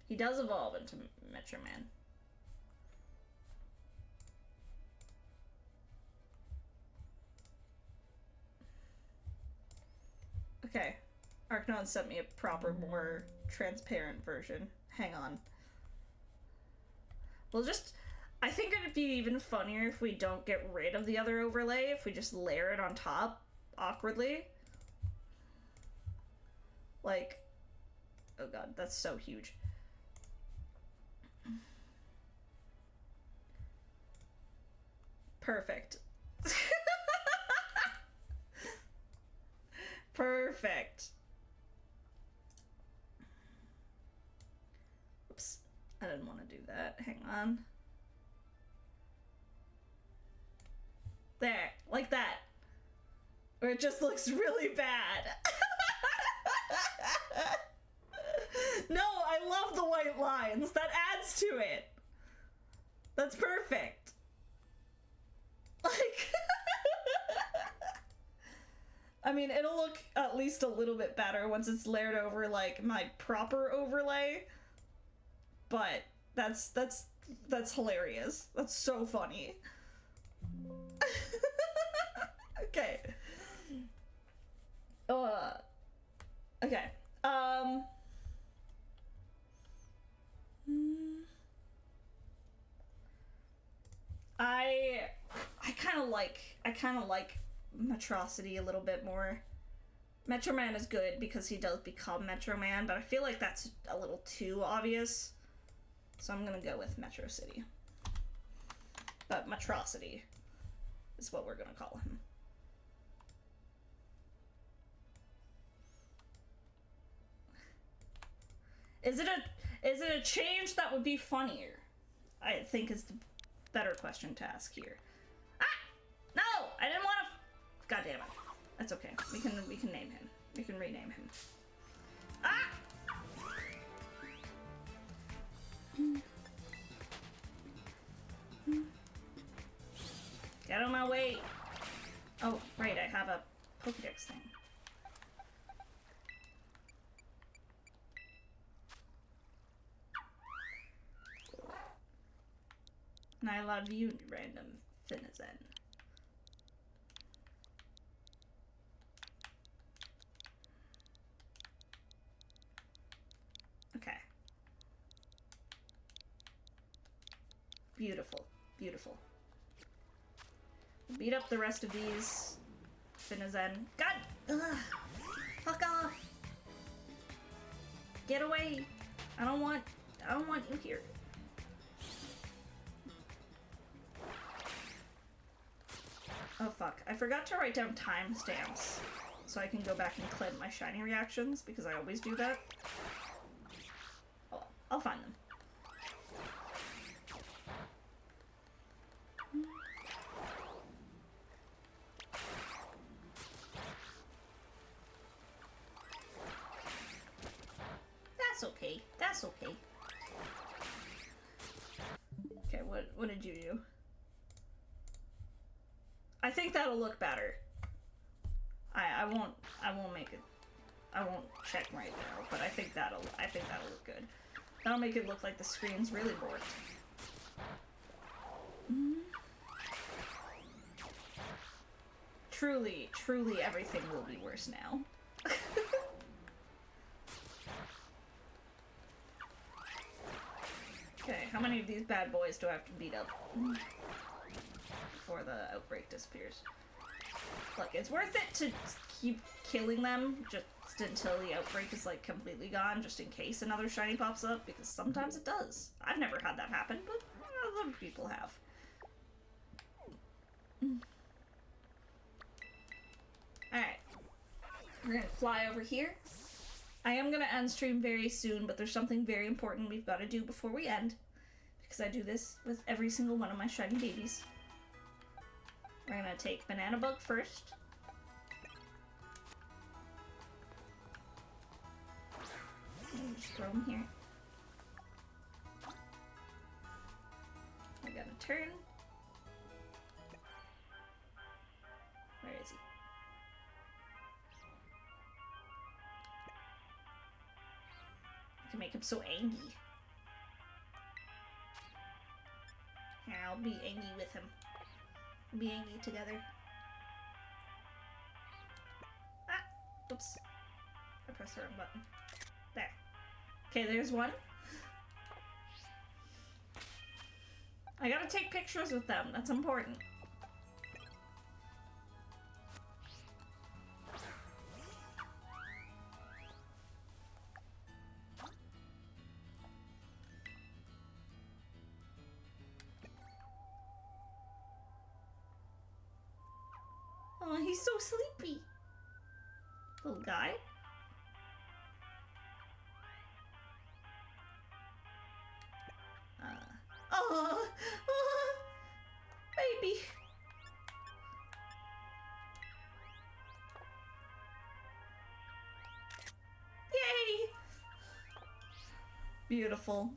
S1: He does evolve into Metro Man. Okay. Arknon sent me a proper, more transparent version. Hang on. We'll just... I think it'd be even funnier if we don't get rid of the other overlay, if we just layer it on top, awkwardly. Like... Oh god, that's so huge. Perfect. Perfect. Oops. I didn't want to do that. Hang on. There. Like that. Where it just looks really bad. No, I love the white lines. That adds to it. That's perfect. Like... I mean, it'll look at least a little bit better once it's layered over, like, my proper overlay. But that's hilarious. That's so funny. Okay. Okay. I kind of like Metrocity a little bit more. Metro Man is good because he does become Metro Man, but I feel like that's a little too obvious. So I'm gonna go with Metro City. But Metrocity is what we're gonna call him. Is it a change that would be funnier? I think is the better question to ask here. Ah! No! I didn't want to... God damn it. That's okay. We can name him. We can rename him. Ah! Get out of my way. Oh, right, I have a Pokédex thing. And I love you, random Finizen. Okay. Beautiful. Beautiful. Beat up the rest of these. Finizen. God! Ugh. Fuck off! Get away! I don't want you here. Oh fuck. I forgot to write down timestamps so I can go back and clip my shiny reactions because I always do that. Oh, I'll find them. That's okay. That's okay. Okay, what did you do? I think that'll look better. I won't make it. I won't check right now, but I think that'll look good. That'll make it look like the screen's really warped. Truly, truly everything will be worse now. Okay, how many of these bad boys do I have to beat up before the outbreak disappears? Look, it's worth it to keep killing them just until the outbreak is like completely gone, just in case another shiny pops up, because sometimes it does. I've never had that happen, but other people have. Alright. We're gonna fly over here. I am gonna end stream very soon, but there's something very important we've got to do before we end, because I do this with every single one of my shiny babies. We're gonna take Banana Bug first. And just throw him here. I got a turn. Where is he? I can make him so angry. Here, I'll be angry with him. Be angry together. Ah! Oops. I pressed the wrong button. There. Okay, there's one. I gotta take pictures with them. That's important. Oh, he's so sleepy. Little guy. Oh, baby. Yay. Beautiful.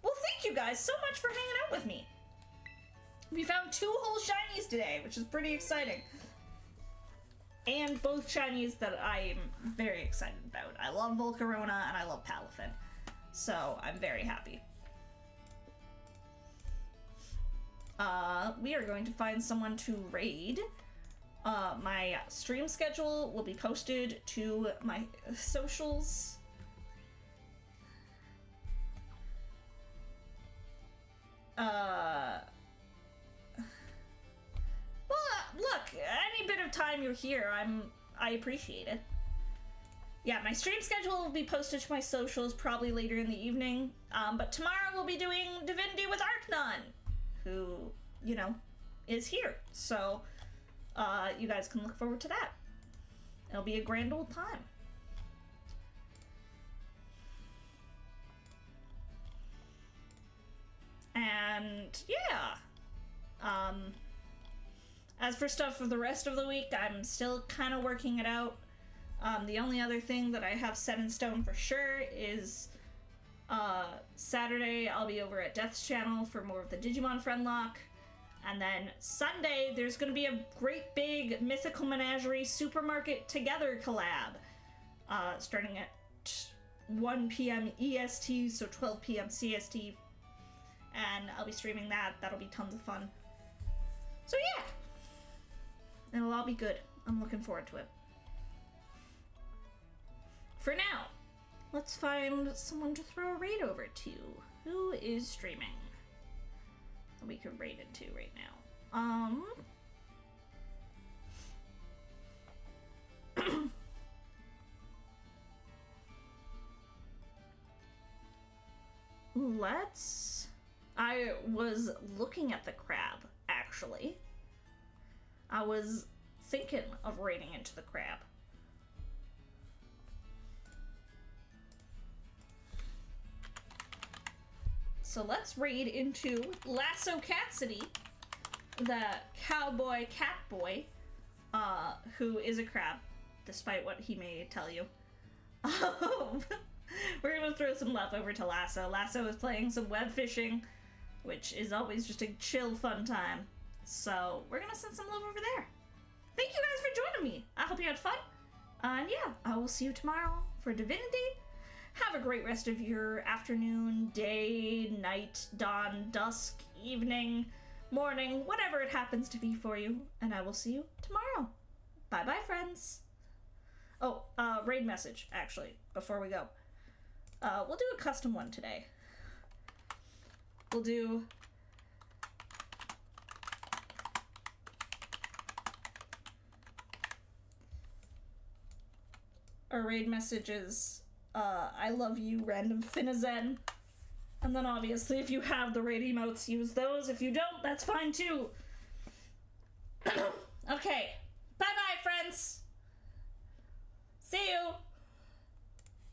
S1: Well, thank you guys so much for hanging out with me. We found 2 whole shinies today, which is pretty exciting. And both shinies that I'm very excited about. I love Volcarona and I love Palafin. So I'm very happy. We are going to find someone to raid. My stream schedule will be posted to my socials. Well, look, any bit of time you're here, I appreciate it. Yeah, my stream schedule will be posted to my socials probably later in the evening. But tomorrow we'll be doing Divinity with Arcnon, who, you know, is here. So, you guys can look forward to that. It'll be a grand old time. And, yeah. As for stuff for the rest of the week, I'm still kind of working it out. The only other thing that I have set in stone for sure is Saturday I'll be over at Death's channel for more of the Digimon Friendlock. And then Sunday, there's going to be a great big Mythical Menagerie Supermarket Together collab. Starting at 1 p.m. EST, so 12 p.m. CST. And I'll be streaming that. That'll be tons of fun. So yeah. It'll all be good. I'm looking forward to it. For now, let's find someone to throw a raid over to. Who is streaming? We could raid into right now. I was looking at the crab, actually. I was thinking of raiding into the crab. So let's raid into Lasso Cat City, the cowboy cat boy, who is a crab, despite what he may tell you. We're gonna throw some love over to Lasso. Lasso is playing some web fishing, which is always just a chill, fun time. So we're gonna send some love over there. Thank you guys for joining me. I hope you had fun. And yeah, I will see you tomorrow for Divinity. Have a great rest of your afternoon, day, night, dawn, dusk, evening, morning, whatever it happens to be for you. And I will see you tomorrow. Bye-bye, friends. Oh, raid message, actually, before we go. We'll do a custom one today. We'll do... our raid messages... I love you, random Finizen. And then obviously if you have the raid emotes, use those. If you don't, that's fine too. Okay.